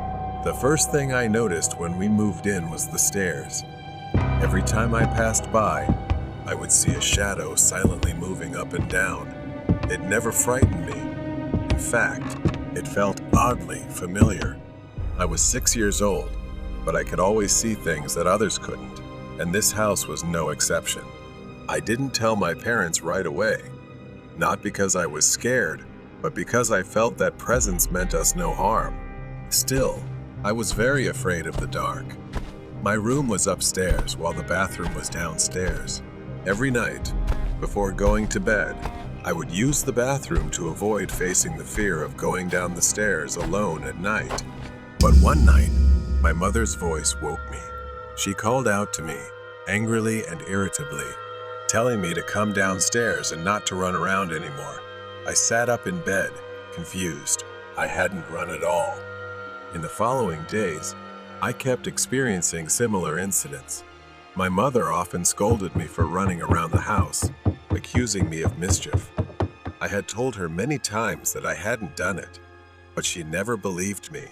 The first thing I noticed when we moved in was the stairs. Every time I passed by, I would see a shadow silently moving up and down. It never frightened me. In fact, it felt oddly familiar. I was 6 years old, but I could always see things that others couldn't, and this house was no exception. I didn't tell my parents right away, not because I was scared, but because I felt that presence meant us no harm. Still, I was very afraid of the dark. My room was upstairs while the bathroom was downstairs. Every night, before going to bed, I would use the bathroom to avoid facing the fear of going down the stairs alone at night. But one night, my mother's voice woke me. She called out to me, angrily and irritably, telling me to come downstairs and not to run around anymore. I sat up in bed, confused. I hadn't run at all. In the following days, I kept experiencing similar incidents. My mother often scolded me for running around the house, accusing me of mischief. I had told her many times that I hadn't done it, but she never believed me.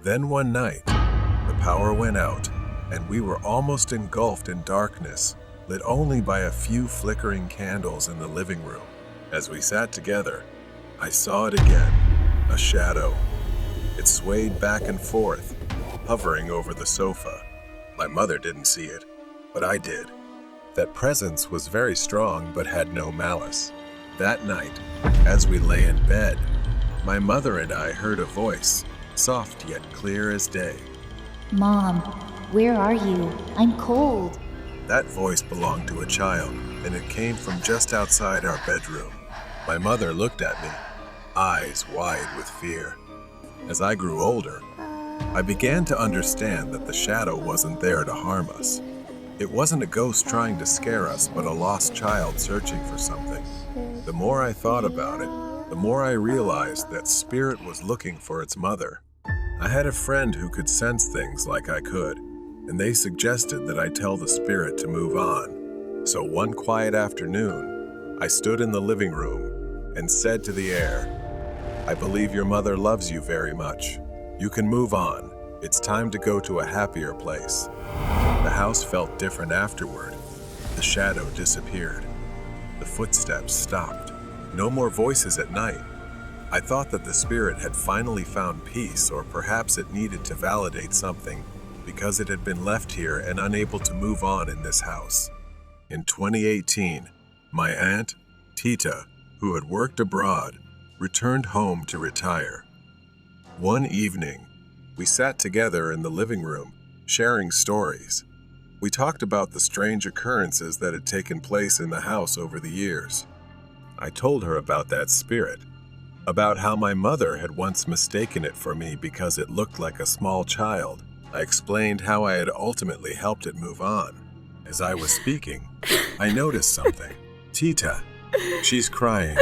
Then one night, the power went out, and we were almost engulfed in darkness, lit only by a few flickering candles in the living room. As we sat together, I saw it again, a shadow. It swayed back and forth, hovering over the sofa. My mother didn't see it, but I did. That presence was very strong but had no malice. That night, as we lay in bed, my mother and I heard a voice, soft yet clear as day. Mom, where are you? I'm cold. That voice belonged to a child, and it came from just outside our bedroom. My mother looked at me, eyes wide with fear. As I grew older, I began to understand that the shadow wasn't there to harm us. It wasn't a ghost trying to scare us, but a lost child searching for something. The more I thought about it, the more I realized that spirit was looking for its mother. I had a friend who could sense things like I could, and they suggested that I tell the spirit to move on. So one quiet afternoon, I stood in the living room and said to the air, "I believe your mother loves you very much. You can move on. It's time to go to a happier place." The house felt different afterward. The shadow disappeared. The footsteps stopped. No more voices at night. I thought that the spirit had finally found peace, or perhaps it needed to validate something because it had been left here and unable to move on in this house. In 2018, my aunt, Tita, who had worked abroad, returned home to retire. One evening, we sat together in the living room, sharing stories. We talked about the strange occurrences that had taken place in the house over the years. I told her about that spirit, about how my mother had once mistaken it for me because it looked like a small child. I explained how I had ultimately helped it move on. As I was speaking, I noticed something. Tita, she's crying.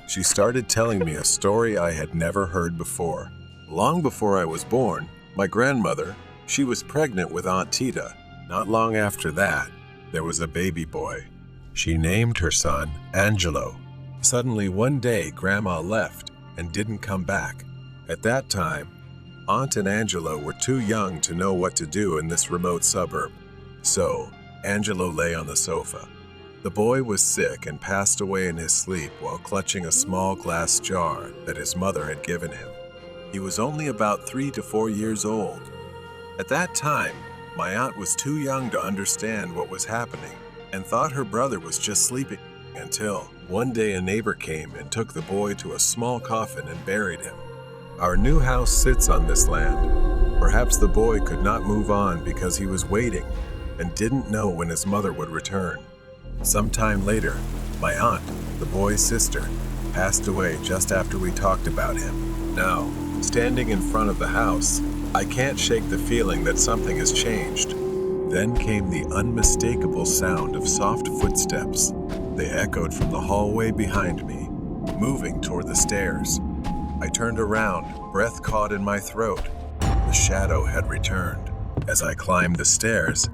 She started telling me a story I had never heard before. Long before I was born, my grandmother, she was pregnant with Aunt Tita. Not long after that, there was a baby boy. She named her son Angelo. Suddenly one day, Grandma left and didn't come back. At that time, Aunt and Angelo were too young to know what to do in this remote suburb. So, Angelo lay on the sofa. The boy was sick and passed away in his sleep while clutching a small glass jar that his mother had given him. He was only about 3 to 4 years old. At that time, my aunt was too young to understand what was happening and thought her brother was just sleeping until one day a neighbor came and took the boy to a small coffin and buried him. Our new house sits on this land. Perhaps the boy could not move on because he was waiting and didn't know when his mother would return. Sometime later, my aunt, the boy's sister, passed away just after we talked about him. Now, standing in front of the house, I can't shake the feeling that something has changed. Then came the unmistakable sound of soft footsteps. They echoed from the hallway behind me, moving toward the stairs. I turned around, breath caught in my throat. The shadow had returned. As I climbed the stairs,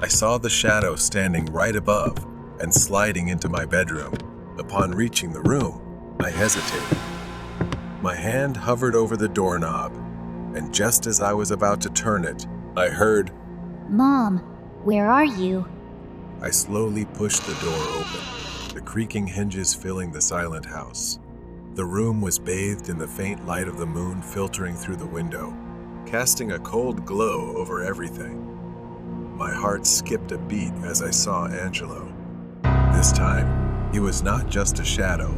I saw the shadow standing right above and sliding into my bedroom. Upon reaching the room, I hesitated. My hand hovered over the doorknob, and just as I was about to turn it, I heard, Mom, where are you? I slowly pushed the door open, the creaking hinges filling the silent house. The room was bathed in the faint light of the moon filtering through the window, casting a cold glow over everything. My heart skipped a beat as I saw Angelo. This time, he was not just a shadow.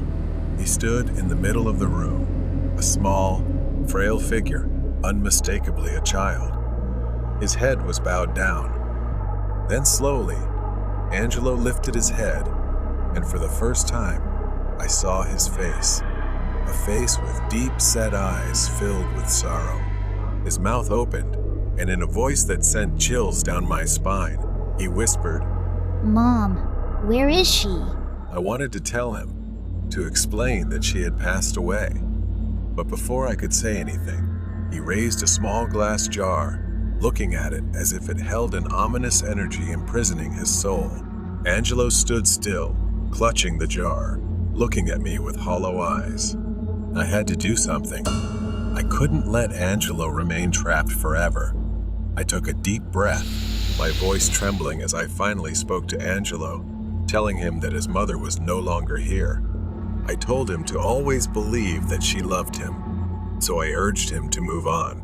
He stood in the middle of the room, a small, frail figure, unmistakably a child. His head was bowed down. Then slowly, Angelo lifted his head, and for the first time, I saw his face. A face with deep-set eyes filled with sorrow. His mouth opened, and in a voice that sent chills down my spine, he whispered, Mom, where is she? I wanted to tell him, to explain that she had passed away. But before I could say anything, he raised a small glass jar, looking at it as if it held an ominous energy imprisoning his soul. Angelo stood still, clutching the jar, looking at me with hollow eyes. I had to do something. I couldn't let Angelo remain trapped forever. I took a deep breath, my voice trembling as I finally spoke to Angelo, telling him that his mother was no longer here. I told him to always believe that she loved him, so I urged him to move on.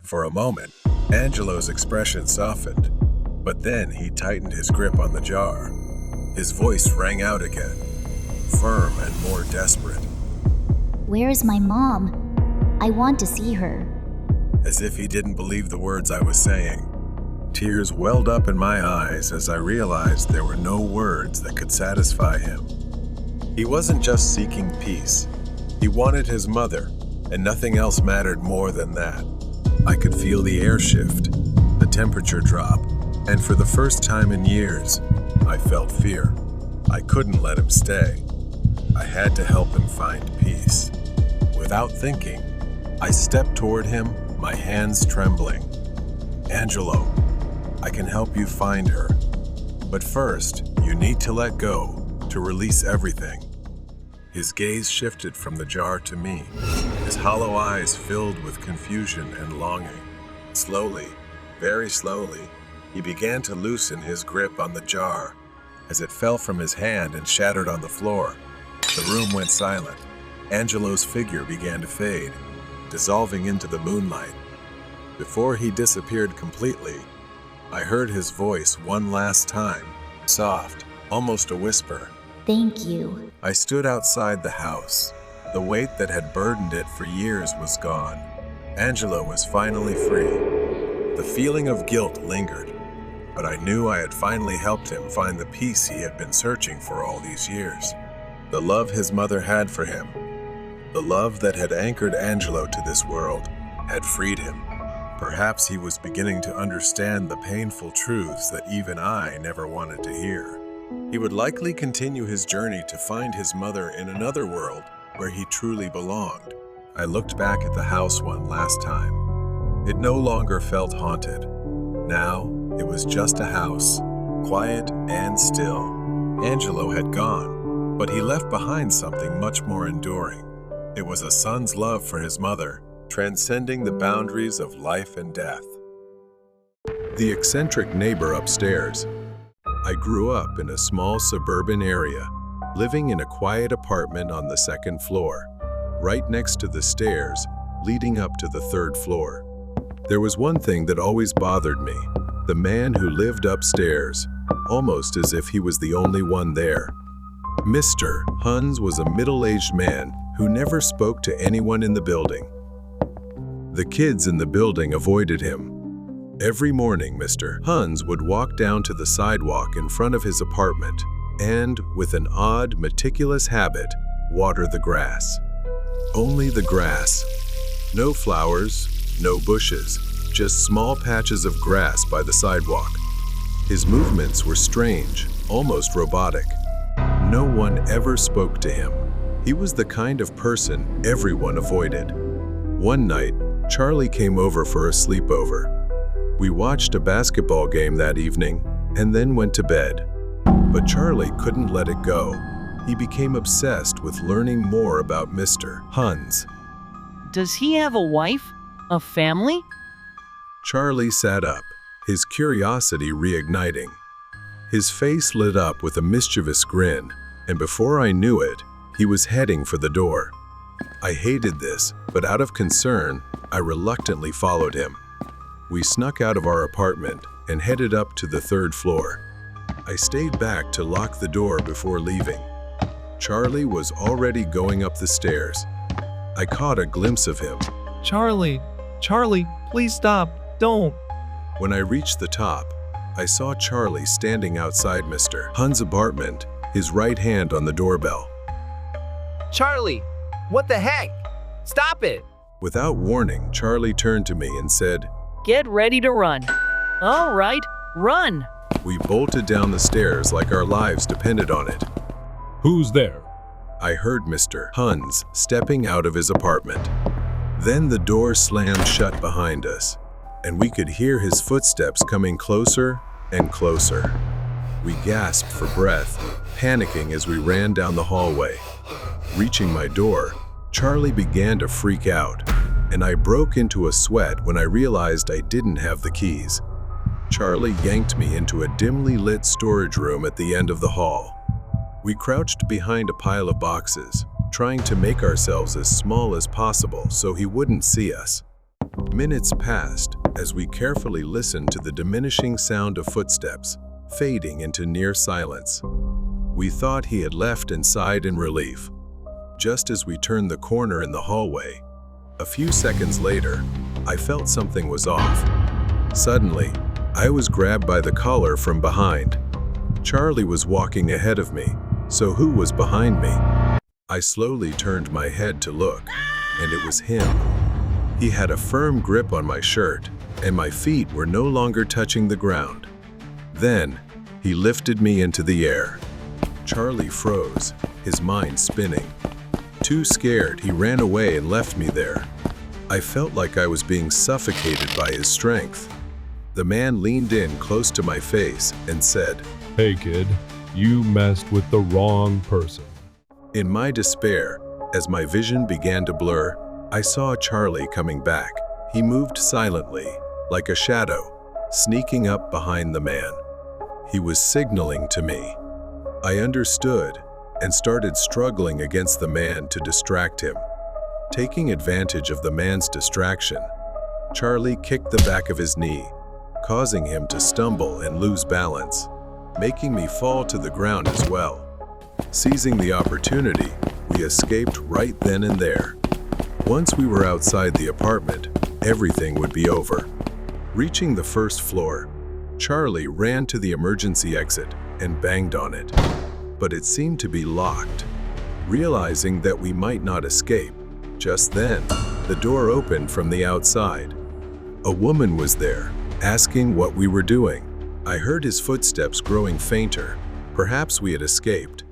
For a moment, Angelo's expression softened, but then he tightened his grip on the jar. His voice rang out again, firm and more desperate. Where is my mom? I want to see her. As if he didn't believe the words I was saying. Tears welled up in my eyes as I realized there were no words that could satisfy him. He wasn't just seeking peace. He wanted his mother, and nothing else mattered more than that. I could feel the air shift, the temperature drop, and for the first time in years, I felt fear. I couldn't let him stay. I had to help him find peace. Without thinking, I stepped toward him, my hands trembling. "Angelo, I can help you find her. But first, you need to let go, to release everything." His gaze shifted from the jar to me, his hollow eyes filled with confusion and longing. Slowly, very slowly, he began to loosen his grip on the jar. As it fell from his hand and shattered on the floor, the room went silent. Angelo's figure began to fade, dissolving into the moonlight. Before he disappeared completely, I heard his voice one last time, soft, almost a whisper. Thank you. I stood outside the house. The weight that had burdened it for years was gone. Angelo was finally free. The feeling of guilt lingered, but I knew I had finally helped him find the peace he had been searching for all these years. The love his mother had for him, the love that had anchored Angelo to this world, had freed him. Perhaps he was beginning to understand the painful truths that even I never wanted to hear. He would likely continue his journey to find his mother in another world where he truly belonged. I looked back at the house one last time. It no longer felt haunted. Now, it was just a house, quiet and still. Angelo had gone, but he left behind something much more enduring. It was a son's love for his mother, transcending the boundaries of life and death. The eccentric neighbor upstairs. I grew up in a small suburban area, living in a quiet apartment on the second floor, right next to the stairs leading up to the third floor. There was one thing that always bothered me, the man who lived upstairs, almost as if he was the only one there. Mr. Huns was a middle-aged man who never spoke to anyone in the building. The kids in the building avoided him. Every morning, Mr. Huns would walk down to the sidewalk in front of his apartment and, with an odd, meticulous habit, water the grass. Only the grass. No flowers, no bushes, just small patches of grass by the sidewalk. His movements were strange, almost robotic. No one ever spoke to him. He was the kind of person everyone avoided. One night, Charlie came over for a sleepover. We watched a basketball game that evening and then went to bed. But Charlie couldn't let it go. He became obsessed with learning more about Mr. Huns. Does he have a wife? A family? Charlie sat up, his curiosity reigniting. His face lit up with a mischievous grin, and before I knew it, he was heading for the door. I hated this, but out of concern, I reluctantly followed him. We snuck out of our apartment and headed up to the third floor. I stayed back to lock the door before leaving. Charlie was already going up the stairs. I caught a glimpse of him. Charlie, please stop, don't. When I reached the top, I saw Charlie standing outside Mr. Huns' apartment, his right hand on the doorbell. Charlie, what the heck? Stop it! Without warning, Charlie turned to me and said, Get ready to run. All right, run. We bolted down the stairs like our lives depended on it. Who's there? I heard Mr. Huns stepping out of his apartment. Then the door slammed shut behind us, and we could hear his footsteps coming closer and closer. We gasped for breath, panicking as we ran down the hallway. Reaching my door, Charlie began to freak out, and I broke into a sweat when I realized I didn't have the keys. Charlie yanked me into a dimly lit storage room at the end of the hall. We crouched behind a pile of boxes, trying to make ourselves as small as possible so he wouldn't see us. Minutes passed as we carefully listened to the diminishing sound of footsteps, fading into near silence. We thought he had left and sighed in relief. Just as we turned the corner in the hallway, a few seconds later, I felt something was off. Suddenly, I was grabbed by the collar from behind. Charlie was walking ahead of me, so who was behind me? I slowly turned my head to look, and it was him. He had a firm grip on my shirt, and my feet were no longer touching the ground. Then, he lifted me into the air. Charlie froze, his mind spinning. Too scared, he ran away and left me there. I felt like I was being suffocated by his strength. The man leaned in close to my face and said, "Hey kid, you messed with the wrong person." In my despair, as my vision began to blur, I saw Charlie coming back. He moved silently, like a shadow, sneaking up behind the man. He was signaling to me. I understood and started struggling against the man to distract him. Taking advantage of the man's distraction, Charlie kicked the back of his knee, causing him to stumble and lose balance, making me fall to the ground as well. Seizing the opportunity, we escaped right then and there. Once we were outside the apartment, everything would be over. Reaching the first floor, Charlie ran to the emergency exit and banged on it, but it seemed to be locked. Realizing that we might not escape, just then, the door opened from the outside. A woman was there, asking what we were doing. I heard his footsteps growing fainter. Perhaps we had escaped.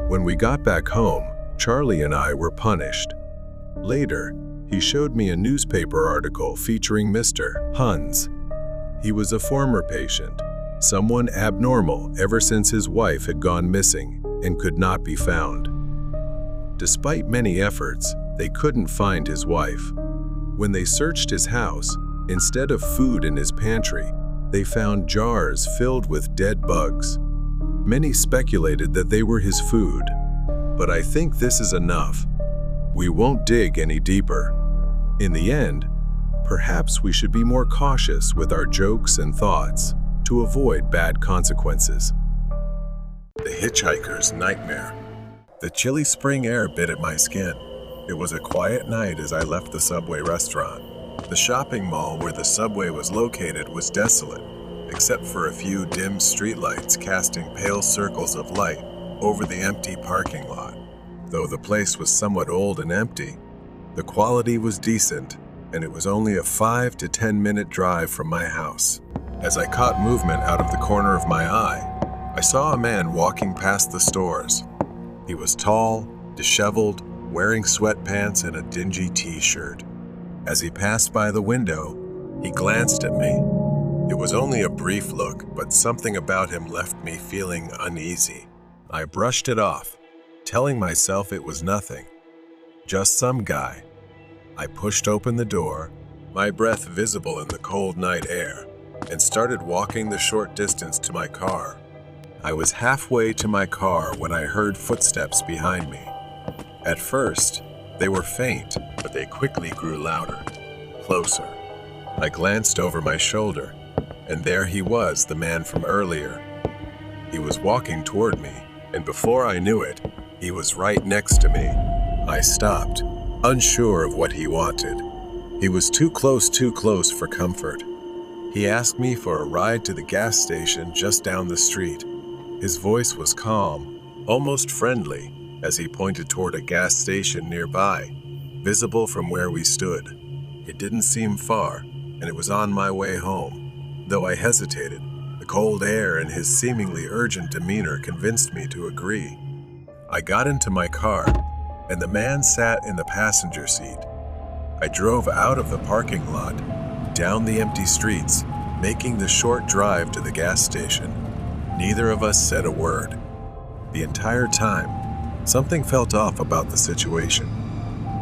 When we got back home, Charlie and I were punished. Later, he showed me a newspaper article featuring Mr. Huns. He was a former patient, someone abnormal ever since his wife had gone missing and could not be found. Despite many efforts, they couldn't find his wife. When they searched his house, instead of food in his pantry, they found jars filled with dead bugs. Many speculated that they were his food, but I think this is enough. We won't dig any deeper. In the end, perhaps we should be more cautious with our jokes and thoughts to avoid bad consequences. The Hitchhiker's Nightmare. The chilly spring air bit at my skin. It was a quiet night as I left the Subway restaurant. The shopping mall where the Subway was located was desolate, except for a few dim streetlights casting pale circles of light over the empty parking lot. Though the place was somewhat old and empty, the quality was decent, and it was only a 5 to 10 minute drive from my house. As I caught movement out of the corner of my eye, I saw a man walking past the stores. He was tall, disheveled, wearing sweatpants and a dingy t-shirt. As he passed by the window, he glanced at me. It was only a brief look, but something about him left me feeling uneasy. I brushed it off, telling myself it was nothing, just some guy. I pushed open the door, my breath visible in the cold night air, and started walking the short distance to my car. I was halfway to my car when I heard footsteps behind me. At first, they were faint, but they quickly grew louder, closer. I glanced over my shoulder, and there he was, the man from earlier. He was walking toward me, and before I knew it, he was right next to me. I stopped, unsure of what he wanted. He was too close for comfort. He asked me for a ride to the gas station just down the street. His voice was calm, almost friendly, as he pointed toward a gas station nearby, visible from where we stood. It didn't seem far, and it was on my way home. Though I hesitated, the cold air and his seemingly urgent demeanor convinced me to agree. I got into my car, and the man sat in the passenger seat. I drove out of the parking lot, down the empty streets, making the short drive to the gas station. Neither of us said a word. The entire time, something felt off about the situation.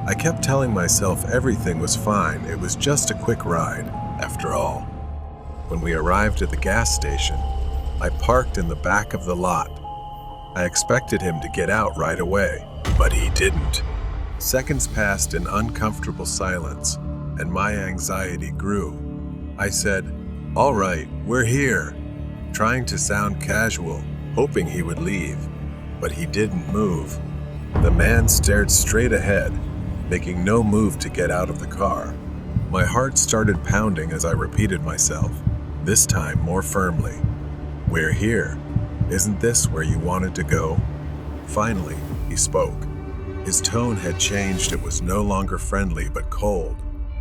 I kept telling myself everything was fine, it was just a quick ride, after all. When we arrived at the gas station, I parked in the back of the lot. I expected him to get out right away, but he didn't. Seconds passed in uncomfortable silence, and my anxiety grew. I said, "All right, we're here," trying to sound casual, hoping he would leave, but he didn't move. The man stared straight ahead, making no move to get out of the car. My heart started pounding as I repeated myself, this time more firmly. "We're here. Isn't this where you wanted to go?" Finally, he spoke. His tone had changed. It was no longer friendly but cold,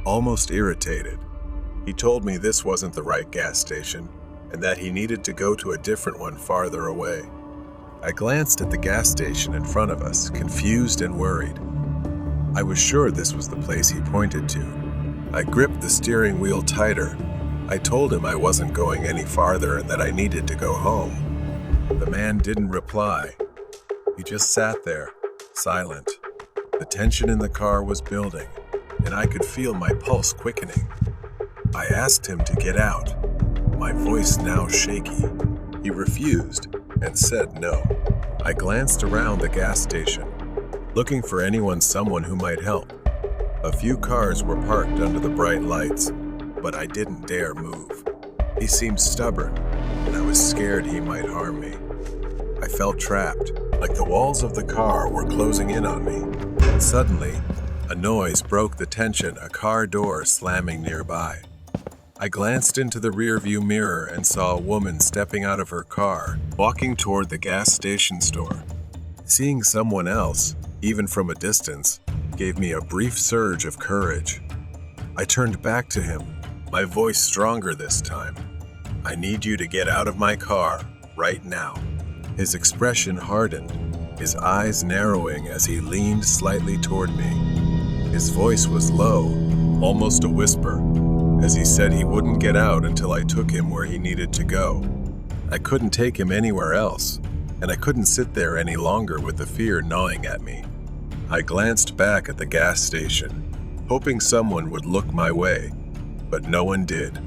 almost irritated. He told me this wasn't the right gas station and that he needed to go to a different one farther away. I glanced at the gas station in front of us, confused and worried. I was sure this was the place he pointed to. I gripped the steering wheel tighter. I told him I wasn't going any farther and that I needed to go home. The man didn't reply. He just sat there, silent. The tension in the car was building, and I could feel my pulse quickening. I asked him to get out, my voice now shaky. He refused and said no. I glanced around the gas station, looking for someone who might help. A few cars were parked under the bright lights, but I didn't dare move. He seemed stubborn, and I was scared he might harm me. I felt trapped, like the walls of the car were closing in on me. Suddenly, a noise broke the tension, a car door slamming nearby. I glanced into the rearview mirror and saw a woman stepping out of her car, walking toward the gas station store. Seeing someone else, even from a distance, gave me a brief surge of courage. I turned back to him, my voice stronger this time. "I need you to get out of my car, right now." His expression hardened, his eyes narrowing as he leaned slightly toward me. His voice was low, almost a whisper, as he said he wouldn't get out until I took him where he needed to go. I couldn't take him anywhere else, and I couldn't sit there any longer with the fear gnawing at me. I glanced back at the gas station, hoping someone would look my way, but no one did.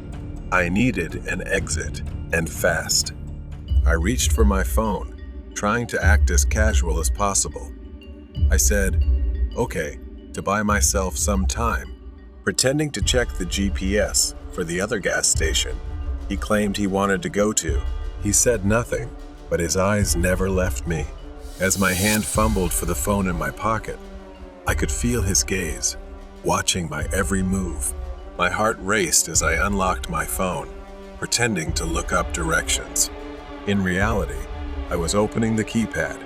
I needed an exit, and fast. I reached for my phone, trying to act as casual as possible. I said, "Okay," to buy myself some time, pretending to check the GPS for the other gas station he claimed he wanted to go to. He said nothing, but his eyes never left me. As my hand fumbled for the phone in my pocket, I could feel his gaze, watching my every move. My heart raced as I unlocked my phone, pretending to look up directions. In reality, I was opening the keypad.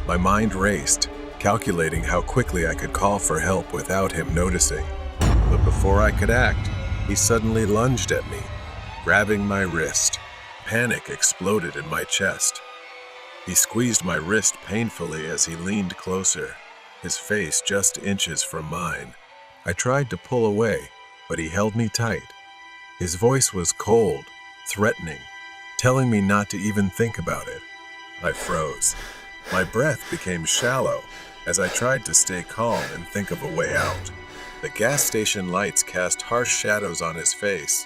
My mind raced, calculating how quickly I could call for help without him noticing. But before I could act, he suddenly lunged at me, grabbing my wrist. Panic exploded in my chest. He squeezed my wrist painfully as he leaned closer, his face just inches from mine. I tried to pull away, but he held me tight. His voice was cold, threatening, telling me not to even think about it. I froze. My breath became shallow as I tried to stay calm and think of a way out. The gas station lights cast harsh shadows on his face,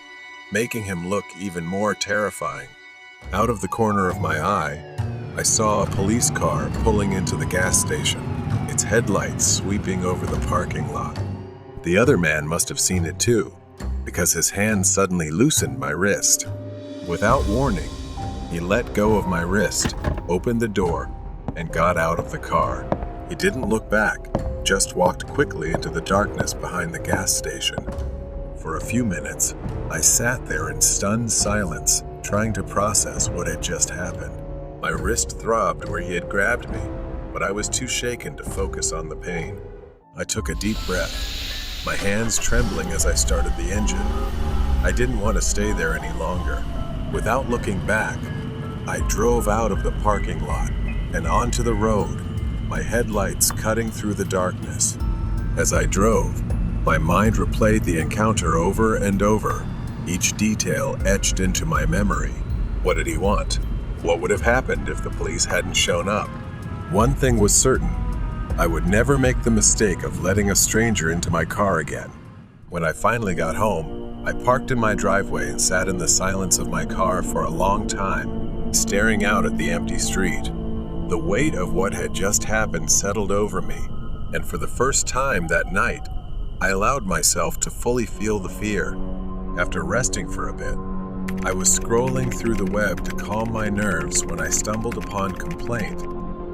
making him look even more terrifying. Out of the corner of my eye, I saw a police car pulling into the gas station, its headlights sweeping over the parking lot. The other man must have seen it too, because his hand suddenly loosened my wrist. Without warning, he let go of my wrist, opened the door, and got out of the car. He didn't look back, just walked quickly into the darkness behind the gas station. For a few minutes, I sat there in stunned silence, trying to process what had just happened. My wrist throbbed where he had grabbed me, but I was too shaken to focus on the pain. I took a deep breath, my hands trembling as I started the engine. I didn't want to stay there any longer. Without looking back, I drove out of the parking lot and onto the road, my headlights cutting through the darkness. As I drove, my mind replayed the encounter over and over, each detail etched into my memory. What did he want? What would have happened if the police hadn't shown up? One thing was certain, I would never make the mistake of letting a stranger into my car again. When I finally got home, I parked in my driveway and sat in the silence of my car for a long time, staring out at the empty street. The weight of what had just happened settled over me, and for the first time that night, I allowed myself to fully feel the fear. After resting for a bit, I was scrolling through the web to calm my nerves when I stumbled upon Complaint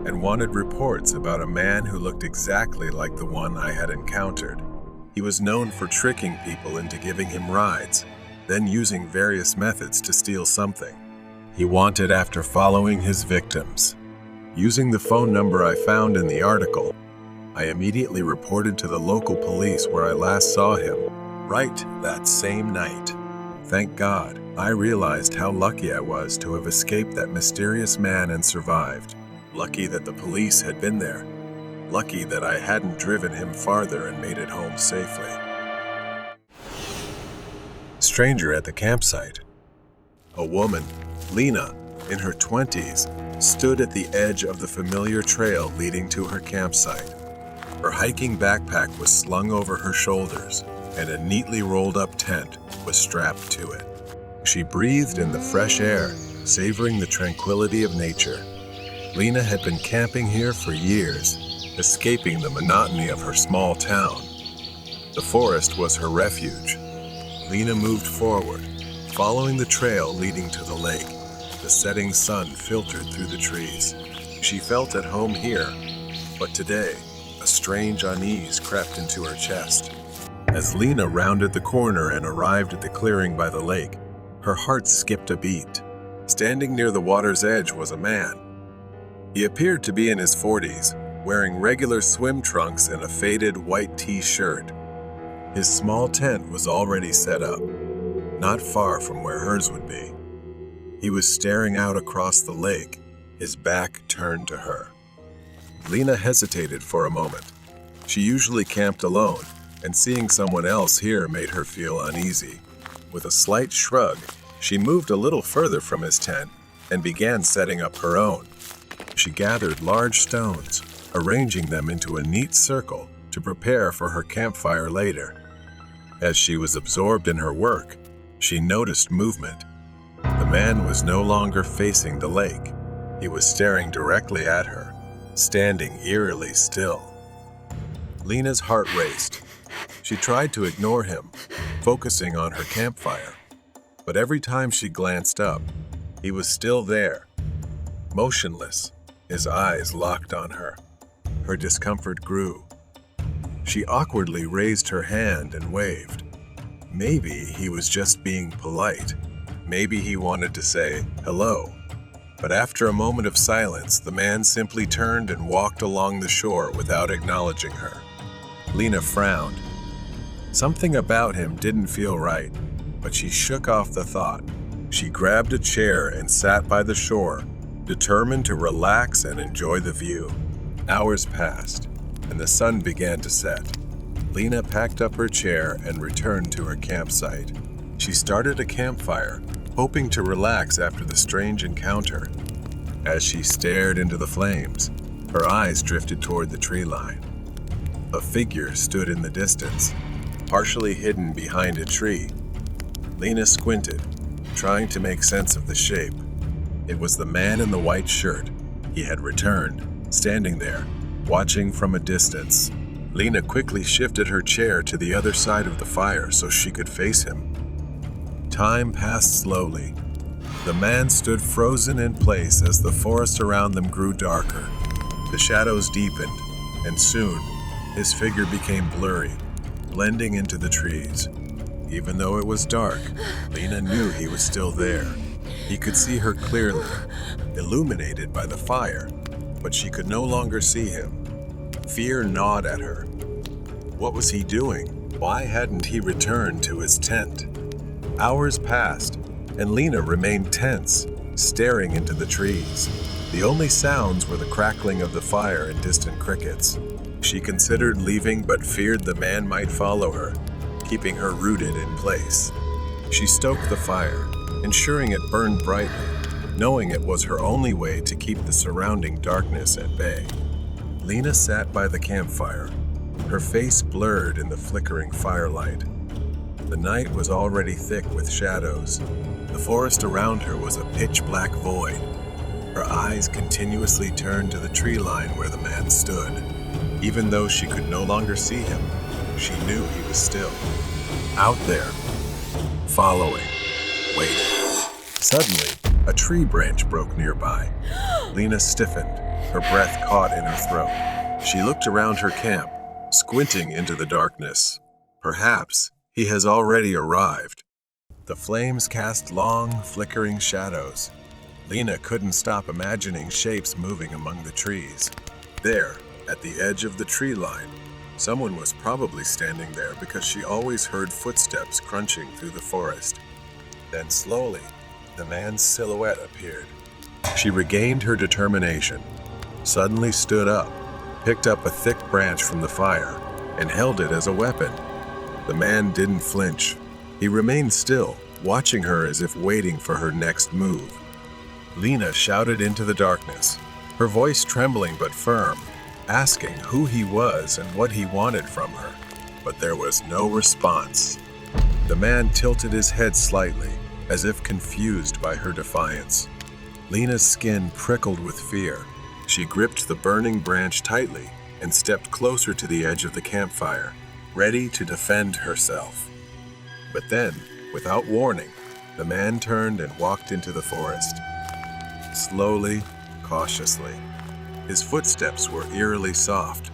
and wanted reports about a man who looked exactly like the one I had encountered. He was known for tricking people into giving him rides, then using various methods to steal something. He wanted after following his victims. Using the phone number I found in the article, I immediately reported to the local police where I last saw him, right that same night. Thank God, I realized how lucky I was to have escaped that mysterious man and survived. Lucky that the police had been there. Lucky that I hadn't driven him farther and made it home safely. Stranger at the campsite. A woman, Lena, in her 20s, stood at the edge of the familiar trail leading to her campsite. Her hiking backpack was slung over her shoulders, and a neatly rolled up tent was strapped to it. She breathed in the fresh air, savoring the tranquility of nature. Lena had been camping here for years, escaping the monotony of her small town. The forest was her refuge. Lena moved forward, following the trail leading to the lake. The setting sun filtered through the trees. She felt at home here, but today, a strange unease crept into her chest. As Lena rounded the corner and arrived at the clearing by the lake, her heart skipped a beat. Standing near the water's edge was a man. He appeared to be in his 40s, wearing regular swim trunks and a faded white t-shirt. His small tent was already set up, not far from where hers would be. He was staring out across the lake, his back turned to her. Lena hesitated for a moment. She usually camped alone, and seeing someone else here made her feel uneasy. With a slight shrug, she moved a little further from his tent and began setting up her own. She gathered large stones, arranging them into a neat circle to prepare for her campfire later. As she was absorbed in her work, she noticed movement. The man was no longer facing the lake. He was staring directly at her, standing eerily still. Lena's heart raced. She tried to ignore him, focusing on her campfire. But every time she glanced up, he was still there, motionless, his eyes locked on her. Her discomfort grew. She awkwardly raised her hand and waved. Maybe he was just being polite. Maybe he wanted to say hello. But after a moment of silence, the man simply turned and walked along the shore without acknowledging her. Lena frowned. Something about him didn't feel right, but she shook off the thought. She grabbed a chair and sat by the shore, determined to relax and enjoy the view. Hours passed, and the sun began to set. Lena packed up her chair and returned to her campsite. She started a campfire, hoping to relax after the strange encounter. As she stared into the flames, her eyes drifted toward the tree line. A figure stood in the distance, partially hidden behind a tree. Lena squinted, trying to make sense of the shape. It was the man in the white shirt. He had returned, standing there, watching from a distance. Lena quickly shifted her chair to the other side of the fire so she could face him. Time passed slowly. The man stood frozen in place as the forest around them grew darker. The shadows deepened, and soon, his figure became blurry, blending into the trees. Even though it was dark, Lena knew he was still there. He could see her clearly, illuminated by the fire, but she could no longer see him. Fear gnawed at her. What was he doing? Why hadn't he returned to his tent? Hours passed, and Lena remained tense, staring into the trees. The only sounds were the crackling of the fire and distant crickets. She considered leaving but feared the man might follow her, keeping her rooted in place. She stoked the fire, ensuring it burned brightly, knowing it was her only way to keep the surrounding darkness at bay. Lena sat by the campfire, her face blurred in the flickering firelight. The night was already thick with shadows. The forest around her was a pitch-black void. Her eyes continuously turned to the tree line where the man stood. Even though she could no longer see him, she knew he was still out there, following, waiting. Suddenly, a tree branch broke nearby. Lena stiffened, her breath caught in her throat. She looked around her camp, squinting into the darkness. Perhaps he has already arrived. The flames cast long, flickering shadows. Lena couldn't stop imagining shapes moving among the trees. There, At the edge of the tree line, someone was probably standing there because she always heard footsteps crunching through the forest. Then slowly, the man's silhouette appeared. She regained her determination, suddenly stood up, picked up a thick branch from the fire, and held it as a weapon. The man didn't flinch. He remained still, watching her as if waiting for her next move. Lena shouted into the darkness, her voice trembling but firm, asking who he was and what he wanted from her. But there was no response. The man tilted his head slightly, as if confused by her defiance. Lena's skin prickled with fear. She gripped the burning branch tightly and stepped closer to the edge of the campfire, ready to defend herself. But then, without warning, the man turned and walked into the forest. Slowly, cautiously. His footsteps were eerily soft.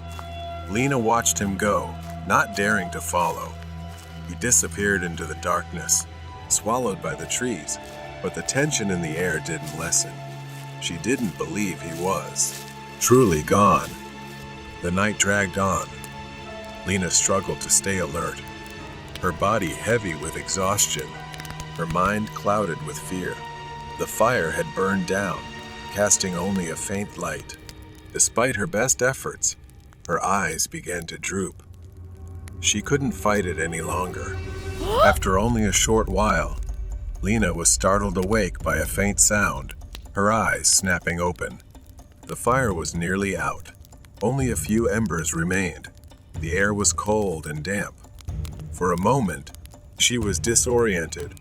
Lena watched him go, not daring to follow. He disappeared into the darkness, swallowed by the trees, but the tension in the air didn't lessen. She didn't believe he was truly gone. The night dragged on. Lena struggled to stay alert, her body heavy with exhaustion, her mind clouded with fear. The fire had burned down, casting only a faint light. Despite her best efforts, her eyes began to droop. She couldn't fight it any longer. After only a short while, Lena was startled awake by a faint sound, her eyes snapping open. The fire was nearly out. Only a few embers remained. The air was cold and damp. For a moment, she was disoriented,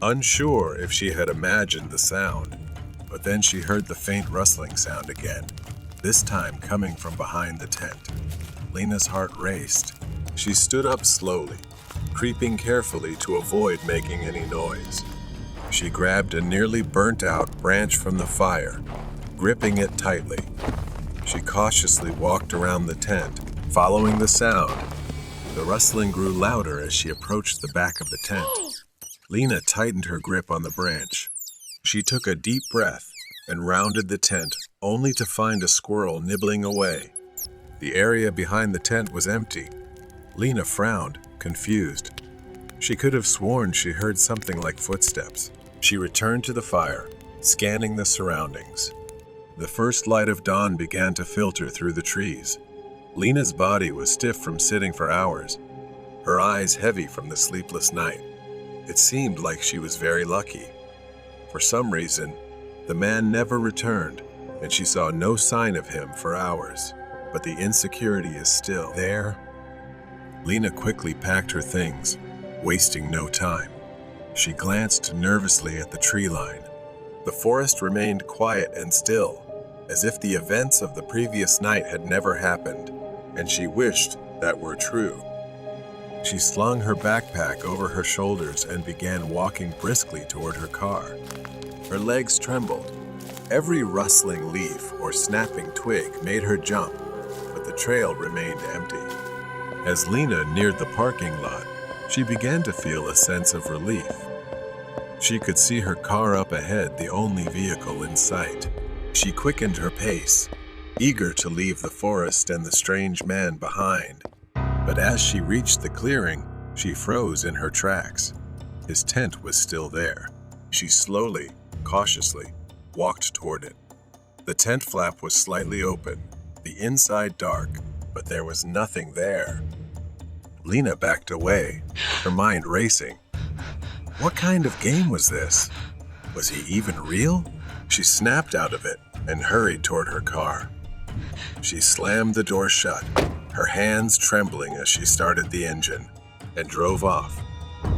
unsure if she had imagined the sound. But then she heard the faint rustling sound again, this time coming from behind the tent. Lena's heart raced. She stood up slowly, creeping carefully to avoid making any noise. She grabbed a nearly burnt-out branch from the fire, gripping it tightly. She cautiously walked around the tent, following the sound. The rustling grew louder as she approached the back of the tent. Lena tightened her grip on the branch. She took a deep breath and rounded the tent, only to find a squirrel nibbling away. The area behind the tent was empty. Lena frowned, confused. She could have sworn she heard something like footsteps. She returned to the fire, scanning the surroundings. The first light of dawn began to filter through the trees. Lena's body was stiff from sitting for hours, her eyes heavy from the sleepless night. It seemed like she was very lucky. For some reason, the man never returned, and she saw no sign of him for hours. But the insecurity is still there. Lena quickly packed her things, wasting no time. She glanced nervously at the tree line. The forest remained quiet and still, as if the events of the previous night had never happened, and she wished that were true. She slung her backpack over her shoulders and began walking briskly toward her car. Her legs trembled. Every rustling leaf or snapping twig made her jump, but the trail remained empty. As Lena neared the parking lot, she began to feel a sense of relief. She could see her car up ahead, the only vehicle in sight. She quickened her pace, eager to leave the forest and the strange man behind. But as she reached the clearing, she froze in her tracks. His tent was still there. She slowly, cautiously, walked toward it. The tent flap was slightly open, the inside dark, but there was nothing there. Lena backed away, her mind racing. What kind of game was this? Was he even real? She snapped out of it and hurried toward her car. She slammed the door shut, her hands trembling as she started the engine, and drove off.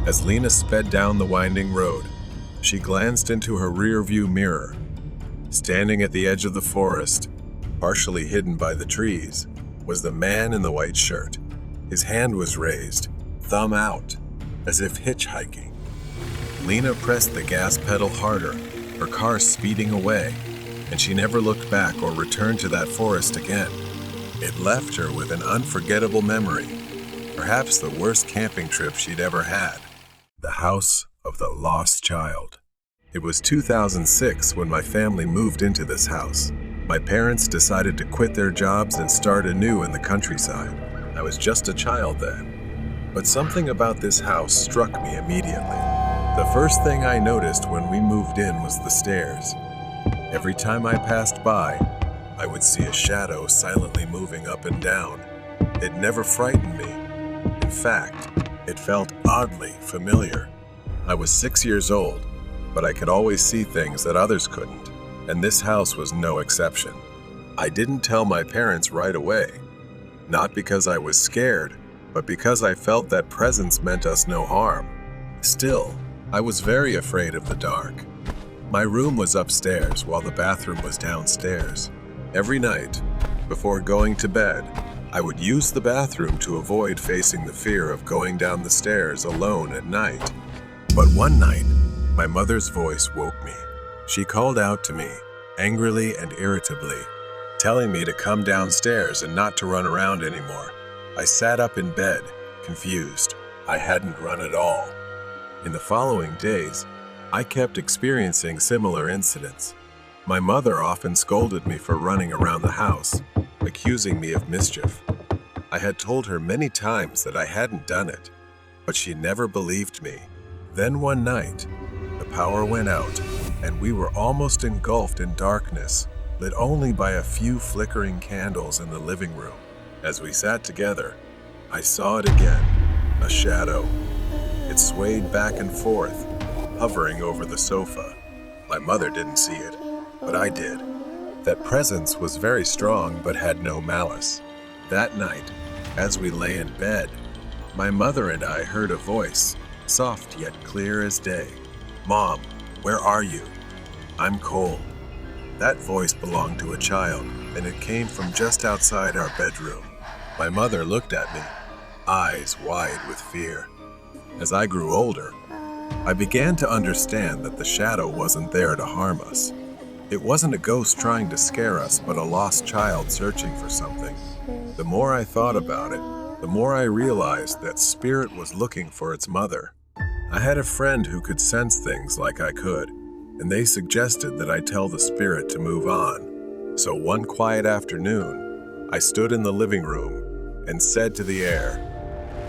As Lena sped down the winding road, she glanced into her rearview mirror. Standing at the edge of the forest, partially hidden by the trees, was the man in the white shirt. His hand was raised, thumb out, as if hitchhiking. Lena pressed the gas pedal harder, her car speeding away, and she never looked back or returned to that forest again. It left her with an unforgettable memory, perhaps the worst camping trip she'd ever had. The house of the lost child. It was 2006 when my family moved into this house. My parents decided to quit their jobs and start anew in the countryside. I was just a child then. But something about this house struck me immediately. The first thing I noticed when we moved in was the stairs. Every time I passed by, I would see a shadow silently moving up and down. It never frightened me. In fact, it felt oddly familiar. I was 6 years old, but I could always see things that others couldn't, and this house was no exception. I didn't tell my parents right away, not because I was scared, but because I felt that presence meant us no harm. Still, I was very afraid of the dark. My room was upstairs while the bathroom was downstairs. Every night, before going to bed, I would use the bathroom to avoid facing the fear of going down the stairs alone at night. But one night, my mother's voice woke me. She called out to me, angrily and irritably, telling me to come downstairs and not to run around anymore. I sat up in bed, confused. I hadn't run at all. In the following days, I kept experiencing similar incidents. My mother often scolded me for running around the house, accusing me of mischief. I had told her many times that I hadn't done it, but she never believed me. Then one night, the power went out, and we were almost engulfed in darkness, lit only by a few flickering candles in the living room. As we sat together, I saw it again, a shadow. It swayed back and forth, hovering over the sofa. My mother didn't see it, but I did. That presence was very strong but had no malice. That night, as we lay in bed, my mother and I heard a voice, soft yet clear as day. "Mom, where are you? I'm cold." That voice belonged to a child, and it came from just outside our bedroom. My mother looked at me, eyes wide with fear. As I grew older, I began to understand that the shadow wasn't there to harm us. It wasn't a ghost trying to scare us, but a lost child searching for something. The more I thought about it, the more I realized that spirit was looking for its mother. I had a friend who could sense things like I could, and they suggested that I tell the spirit to move on. So one quiet afternoon, I stood in the living room and said to the air,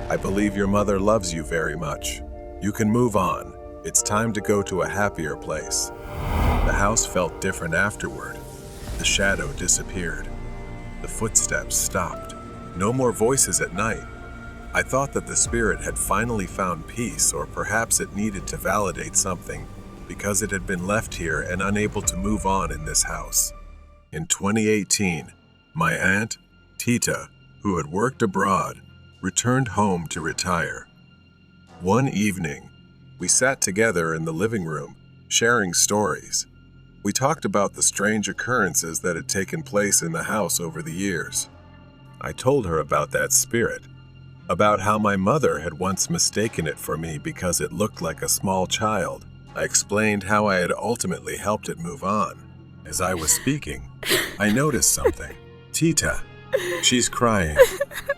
"I believe your mother loves you very much. You can move on. It's time to go to a happier place." The house felt different afterward. The shadow disappeared. The footsteps stopped. No more voices at night. I thought that the spirit had finally found peace, or perhaps it needed to validate something because it had been left here and unable to move on in this house. In 2018, my aunt, Tita, who had worked abroad, returned home to retire. One evening, we sat together in the living room, sharing stories. We talked about the strange occurrences that had taken place in the house over the years. I told her about that spirit, about how my mother had once mistaken it for me because it looked like a small child. I explained how I had ultimately helped it move on. As I was speaking, I noticed something. Tita, she's crying.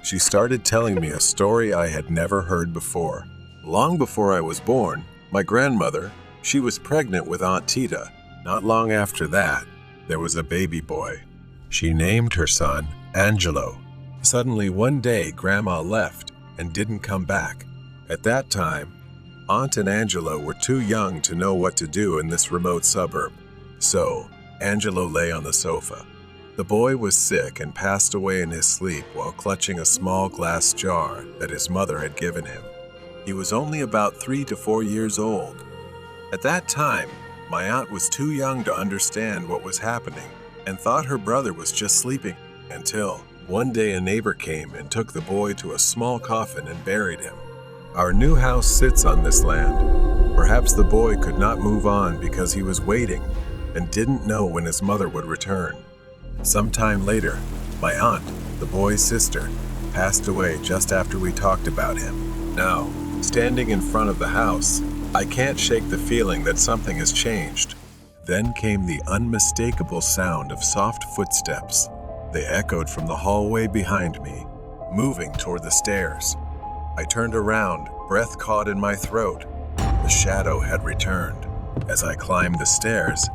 She started telling me a story I had never heard before. Long before I was born, my grandmother, she was pregnant with Aunt Tita. Not long after that, there was a baby boy. She named her son Angelo. Suddenly one day, Grandma left and didn't come back. At that time, Aunt and Angelo were too young to know what to do in this remote suburb. So, Angelo lay on the sofa. The boy was sick and passed away in his sleep while clutching a small glass jar that his mother had given him. He was only about 3 to 4 years old. At that time, my aunt was too young to understand what was happening and thought her brother was just sleeping until one day a neighbor came and took the boy to a small coffin and buried him. Our new house sits on this land. Perhaps the boy could not move on because he was waiting and didn't know when his mother would return. Sometime later, my aunt, the boy's sister, passed away just after we talked about him. Now, standing in front of the house, I can't shake the feeling that something has changed. Then came the unmistakable sound of soft footsteps. They echoed from the hallway behind me, moving toward the stairs. I turned around, breath caught in my throat. The shadow had returned. As I climbed the stairs,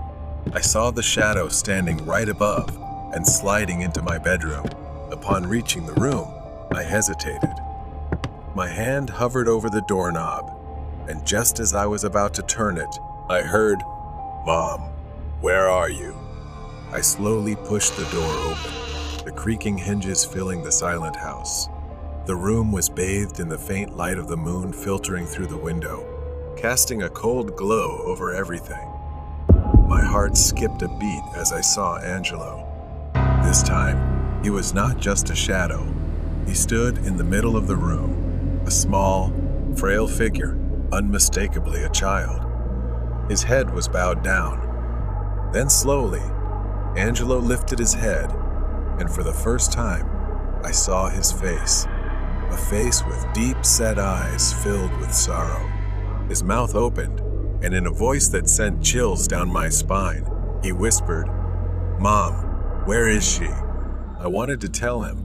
I saw the shadow standing right above and sliding into my bedroom. Upon reaching the room, I hesitated. My hand hovered over the doorknob, and just as I was about to turn it, I heard, "Mom, where are you?" I slowly pushed the door open, the creaking hinges filling the silent house. The room was bathed in the faint light of the moon filtering through the window, casting a cold glow over everything. My heart skipped a beat as I saw Angelo. This time, he was not just a shadow. He stood in the middle of the room, a small, frail figure, unmistakably a child. His head was bowed down. Then slowly, Angelo lifted his head, and for the first time, I saw his face. A face with deep-set eyes filled with sorrow. His mouth opened, and in a voice that sent chills down my spine, he whispered, "Mom, where is she?" I wanted to tell him,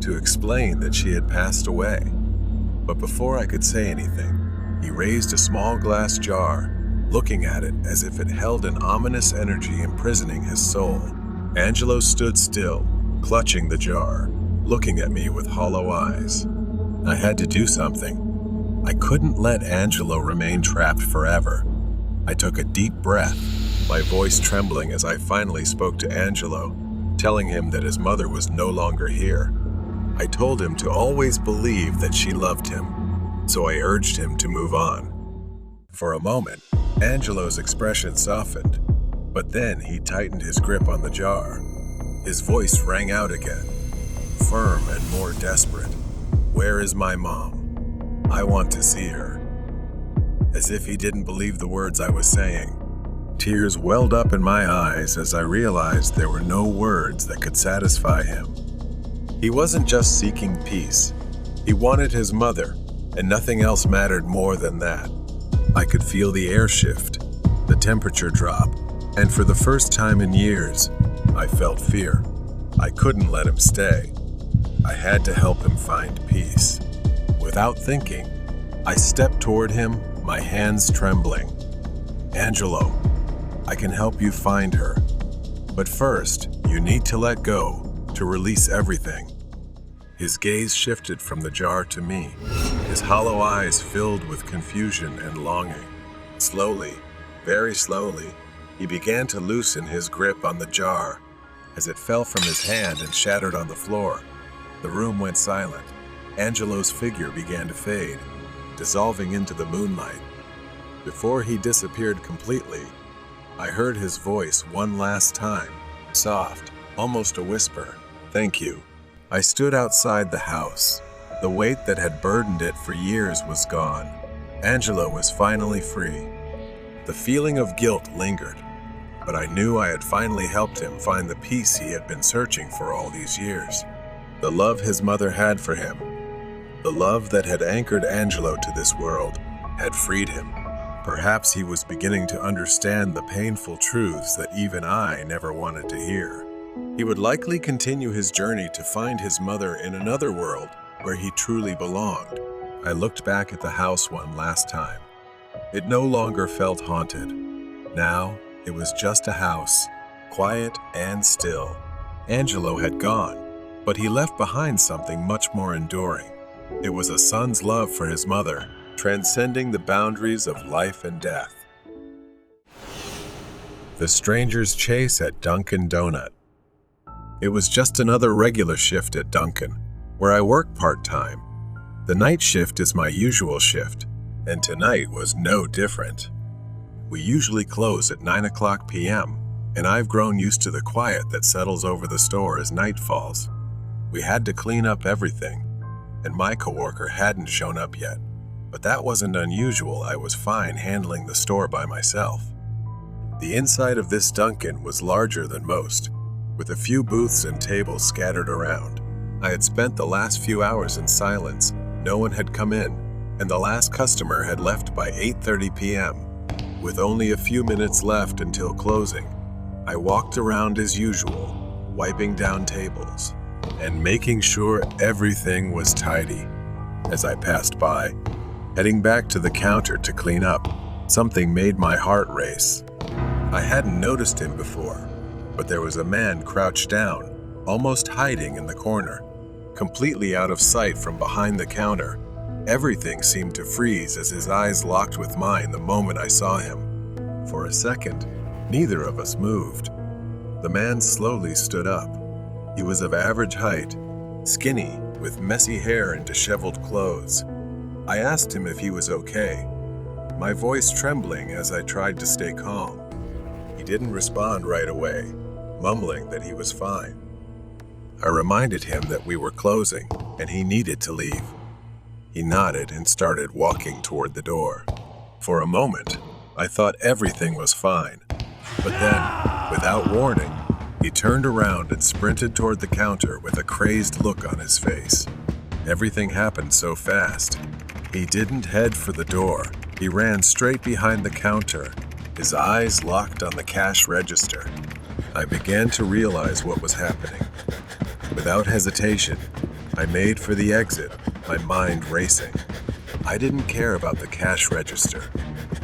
to explain that she had passed away. But before I could say anything, he raised a small glass jar, looking at it as if it held an ominous energy imprisoning his soul. Angelo stood still, clutching the jar, looking at me with hollow eyes. I had to do something. I couldn't let Angelo remain trapped forever. I took a deep breath, my voice trembling as I finally spoke to Angelo, telling him that his mother was no longer here. I told him to always believe that she loved him, so I urged him to move on. For a moment, Angelo's expression softened, but then he tightened his grip on the jar. His voice rang out again, firm and more desperate. "Where is my mom? I want to see her." As if he didn't believe the words I was saying, tears welled up in my eyes as I realized there were no words that could satisfy him. He wasn't just seeking peace. He wanted his mother, and nothing else mattered more than that. I could feel the air shift, the temperature drop, and for the first time in years, I felt fear. I couldn't let him stay. I had to help him find peace. Without thinking, I stepped toward him, my hands trembling. "Angelo, I can help you find her. But first, you need to let go, to release everything." His gaze shifted from the jar to me, his hollow eyes filled with confusion and longing. Slowly, very slowly, he began to loosen his grip on the jar. As it fell from his hand and shattered on the floor, the room went silent. Angelo's figure began to fade, dissolving into the moonlight. Before he disappeared completely, I heard his voice one last time, soft, almost a whisper. "Thank you." I stood outside the house. The weight that had burdened it for years was gone. Angelo was finally free. The feeling of guilt lingered, but I knew I had finally helped him find the peace he had been searching for all these years. The love his mother had for him, the love that had anchored Angelo to this world, had freed him. Perhaps he was beginning to understand the painful truths that even I never wanted to hear. He would likely continue his journey to find his mother in another world where he truly belonged. I looked back at the house one last time. It no longer felt haunted. Now, it was just a house, quiet and still. Angelo had gone, but he left behind something much more enduring. It was a son's love for his mother, transcending the boundaries of life and death. The Stranger's Chase at Dunkin' Donut. It was just another regular shift at Dunkin', where I work part-time. The night shift is my usual shift, and tonight was no different. We usually close at 9 p.m., and I've grown used to the quiet that settles over the store as night falls. We had to clean up everything, and my coworker hadn't shown up yet. But that wasn't unusual. I was fine handling the store by myself. The inside of this Dunkin' was larger than most, with a few booths and tables scattered around. I had spent the last few hours in silence. No one had come in, and the last customer had left by 8:30 p.m. With only a few minutes left until closing, I walked around as usual, wiping down tables and making sure everything was tidy. As I passed by, heading back to the counter to clean up, something made my heart race. I hadn't noticed him before, but there was a man crouched down, almost hiding in the corner, completely out of sight from behind the counter. Everything seemed to freeze as his eyes locked with mine the moment I saw him. For a second, neither of us moved. The man slowly stood up. He was of average height, skinny, with messy hair and disheveled clothes. I asked him if he was okay, my voice trembling as I tried to stay calm. He didn't respond right away, mumbling that he was fine. I reminded him that we were closing and he needed to leave. He nodded and started walking toward the door. For a moment, I thought everything was fine. But then, without warning, he turned around and sprinted toward the counter with a crazed look on his face. Everything happened so fast. He didn't head for the door. He ran straight behind the counter, his eyes locked on the cash register. I began to realize what was happening. Without hesitation, I made for the exit, my mind racing. I didn't care about the cash register.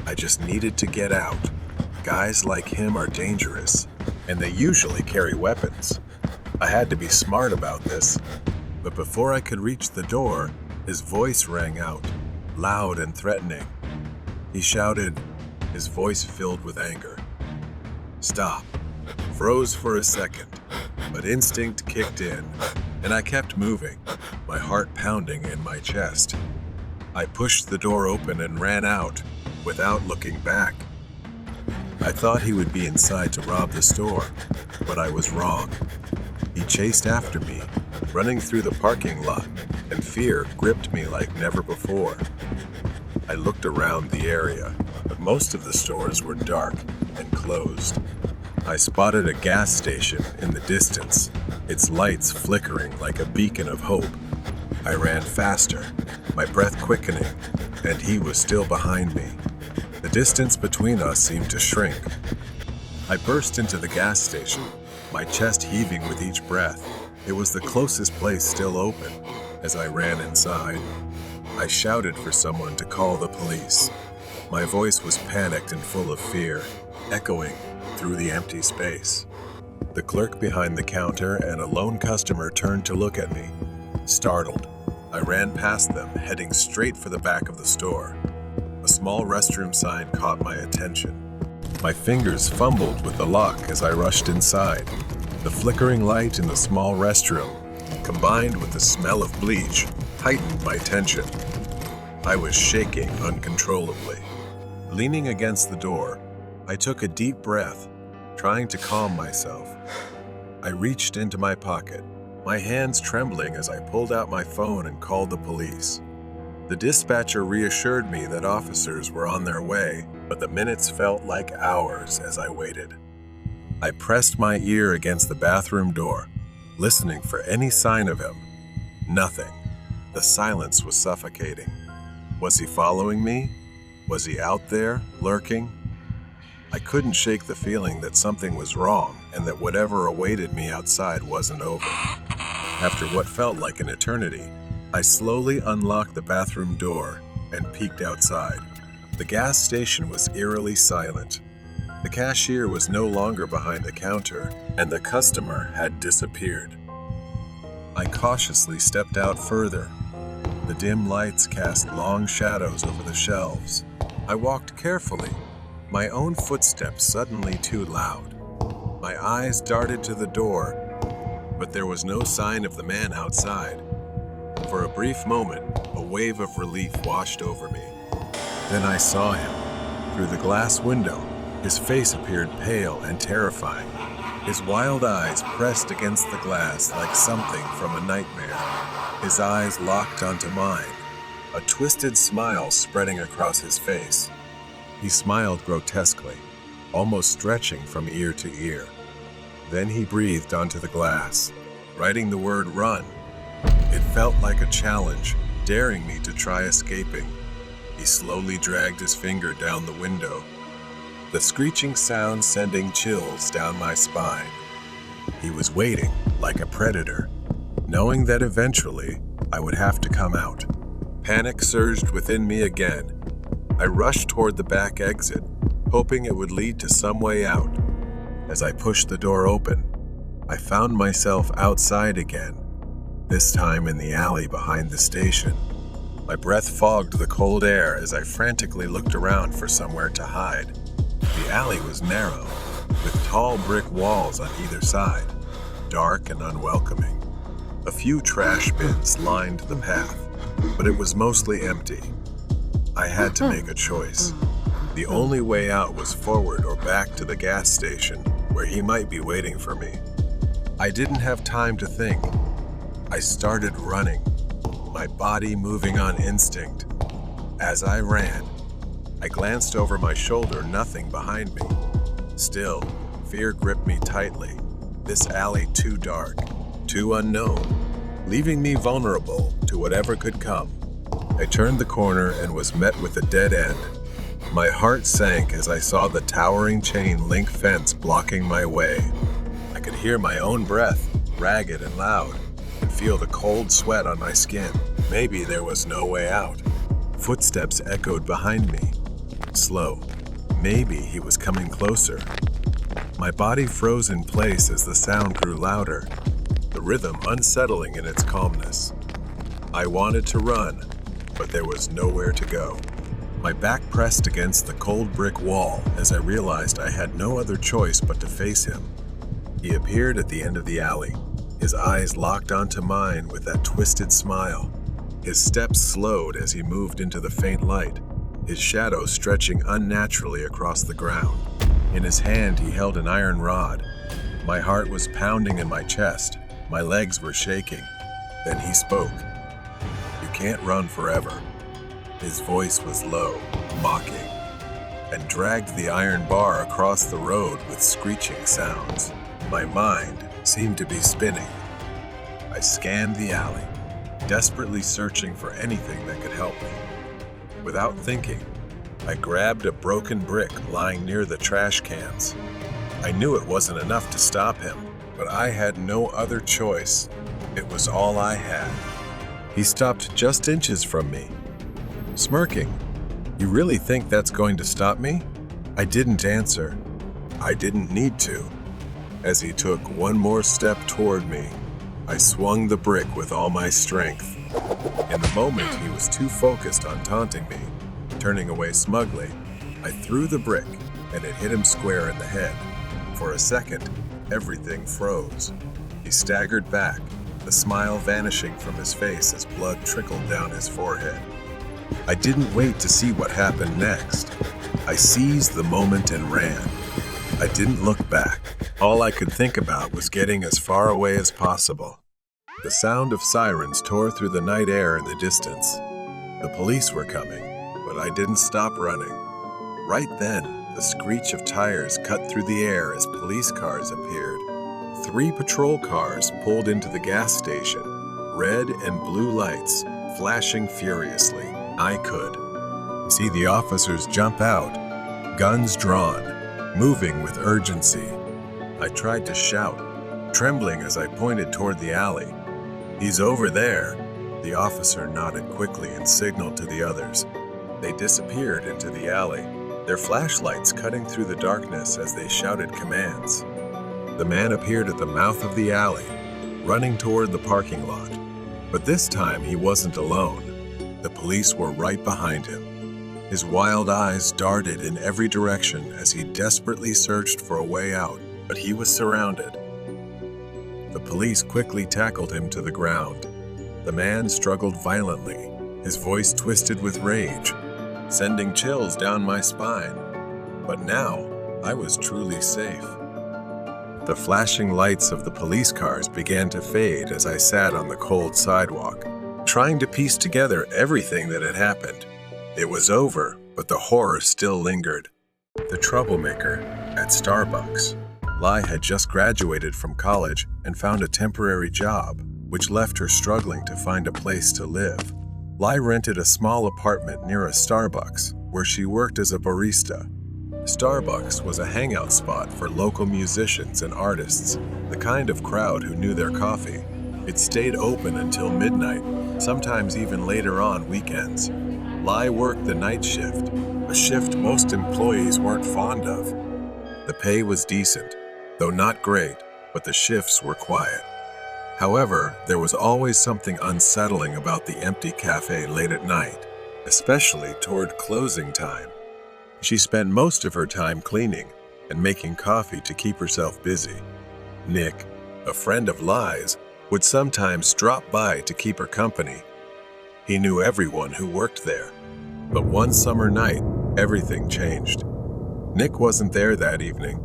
I just needed to get out. Guys like him are dangerous, and they usually carry weapons. I had to be smart about this. But before I could reach the door, his voice rang out, loud and threatening. He shouted, his voice filled with anger. Stop. Froze for a second, but instinct kicked in, and I kept moving, my heart pounding in my chest. I pushed the door open and ran out, without looking back. I thought he would be inside to rob the store, but I was wrong. He chased after me, running through the parking lot, and fear gripped me like never before. I looked around the area, but most of the stores were dark and closed. I spotted a gas station in the distance, its lights flickering like a beacon of hope. I ran faster, my breath quickening, and he was still behind me. The distance between us seemed to shrink. I burst into the gas station, my chest heaving with each breath. It was the closest place still open. As I ran inside, I shouted for someone to call the police. My voice was panicked and full of fear, echoing through the empty space. The clerk behind the counter and a lone customer turned to look at me. Startled, I ran past them, heading straight for the back of the store. A small restroom sign caught my attention. My fingers fumbled with the lock as I rushed inside. The flickering light in the small restroom, combined with the smell of bleach, heightened my tension. I was shaking uncontrollably. Leaning against the door, I took a deep breath, trying to calm myself. I reached into my pocket, my hands trembling as I pulled out my phone and called the police. The dispatcher reassured me that officers were on their way, but the minutes felt like hours as I waited. I pressed my ear against the bathroom door, listening for any sign of him. Nothing. The silence was suffocating. Was he following me? Was he out there, lurking? I couldn't shake the feeling that something was wrong and that whatever awaited me outside wasn't over. After what felt like an eternity, I slowly unlocked the bathroom door and peeked outside. The gas station was eerily silent. The cashier was no longer behind the counter, and the customer had disappeared. I cautiously stepped out further. The dim lights cast long shadows over the shelves. I walked carefully, my own footsteps suddenly too loud. My eyes darted to the door, but there was no sign of the man outside. For a brief moment, a wave of relief washed over me. Then I saw him. Through the glass window, his face appeared pale and terrifying. His wild eyes pressed against the glass like something from a nightmare. His eyes locked onto mine, a twisted smile spreading across his face. He smiled grotesquely, almost stretching from ear to ear. Then he breathed onto the glass, writing the word "run." It felt like a challenge, daring me to try escaping. He slowly dragged his finger down the window, the screeching sound sending chills down my spine. He was waiting like a predator, knowing that eventually I would have to come out. Panic surged within me again. I rushed toward the back exit, hoping it would lead to some way out. As I pushed the door open, I found myself outside again, this time in the alley behind the station. My breath fogged the cold air as I frantically looked around for somewhere to hide. The alley was narrow, with tall brick walls on either side, dark and unwelcoming. A few trash bins lined the path, but it was mostly empty. I had to make a choice. The only way out was forward or back to the gas station, where he might be waiting for me. I didn't have time to think. I started running, my body moving on instinct. As I ran, I glanced over my shoulder, nothing behind me. Still, fear gripped me tightly. This alley too dark, too unknown, leaving me vulnerable to whatever could come. I turned the corner and was met with a dead end. My heart sank as I saw the towering chain link fence blocking my way. I could hear my own breath, ragged and loud, and feel the cold sweat on my skin. Maybe there was no way out. Footsteps echoed behind me. Slow. Maybe he was coming closer. My body froze in place as the sound grew louder, the rhythm unsettling in its calmness. I wanted to run, but there was nowhere to go. My back pressed against the cold brick wall as I realized I had no other choice but to face him. He appeared at the end of the alley, his eyes locked onto mine with that twisted smile. His steps slowed as he moved into the faint light, his shadow stretching unnaturally across the ground. In his hand, he held an iron rod. My heart was pounding in my chest. My legs were shaking. Then he spoke. "You can't run forever." His voice was low, mocking, and dragged the iron bar across the road with screeching sounds. My mind seemed to be spinning. I scanned the alley, desperately searching for anything that could help me. Without thinking, I grabbed a broken brick lying near the trash cans. I knew it wasn't enough to stop him, but I had no other choice. It was all I had. He stopped just inches from me, smirking. "You really think that's going to stop me?" I didn't answer. I didn't need to. As he took one more step toward me, I swung the brick with all my strength. In the moment, he was too focused on taunting me. Turning away smugly, I threw the brick, and it hit him square in the head. For a second, everything froze. He staggered back, the smile vanishing from his face as blood trickled down his forehead. I didn't wait to see what happened next. I seized the moment and ran. I didn't look back. All I could think about was getting as far away as possible. The sound of sirens tore through the night air in the distance. The police were coming, but I didn't stop running. Right then, the screech of tires cut through the air as police cars appeared. 3 patrol cars pulled into the gas station, red and blue lights flashing furiously. I could see the officers jump out, guns drawn, moving with urgency. I tried to shout, trembling as I pointed toward the alley. "He's over there." The officer nodded quickly and signaled to the others. They disappeared into the alley, their flashlights cutting through the darkness as they shouted commands. The man appeared at the mouth of the alley, running toward the parking lot. But this time he wasn't alone. The police were right behind him. His wild eyes darted in every direction as he desperately searched for a way out, but he was surrounded. The police quickly tackled him to the ground. The man struggled violently, his voice twisted with rage, sending chills down my spine. But now, I was truly safe. The flashing lights of the police cars began to fade as I sat on the cold sidewalk, trying to piece together everything that had happened. It was over, but the horror still lingered. The troublemaker at Starbucks. Lai had just graduated from college and found a temporary job, which left her struggling to find a place to live. Lai rented a small apartment near a Starbucks, where she worked as a barista. Starbucks was a hangout spot for local musicians and artists, the kind of crowd who knew their coffee. It stayed open until midnight, sometimes even later on weekends. Lai worked the night shift, a shift most employees weren't fond of. The pay was decent, though not great, but the shifts were quiet. However, there was always something unsettling about the empty cafe late at night, especially toward closing time. She spent most of her time cleaning and making coffee to keep herself busy. Nick, a friend of Lai's, would sometimes drop by to keep her company. He knew everyone who worked there. But one summer night, everything changed. Nick wasn't there that evening.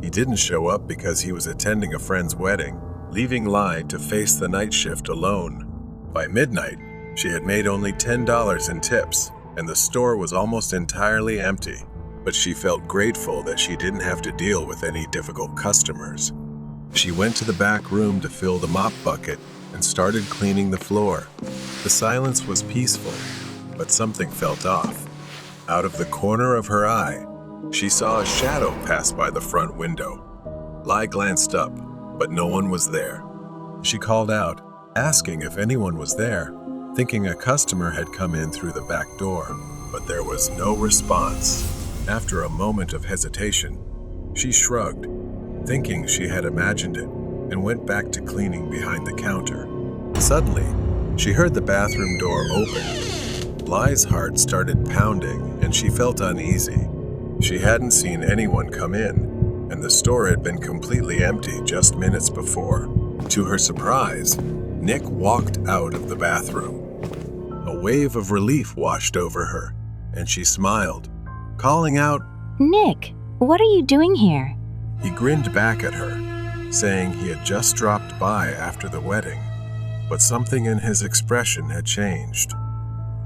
He didn't show up because he was attending a friend's wedding, leaving Lai to face the night shift alone. By midnight, she had made only $10 in tips, and the store was almost entirely empty. But she felt grateful that she didn't have to deal with any difficult customers. She went to the back room to fill the mop bucket and started cleaning the floor. The silence was peaceful, but something felt off. Out of the corner of her eye, she saw a shadow pass by the front window. Lai glanced up, but no one was there. She called out, asking if anyone was there, thinking a customer had come in through the back door, but there was no response. After a moment of hesitation, she shrugged, thinking she had imagined it, and went back to cleaning behind the counter. Suddenly, she heard the bathroom door open. Lai's heart started pounding, and she felt uneasy. She hadn't seen anyone come in, and the store had been completely empty just minutes before. To her surprise, Nick walked out of the bathroom. A wave of relief washed over her, and she smiled, calling out, Nick, what are you doing here? He grinned back at her, saying he had just dropped by after the wedding, but something in his expression had changed.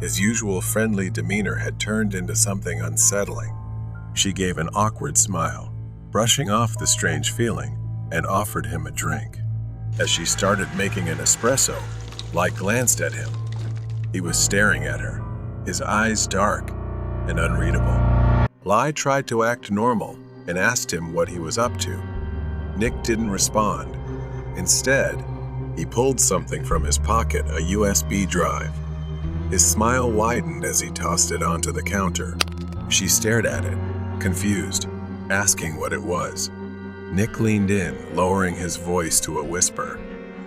His usual friendly demeanor had turned into something unsettling. She gave an awkward smile, brushing off the strange feeling, and offered him a drink. As she started making an espresso, Lai glanced at him. He was staring at her, his eyes dark and unreadable. Lai tried to act normal and asked him what he was up to. Nick didn't respond. Instead, he pulled something from his pocket, a USB drive. His smile widened as he tossed it onto the counter. She stared at it, confused, asking what it was. Nick leaned in, lowering his voice to a whisper.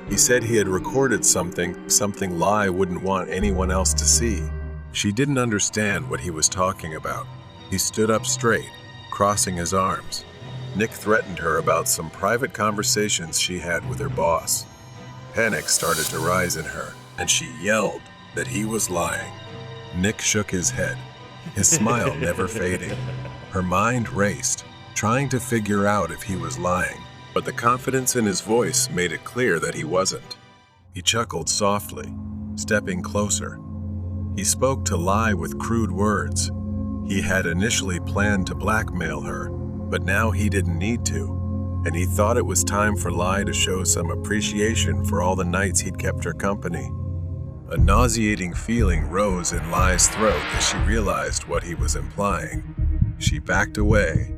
He said he had recorded something Lai wouldn't want anyone else to see. She didn't understand what he was talking about. He stood up straight, crossing his arms. Nick threatened her about some private conversations she had with her boss. Panic started to rise in her, and she yelled that he was lying. Nick shook his head, his smile never fading. Her mind raced, trying to figure out if he was lying, but the confidence in his voice made it clear that he wasn't. He chuckled softly, stepping closer. He spoke to Lai with crude words. He had initially planned to blackmail her, but now he didn't need to, and he thought it was time for Lai to show some appreciation for all the nights he'd kept her company. A nauseating feeling rose in Lai's throat as she realized what he was implying. She backed away,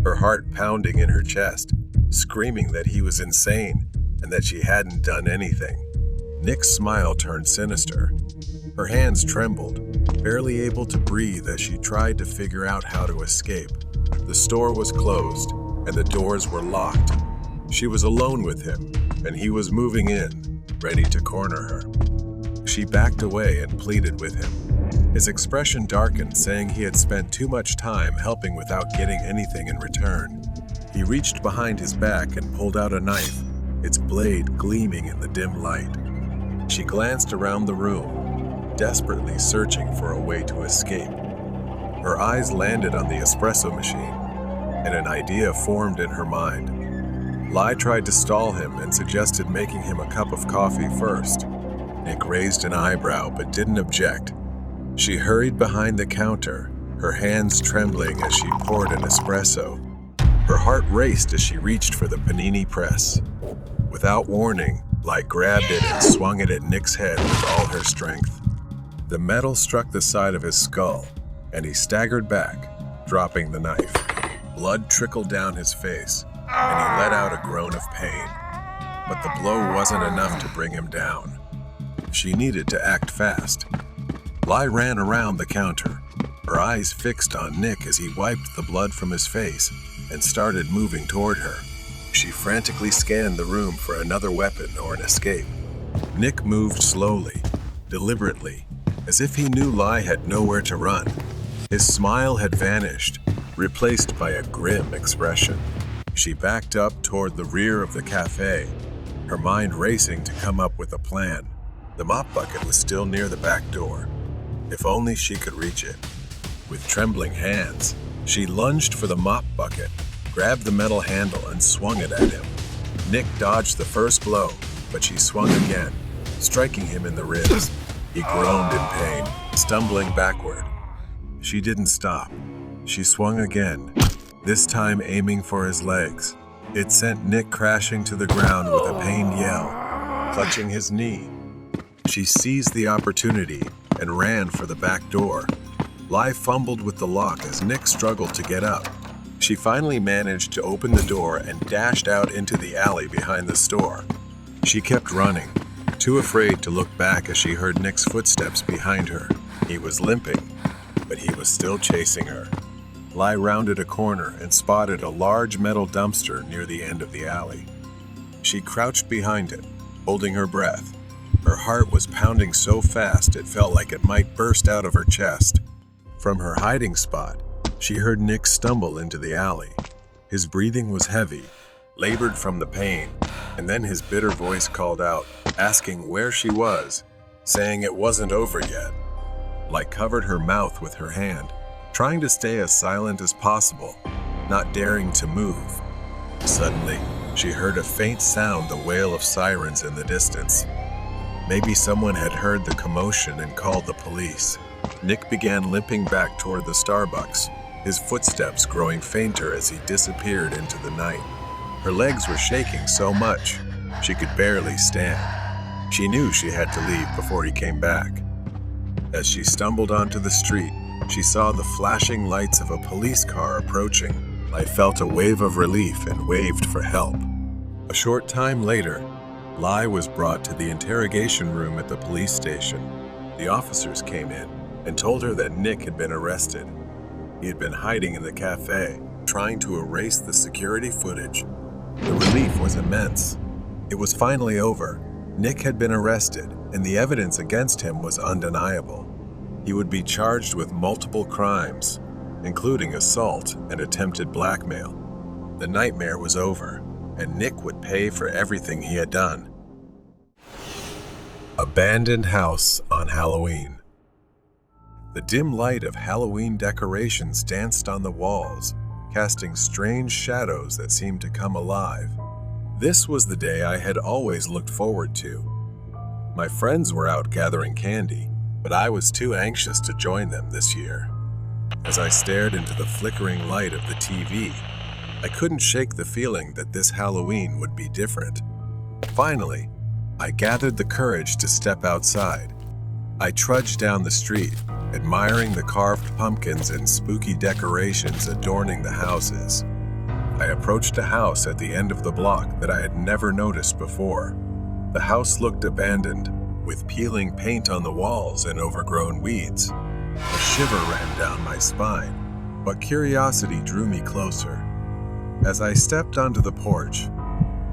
her heart pounding in her chest, screaming that he was insane and that she hadn't done anything. Nick's smile turned sinister. Her hands trembled, barely able to breathe as she tried to figure out how to escape. The store was closed, and the doors were locked. She was alone with him, and he was moving in, ready to corner her. She backed away and pleaded with him. His expression darkened, saying he had spent too much time helping without getting anything in return. He reached behind his back and pulled out a knife, its blade gleaming in the dim light. She glanced around the room, desperately searching for a way to escape. Her eyes landed on the espresso machine, and an idea formed in her mind. Lai tried to stall him and suggested making him a cup of coffee first. Nick raised an eyebrow but didn't object. She hurried behind the counter, her hands trembling as she poured an espresso. Her heart raced as she reached for the panini press. Without warning, Lai grabbed it and swung it at Nick's head with all her strength. The metal struck the side of his skull, and he staggered back, dropping the knife. Blood trickled down his face, and he let out a groan of pain. But the blow wasn't enough to bring him down. She needed to act fast. Lai ran around the counter, her eyes fixed on Nick as he wiped the blood from his face and started moving toward her. She frantically scanned the room for another weapon or an escape. Nick moved slowly, deliberately, as if he knew Lai had nowhere to run. His smile had vanished, replaced by a grim expression. She backed up toward the rear of the cafe, her mind racing to come up with a plan. The mop bucket was still near the back door. If only she could reach it. With trembling hands, she lunged for the mop bucket, grabbed the metal handle and swung it at him. Nick dodged the first blow, but she swung again, striking him in the ribs. He groaned in pain, stumbling backward. She didn't stop. She swung again, this time aiming for his legs. It sent Nick crashing to the ground with a pained yell, clutching his knee. She seized the opportunity and ran for the back door. Lai fumbled with the lock as Nick struggled to get up. She finally managed to open the door and dashed out into the alley behind the store. She kept running, too afraid to look back as she heard Nick's footsteps behind her. He was limping, but he was still chasing her. Lai rounded a corner and spotted a large metal dumpster near the end of the alley. She crouched behind it, holding her breath. Her heart was pounding so fast it felt like it might burst out of her chest. From her hiding spot, she heard Nick stumble into the alley. His breathing was heavy, labored from the pain, and then his bitter voice called out, asking where she was, saying it wasn't over yet. Lai covered her mouth with her hand, trying to stay as silent as possible, not daring to move. Suddenly, she heard a faint sound, the wail of sirens in the distance. Maybe someone had heard the commotion and called the police. Nick began limping back toward the Starbucks, his footsteps growing fainter as he disappeared into the night. Her legs were shaking so much, she could barely stand. She knew she had to leave before he came back. As she stumbled onto the street, she saw the flashing lights of a police car approaching. Lai felt a wave of relief and waved for help. A short time later, Lai was brought to the interrogation room at the police station. The officers came in and told her that Nick had been arrested. He had been hiding in the cafe, trying to erase the security footage. The relief was immense. It was finally over. Nick had been arrested, and the evidence against him was undeniable. He would be charged with multiple crimes, including assault and attempted blackmail. The nightmare was over, and Nick would pay for everything he had done. Abandoned house on Halloween. The dim light of Halloween decorations danced on the walls, casting strange shadows that seemed to come alive. This was the day I had always looked forward to. My friends were out gathering candy, but I was too anxious to join them this year. As I stared into the flickering light of the TV, I couldn't shake the feeling that this Halloween would be different. Finally, I gathered the courage to step outside. I trudged down the street, admiring the carved pumpkins and spooky decorations adorning the houses. I approached a house at the end of the block that I had never noticed before. The house looked abandoned, with peeling paint on the walls and overgrown weeds. A shiver ran down my spine, but curiosity drew me closer. As I stepped onto the porch,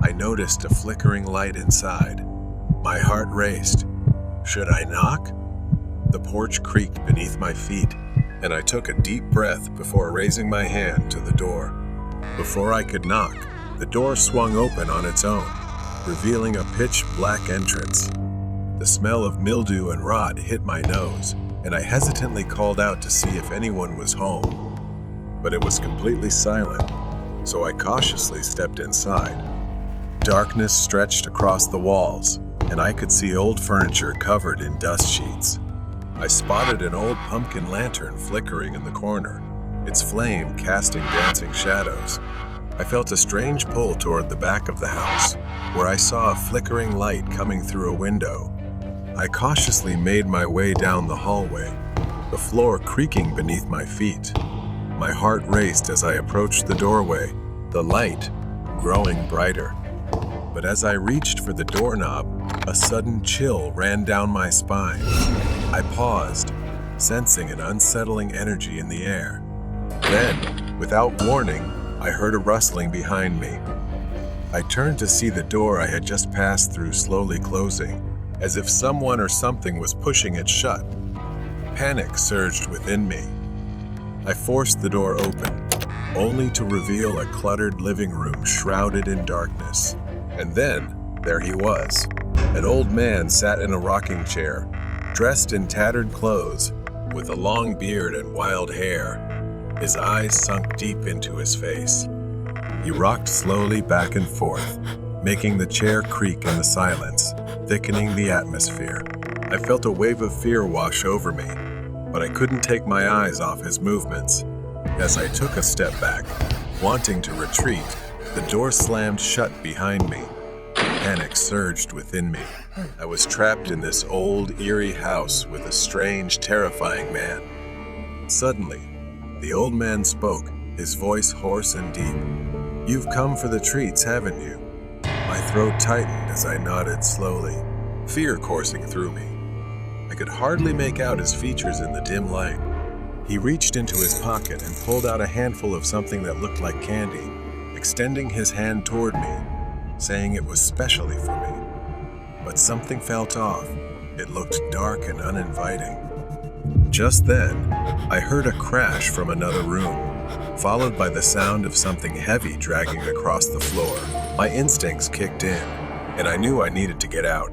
I noticed a flickering light inside. My heart raced. Should I knock? The porch creaked beneath my feet, and I took a deep breath before raising my hand to the door. Before I could knock, the door swung open on its own, revealing a pitch-black entrance. The smell of mildew and rot hit my nose, and I hesitantly called out to see if anyone was home. But it was completely silent, so I cautiously stepped inside. Darkness stretched across the walls, and I could see old furniture covered in dust sheets. I spotted an old pumpkin lantern flickering in the corner, its flame casting dancing shadows. I felt a strange pull toward the back of the house, where I saw a flickering light coming through a window. I cautiously made my way down the hallway, the floor creaking beneath my feet. My heart raced as I approached the doorway, the light growing brighter. But as I reached for the doorknob, a sudden chill ran down my spine. I paused, sensing an unsettling energy in the air. Then, without warning, I heard a rustling behind me. I turned to see the door I had just passed through slowly closing, as if someone or something was pushing it shut. Panic surged within me. I forced the door open, only to reveal a cluttered living room shrouded in darkness. And then, there he was. An old man sat in a rocking chair, dressed in tattered clothes, with a long beard and wild hair. His eyes sunk deep into his face. He rocked slowly back and forth, making the chair creak in the silence, thickening the atmosphere. I felt a wave of fear wash over me, but I couldn't take my eyes off his movements. As I took a step back, wanting to retreat, the door slammed shut behind me. Panic surged within me. I was trapped in this old, eerie house with a strange, terrifying man. Suddenly, the old man spoke, his voice hoarse and deep. "You've come for the treats, haven't you?" My throat tightened as I nodded slowly, fear coursing through me. I could hardly make out his features in the dim light. He reached into his pocket and pulled out a handful of something that looked like candy, extending his hand toward me, saying it was specially for me. But something felt off. It looked dark and uninviting. Just then, I heard a crash from another room, followed by the sound of something heavy dragging across the floor. My instincts kicked in, and I knew I needed to get out.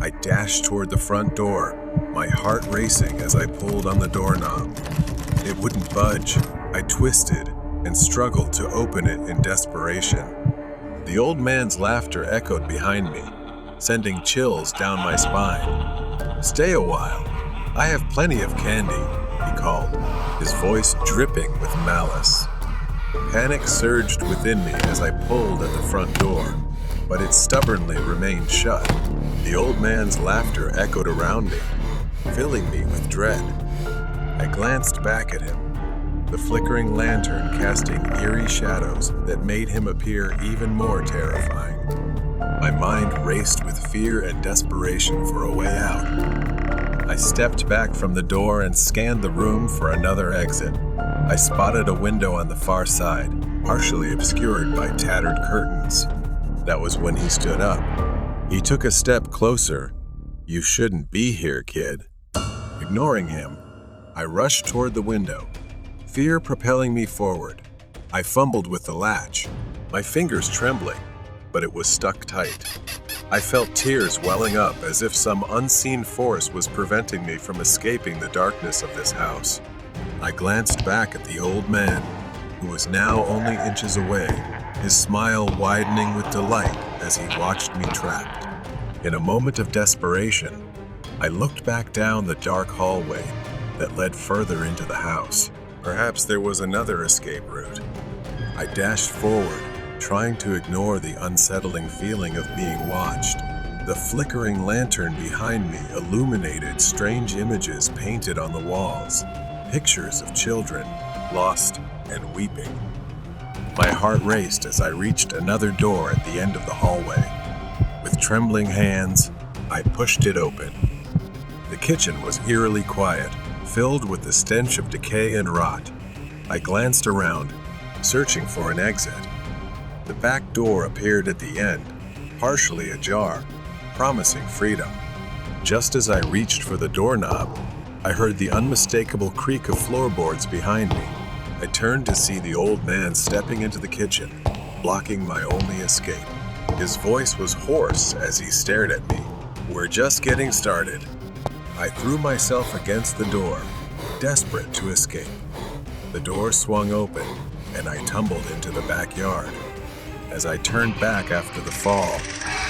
I dashed toward the front door, my heart racing as I pulled on the doorknob. It wouldn't budge. I twisted and struggled to open it in desperation. The old man's laughter echoed behind me, sending chills down my spine. "Stay a while. I have plenty of candy," he called, his voice dripping with malice. Panic surged within me as I pulled at the front door, but it stubbornly remained shut. The old man's laughter echoed around me, filling me with dread. I glanced back at him, the flickering lantern casting eerie shadows that made him appear even more terrifying. My mind raced with fear and desperation for a way out. I stepped back from the door and scanned the room for another exit. I spotted a window on the far side, partially obscured by tattered curtains. That was when he stood up. He took a step closer. "You shouldn't be here, kid." Ignoring him, I rushed toward the window, fear propelling me forward. I fumbled with the latch, my fingers trembling, but it was stuck tight. I felt tears welling up as if some unseen force was preventing me from escaping the darkness of this house. I glanced back at the old man, who was now only inches away, his smile widening with delight as he watched me trapped. In a moment of desperation, I looked back down the dark hallway that led further into the house. Perhaps there was another escape route. I dashed forward, trying to ignore the unsettling feeling of being watched. The flickering lantern behind me illuminated strange images painted on the walls, pictures of children, lost and weeping. My heart raced as I reached another door at the end of the hallway. With trembling hands, I pushed it open. The kitchen was eerily quiet, filled with the stench of decay and rot. I glanced around, searching for an exit. The back door appeared at the end, partially ajar, promising freedom. Just as I reached for the doorknob, I heard the unmistakable creak of floorboards behind me. I turned to see the old man stepping into the kitchen, blocking my only escape. His voice was hoarse as he stared at me. "We're just getting started." I threw myself against the door, desperate to escape. The door swung open, and I tumbled into the backyard. As I turned back after the fall,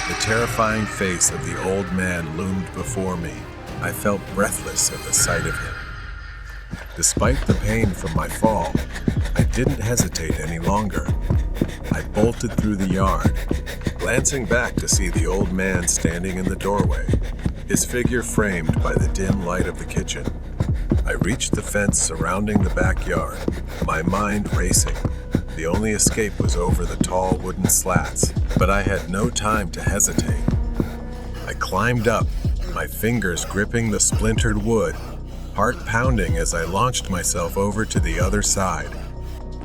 the terrifying face of the old man loomed before me. I felt breathless at the sight of him. Despite the pain from my fall, I didn't hesitate any longer. I bolted through the yard, glancing back to see the old man standing in the doorway, his figure framed by the dim light of the kitchen. I reached the fence surrounding the backyard, my mind racing. The only escape was over the tall wooden slats, but I had no time to hesitate. I climbed up, my fingers gripping the splintered wood, heart pounding as I launched myself over to the other side.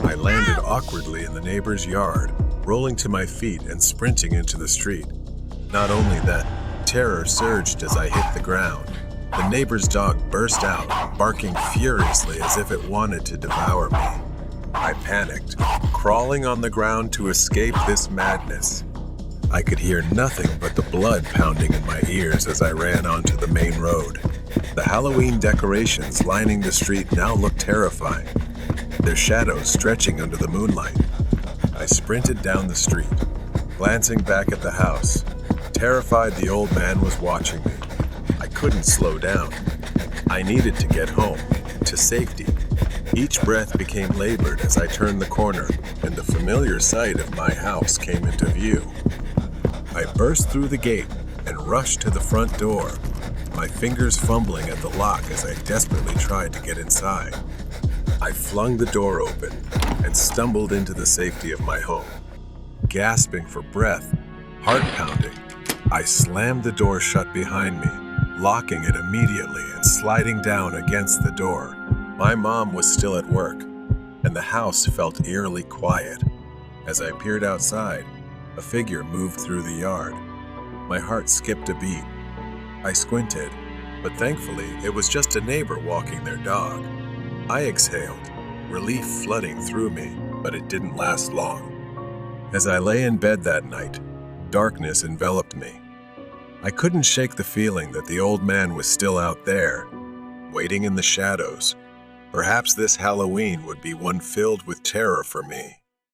I landed awkwardly in the neighbor's yard, rolling to my feet and sprinting into the street. Not only that, terror surged as I hit the ground. The neighbor's dog burst out, barking furiously as if it wanted to devour me. I panicked, crawling on the ground to escape this madness. I could hear nothing but the blood pounding in my ears as I ran onto the main road. The Halloween decorations lining the street now looked terrifying, their shadows stretching under the moonlight. I sprinted down the street, glancing back at the house, terrified the old man was watching me. I couldn't slow down. I needed to get home, to safety. Each breath became labored as I turned the corner, and the familiar sight of my house came into view. I burst through the gate and rushed to the front door, my fingers fumbling at the lock as I desperately tried to get inside. I flung the door open and stumbled into the safety of my home. Gasping for breath, heart pounding, I slammed the door shut behind me, locking it immediately and sliding down against the door. My mom was still at work, and the house felt eerily quiet. As I peered outside, a figure moved through the yard. My heart skipped a beat. I squinted, but thankfully it was just a neighbor walking their dog. I exhaled, relief flooding through me, but it didn't last long. As I lay in bed that night, darkness enveloped me. I couldn't shake the feeling that the old man was still out there, waiting in the shadows. Perhaps this Halloween would be one filled with terror for me.